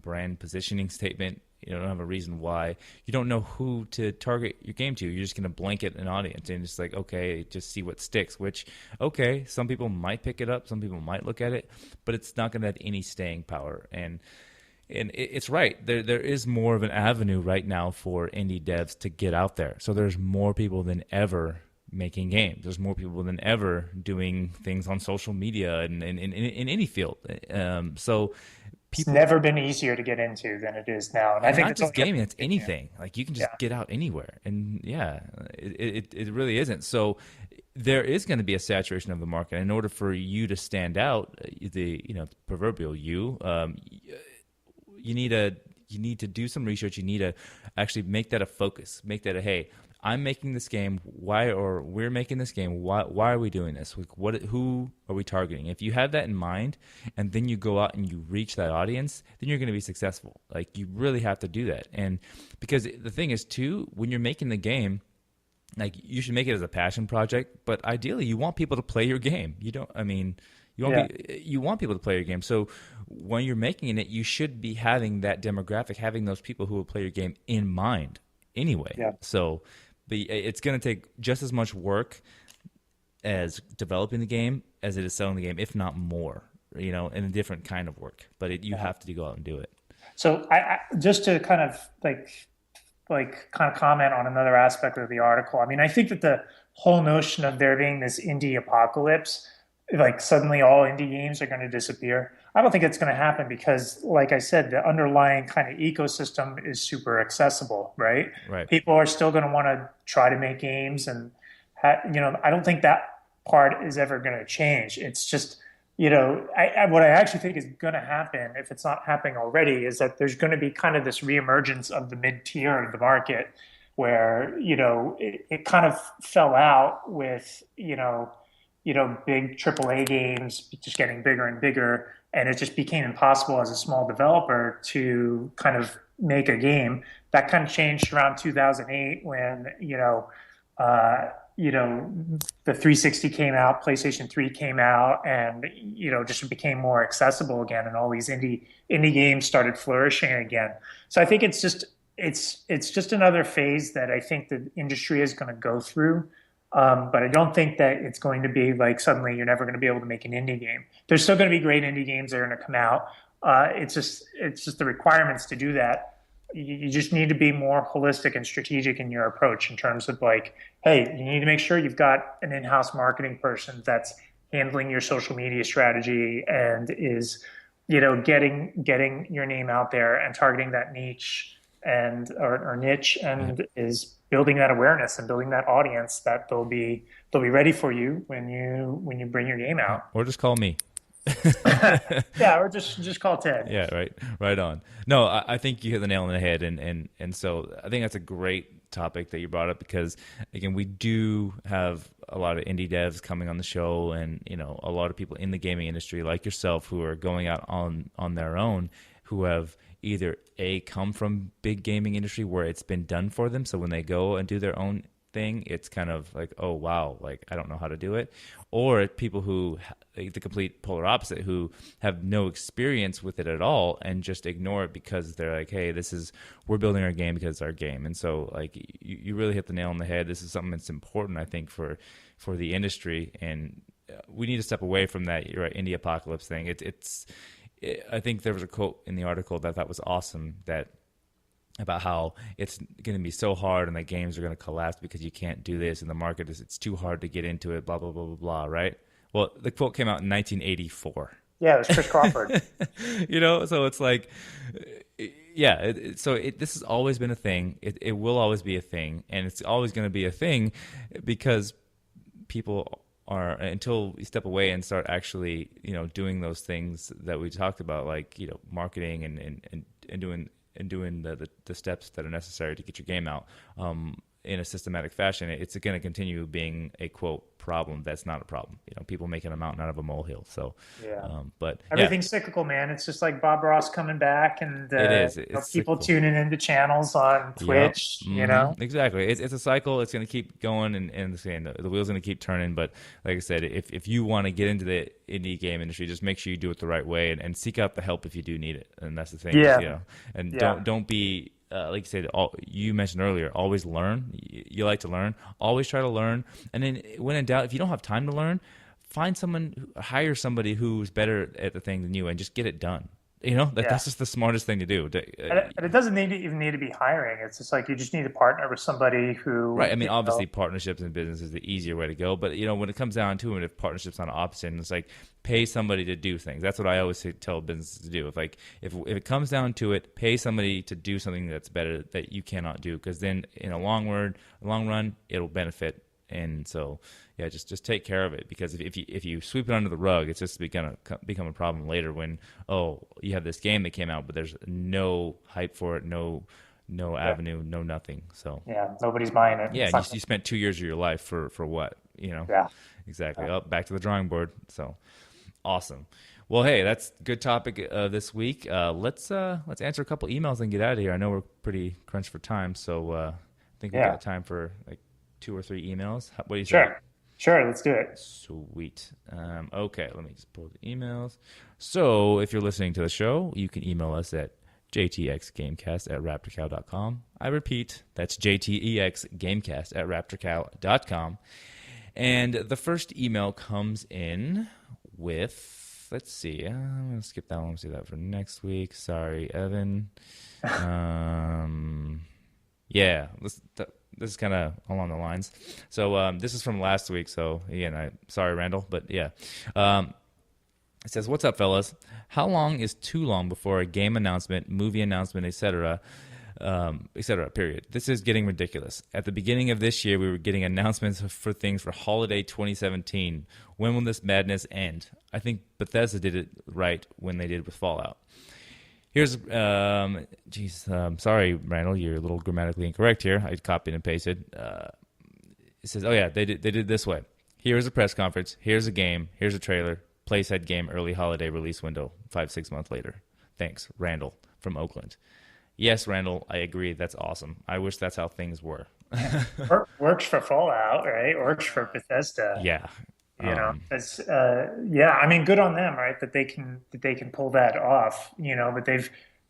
[SPEAKER 1] brand positioning statement, you don't have a reason why, you don't know who to target your game to. You're just going to blanket an audience and it's like, okay, just see what sticks, which, okay, some people might pick it up, some people might look at it, but it's not going to have any staying power. And, And it's right. There is more of an avenue right now for indie devs to get out there. So there's more people than ever making games. There's more people than ever doing things on social media and in any field. So
[SPEAKER 3] it's never been easier to get into than it is now. And I think
[SPEAKER 1] not just gaming, it's anything. Like you can just get out anywhere. And it really isn't. So there is going to be a saturation of the market. In order for you to stand out, the proverbial you need to do some research. You need to actually make that a focus. Make that a, hey, I'm making this game. We're making this game. Why are we doing this? Who are we targeting? If you have that in mind, and then you go out and you reach that audience, then you're going to be successful. Like you really have to do that. And because the thing is too, when you're making the game, like you should make it as a passion project. But ideally, you want people to play your game. You want people to play your game. So when you're making it, you should be having that demographic, having those people who will play your game in mind anyway. Yeah. So it's going to take just as much work as developing the game as it is selling the game, if not more, in a different kind of work. But you have to go out and do it.
[SPEAKER 3] So I just to kind of comment on another aspect of the article. I mean, I think that the whole notion of there being this indie apocalypse, like suddenly all indie games are going to disappear, I don't think it's going to happen because, like I said, the underlying kind of ecosystem is super accessible, right?
[SPEAKER 1] Right.
[SPEAKER 3] People are still going to want to try to make games, and I don't think that part is ever going to change. It's just, what I actually think is going to happen, if it's not happening already, is that there's going to be kind of this reemergence of the mid-tier of the market, where it kind of fell out with big AAA games just getting bigger and bigger. And it just became impossible as a small developer to kind of make a game. That kind of changed around 2008 when, the 360 came out, PlayStation 3 came out, and, just became more accessible again. And all these indie games started flourishing again. So I think it's just another phase that I think the industry is going to go through. But I don't think that it's going to be like suddenly you're never going to be able to make an indie game. There's still going to be great indie games that are going to come out. It's just the requirements to do that. You just need to be more holistic and strategic in your approach in terms of like, hey, you need to make sure you've got an in-house marketing person that's handling your social media strategy and is, getting your name out there and targeting that niche or niche and is building that awareness and building that audience that they'll be ready for you when you bring your game out.
[SPEAKER 1] Or just call me.
[SPEAKER 3] Yeah, or just call Ted.
[SPEAKER 1] Yeah, right on. No, I think you hit the nail on the head, and so I think that's a great topic that you brought up because again, we do have a lot of indie devs coming on the show, and a lot of people in the gaming industry like yourself who are going out on their own, who have either come from big gaming industry where it's been done for them, so when they go and do their own thing, it's kind of like, oh wow, like I don't know how to do it, or people who the complete polar opposite, who have no experience with it at all and just ignore it because they're like, hey, we're building our game because it's our game. And so like you really hit the nail on the head. This is something that's important, I think, for the industry, and we need to step away from that Indieapocalypse thing. I think there was a quote in the article that I thought was awesome, about how it's going to be so hard and that games are going to collapse because you can't do this and the market it's too hard to get into it, blah, blah, blah, blah, blah, right? Well, the quote came out in 1984.
[SPEAKER 3] Yeah, it was Chris Crawford.
[SPEAKER 1] So it's like, yeah, this has always been a thing. It will always be a thing, and it's always going to be a thing because people are, until you step away and start actually, doing those things that we talked about, like, marketing and doing the steps that are necessary to get your game out in a systematic fashion, it's going to continue being a quote problem that's not a problem. People making a mountain out of a molehill. So
[SPEAKER 3] yeah,
[SPEAKER 1] but
[SPEAKER 3] everything's cyclical, man. It's just like Bob Ross coming back, and
[SPEAKER 1] it is.
[SPEAKER 3] People tuning into channels on Twitch.
[SPEAKER 1] Yep. Exactly. It's a cycle. It's going to keep going, and the wheel's going to keep turning. But like I said, if you want to get into the indie game industry, just make sure you do it the right way and seek out the help if you do need it. And that's the thing.
[SPEAKER 3] Yeah.
[SPEAKER 1] And don't be. Like you said, you mentioned earlier, always learn. You like to learn. Always try to learn. And then when in doubt, if you don't have time to learn, hire somebody who's better at the thing than you and just get it done. That's just the smartest thing to do.
[SPEAKER 3] And it doesn't even need to be hiring. It's just like you just need to partner with somebody who.
[SPEAKER 1] Right. I mean, obviously, partnerships in business is the easier way to go. But when it comes down to it, if partnerships on opposite, it's like pay somebody to do things. That's what I always tell businesses to do. If it comes down to it, pay somebody to do something that's better that you cannot do, because then in a long run, it'll benefit. And so, yeah, just take care of it, because if you sweep it under the rug, it's just going to become a problem later when, you have this game that came out, but there's no hype for it, no avenue, no nothing. So
[SPEAKER 3] yeah, nobody's buying it.
[SPEAKER 1] Yeah, you spent 2 years of your life for what,
[SPEAKER 3] Yeah,
[SPEAKER 1] exactly. Yeah. Back to the drawing board. So awesome. Well, hey, that's a good topic this week. Let's answer a couple emails and get out of here. I know we're pretty crunched for time, so I think we got time for like 2 or 3 emails. What do you think?
[SPEAKER 3] Sure, let's do it.
[SPEAKER 1] Sweet. Okay, let me just pull the emails. So if you're listening to the show, you can email us at jtxgamecast@raptorcow.com. I repeat, that's jtexgamecast@raptorcow.com. And the first email comes in with, let's see, I'm going to skip that one. Let's do that for next week. Sorry, Evan. Yeah, this is kind of along the lines. So this is from last week. So again, sorry, Randall, but yeah. It says, "What's up, fellas? How long is too long before a game announcement, movie announcement, etc., period? This is getting ridiculous. At the beginning of this year, we were getting announcements for things for holiday 2017. When will this madness end? I think Bethesda did it right when they did with Fallout." Here's, sorry, Randall, you're a little grammatically incorrect here. I copied and pasted. It says, they did this way. Here's a press conference. Here's a game. Here's a trailer. Playset game, early holiday release window, 5-6 months later. Thanks, Randall from Oakland. Yes, Randall, I agree. That's awesome. I wish that's how things were.
[SPEAKER 3] Works for Fallout, right? Works for Bethesda.
[SPEAKER 1] Yeah.
[SPEAKER 3] It's I mean, good on them, right? That they can pull that off, but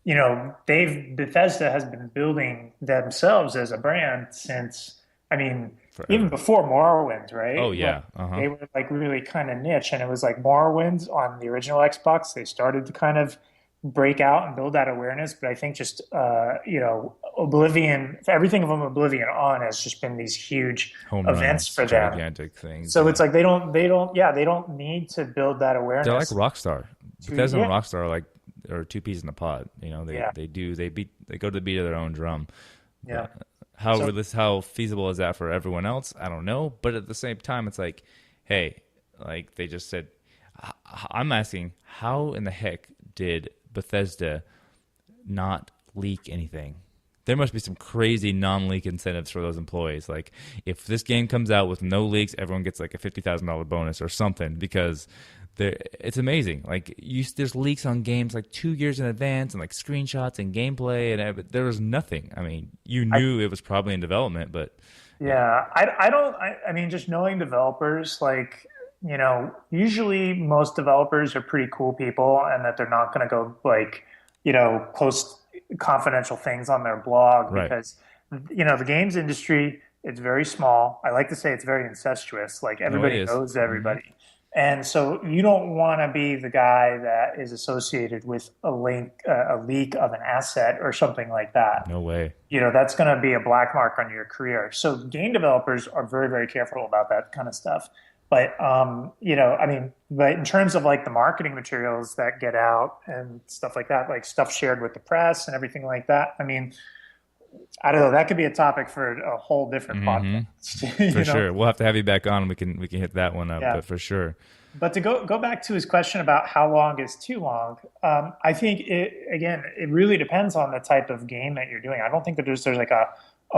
[SPEAKER 3] Bethesda has been building themselves as a brand since, I mean, forever. Even before Morrowind, right?
[SPEAKER 1] Oh yeah.
[SPEAKER 3] They were like really kind of niche, and it was like Morrowind on the original Xbox. They started to kind of break out and build that awareness, but I think just Oblivion, everything from Oblivion on has just been these huge events for them,
[SPEAKER 1] gigantic things.
[SPEAKER 3] So it's like they don't need to build that awareness.
[SPEAKER 1] They're like Rockstar. Bethesda and Rockstar are two peas in a pod. They go to the beat of their own drum.
[SPEAKER 3] Yeah.
[SPEAKER 1] How feasible is that for everyone else? I don't know, but at the same time, it's like, hey, like they just said, I'm asking, how in the heck did Bethesda not leak anything? There must be some crazy non-leak incentives for those employees. Like, if this game comes out with no leaks, everyone gets like a $50,000 bonus or something, because it's amazing. Like, there's leaks on games like 2 years in advance, and like screenshots and gameplay, and there was nothing. I mean, you knew it was probably in development, but
[SPEAKER 3] I mean, just knowing developers, like, usually most developers are pretty cool people, and that they're not going to go like, post confidential things on their blog,
[SPEAKER 1] right?
[SPEAKER 3] Because the games industry, it's very small. I like to say it's very incestuous. Like, everybody knows everybody. Mm-hmm. And so you don't want to be the guy that is associated with a leak of an asset or something like that.
[SPEAKER 1] No way.
[SPEAKER 3] That's going to be a black mark on your career. So game developers are very, very careful about that kind of stuff. But, but in terms of like the marketing materials that get out and stuff like that, like stuff shared with the press and everything like that, I mean, I don't know. That could be a topic for a whole different podcast.
[SPEAKER 1] For sure. We'll have to have you back on. We can hit that one up, but for sure.
[SPEAKER 3] But to go back to his question about how long is too long, I think it really depends on the type of game that you're doing. I don't think that there's like a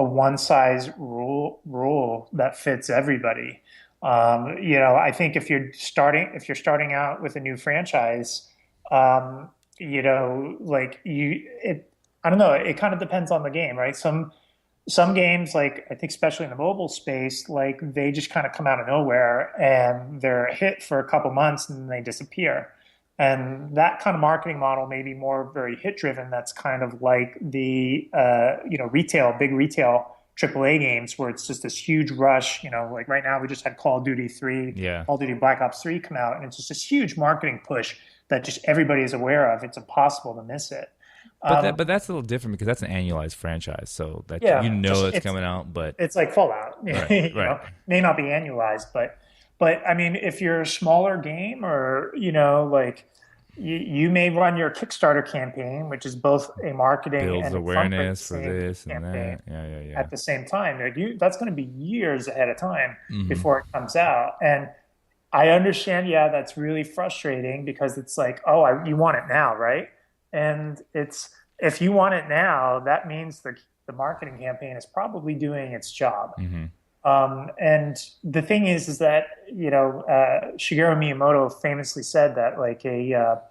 [SPEAKER 3] one size rule that fits everybody. I think if you're starting out with a new franchise, I don't know. It kind of depends on the game, right? Some games, like I think especially in the mobile space, like they just kind of come out of nowhere and they're a hit for a couple months and then they disappear. And that kind of marketing model may be more very hit driven. That's kind of like the big retail AAA games where it's just this huge rush. Like right now we just had Call of Duty 3, Call of Duty Black Ops 3 come out, and it's just this huge marketing push that just everybody is aware of. It's impossible to miss it.
[SPEAKER 1] But that's a little different because that's an annualized franchise, so that it's coming out. But
[SPEAKER 3] it's like Fallout,
[SPEAKER 1] right.
[SPEAKER 3] know, may not be annualized, but I mean, if you're a smaller game, or like you may run your Kickstarter campaign, which is both a marketing
[SPEAKER 1] builds
[SPEAKER 3] and
[SPEAKER 1] awareness for this and that,
[SPEAKER 3] at the same time. That's going to be years ahead of time before it comes out, and I understand. Yeah, that's really frustrating because it's like, you want it now, right? And if you want it now, that means the marketing campaign is probably doing its job. And the thing is that Shigeru Miyamoto famously said that like a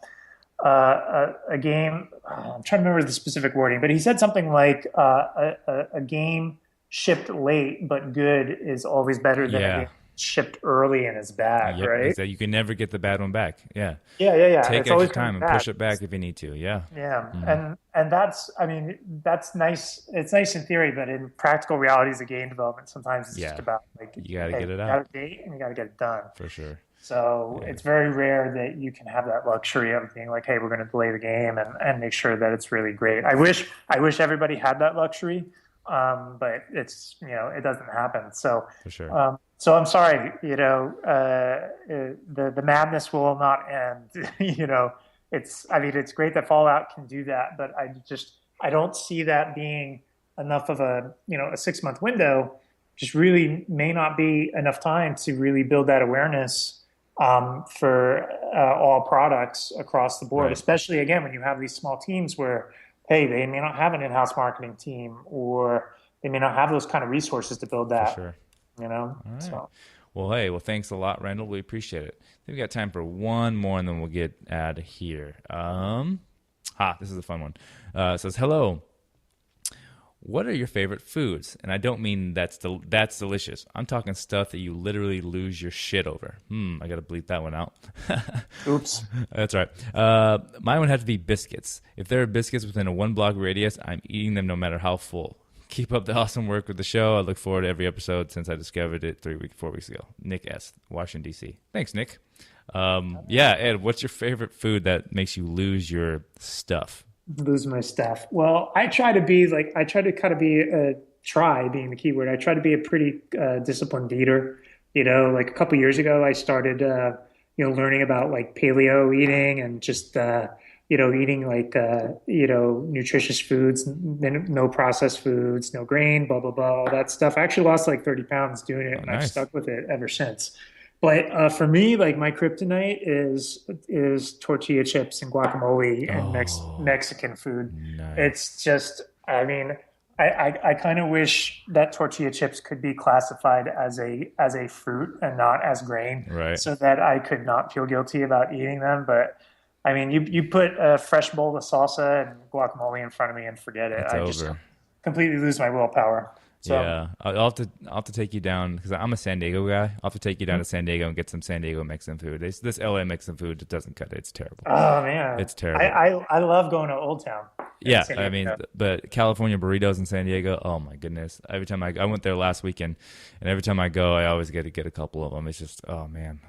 [SPEAKER 3] game. I'm trying to remember the specific wording, but he said something like a game shipped late but good is always better than a game shipped early and is bad, right?
[SPEAKER 1] Exactly. You can never get the bad one back. Yeah. Take extra time and push it back if you need to. Yeah.
[SPEAKER 3] And that's nice. It's nice in theory, but in practical realities of game development, sometimes it's just about like
[SPEAKER 1] you got to get it out.
[SPEAKER 3] You got a date and you got to get it done.
[SPEAKER 1] For sure.
[SPEAKER 3] So it's very rare that you can have that luxury of being like, hey, we're going to delay the game and make sure that it's really great. I wish everybody had that luxury, but it's it doesn't happen. So
[SPEAKER 1] for sure.
[SPEAKER 3] So I'm sorry, the madness will not end. It's great that Fallout can do that, but I don't see that being enough of a 6-month window. Just really may not be enough time to really build that awareness for all products across the board, especially again when you have these small teams where, hey, they may not have an in-house marketing team, or they may not have those kind of resources to build that.
[SPEAKER 1] For sure.
[SPEAKER 3] All
[SPEAKER 1] right.
[SPEAKER 3] So.
[SPEAKER 1] Well, thanks a lot, Randall. We appreciate it. I think we got time for one more, and then we'll get out of here. This is a fun one. It says, hello. What are your favorite foods? And I don't mean that's delicious. I'm talking stuff that you literally lose your shit over. I got to bleep that one out.
[SPEAKER 3] Oops.
[SPEAKER 1] That's right. Mine would have to be biscuits. If there are biscuits within a 1-block radius, I'm eating them no matter how full. Keep up the awesome work with the show. I look forward to every episode since I discovered it 4 weeks ago. Nick S., Washington, D.C. Thanks, Nick. Ed, what's your favorite food that makes you lose your stuff?
[SPEAKER 3] Lose my stuff. Well, I try being the keyword. I try to be a pretty disciplined eater. Like a couple years ago, I started, learning about like paleo eating and just, eating like, nutritious foods, no processed foods, no grain, blah, blah, blah, all that stuff. I actually lost like 30 pounds doing it, and nice. I've stuck with it ever since. But for me, like my kryptonite is tortilla chips and guacamole and Mexican food.
[SPEAKER 1] Nice.
[SPEAKER 3] It's just, I kind of wish that tortilla chips could be classified as a fruit and not as grain,
[SPEAKER 1] right?
[SPEAKER 3] So that I could not feel guilty about eating them. But I mean, you put a fresh bowl of salsa and guacamole in front of me and forget it.
[SPEAKER 1] I
[SPEAKER 3] just completely lose my willpower. So,
[SPEAKER 1] yeah, I'll have to take you down because I'm a San Diego guy. I'll have to take you down to San Diego and get some San Diego Mexican food. This LA Mexican food just doesn't cut it. It's terrible.
[SPEAKER 3] Oh man,
[SPEAKER 1] it's terrible.
[SPEAKER 3] I love going to Old Town.
[SPEAKER 1] Yeah, I mean, but California burritos in San Diego. Oh my goodness! Every time I went there last weekend, and every time I go, I always get a couple of them. It's just man,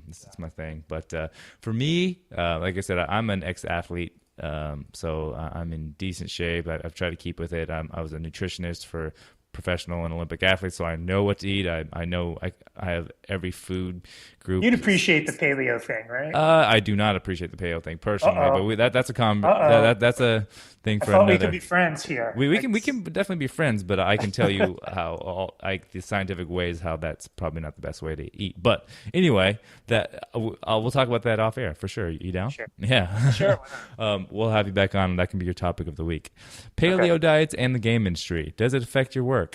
[SPEAKER 1] this is my thing. But for me, like I said, I'm an ex-athlete. So I'm in decent shape. I've tried to keep with it. I was a nutritionist for professional and Olympic athletes, so I know what to eat. I know I have every food group.
[SPEAKER 3] You'd appreciate the paleo thing, right?
[SPEAKER 1] I do not appreciate the paleo thing personally, but that's a that's a thing for another.
[SPEAKER 3] We could be friends here.
[SPEAKER 1] We can definitely be friends, but I can tell you how the scientific ways how that's probably not the best way to eat. But anyway, we'll talk about that off air for sure. You down?
[SPEAKER 3] Sure.
[SPEAKER 1] Yeah.
[SPEAKER 3] Sure.
[SPEAKER 1] We'll have you back on, and that can be your topic of the week. Paleo diets and the game industry. Does it affect your work?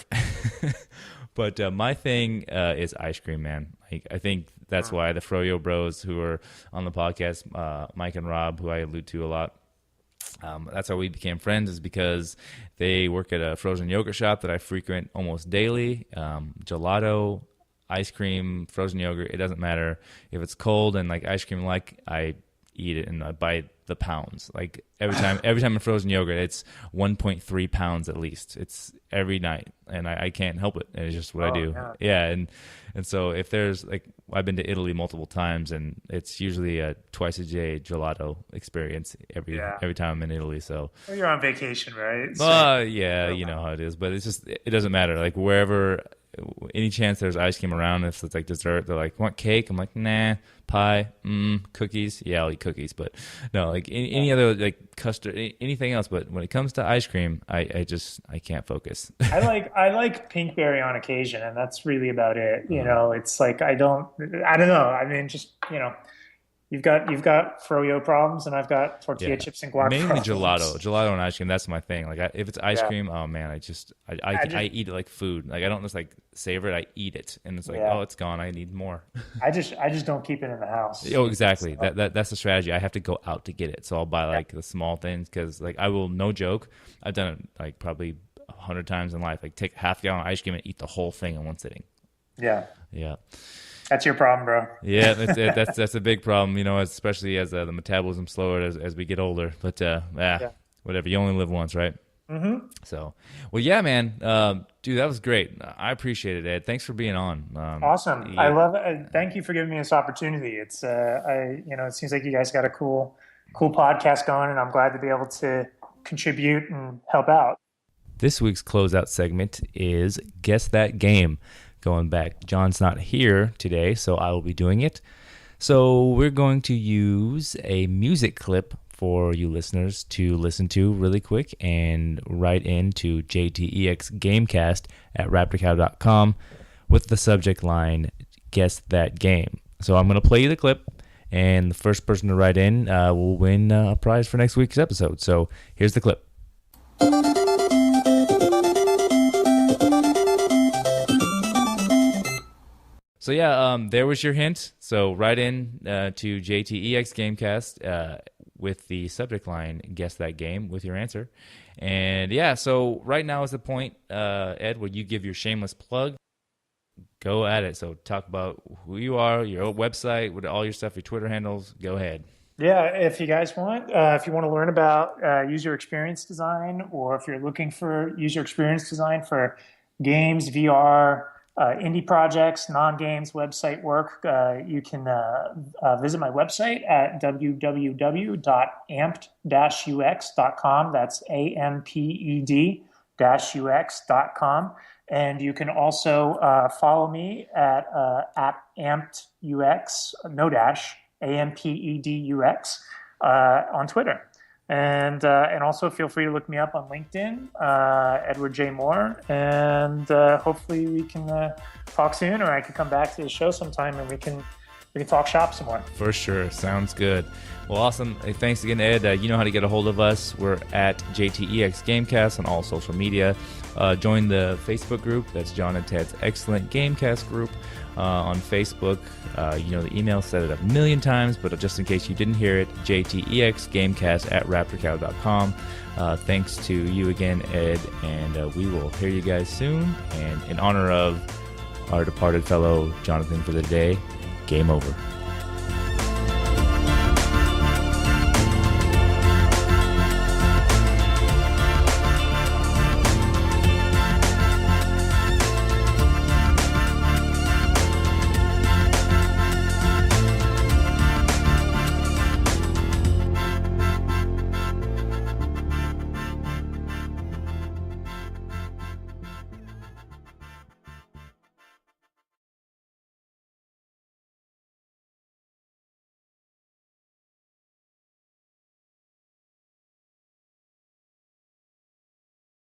[SPEAKER 1] But my thing is ice cream, man. I think that's why the Froyo Bros, who are on the podcast, Mike and Rob, who I allude to a lot, that's how we became friends, is because they work at a frozen yogurt shop that I frequent almost daily. Gelato, ice cream, frozen yogurt, it doesn't matter. If it's cold and like ice cream, I eat it, and I buy the pounds. Like every time in frozen yogurt, it's 1.3 pounds at least. It's every night, and I can't help it. And it's just what I do. Yeah, and so if there's like, I've been to Italy multiple times, and it's usually a twice a day gelato experience every time I'm in Italy. So
[SPEAKER 3] well, you're on vacation, right?
[SPEAKER 1] Yeah, you know how it is. But it's just, it doesn't matter. Like wherever, any chance there's ice cream around, if it's like dessert, they're like, want cake? I'm like, nah. Pie, cookies. Yeah, I'll eat cookies, but no, like any other like custard, anything else. But when it comes to ice cream, I can't focus.
[SPEAKER 3] I like pinkberry on occasion, and that's really about it. You know, it's like I don't know. I mean, just, you know, you've got froyo problems, and I've got tortilla chips and guac.
[SPEAKER 1] Mainly
[SPEAKER 3] problems.
[SPEAKER 1] gelato and ice cream. That's my thing. Like if it's ice cream, oh man, I eat it like food. Like I don't just like savor it. I eat it, and it's like, oh, it's gone. I need more.
[SPEAKER 3] I just don't keep it in the house.
[SPEAKER 1] Oh, exactly. So. That's the strategy. I have to go out to get it, so I'll buy like the small things, because like I will, no joke, I've done it like probably 100 times in life. Like take half gallon of ice cream and eat the whole thing in one sitting. Yeah.
[SPEAKER 3] That's your problem, bro.
[SPEAKER 1] Yeah, that's a big problem, you know, especially as the metabolism slower as we get older. But whatever, you only live once, right? Mm-hmm. So, well, yeah, man, dude, that was great. I appreciate it, Ed. Thanks for being on.
[SPEAKER 3] Awesome. Yeah. I love it. Thank you for giving me this opportunity. It's it seems like you guys got a cool podcast going, and I'm glad to be able to contribute and help out.
[SPEAKER 1] This week's closeout segment is Guess That Game. Going back, John's not here today, so I will be doing it. So we're going to use a music clip for you listeners to listen to really quick and write into JTEX Gamecast at RaptorCow.com with the subject line, Guess That Game. So I'm going to play you the clip, and the first person to write in will win a prize for next week's episode. So here's the clip. So yeah, there was your hint. So write in to JTEX Gamecast with the subject line, Guess That Game, with your answer. And yeah, so right now is the point, Ed, where you give your shameless plug. Go at it. So talk about who you are, your website, with all your stuff, your Twitter handles. Go ahead.
[SPEAKER 3] Yeah, if you guys want, if you want to learn about user experience design, or if you're looking for user experience design for games, VR, indie projects, non-games website work, you can visit my website at www.amped-ux.com. That's AMPED-ux.com. And you can also follow me at ampedux, no dash, AMPEDUX on Twitter. And also feel free to look me up on LinkedIn, Edward J. Moore, and hopefully we can talk soon, or I can come back to the show sometime and we can talk shop some more.
[SPEAKER 1] For sure. Sounds good. Well, awesome. Hey, thanks again, Ed. You know how to get a hold of us. We're at JTEX Gamecast on all social media. Join the Facebook group. That's John and Ted's Excellent Gamecast group on Facebook. The email said it a million times, but just in case you didn't hear it, JTEXGamecast at RaptorCow.com. Thanks to you again, Ed, and we will hear you guys soon. And in honor of our departed fellow Jonathan for the day, game over.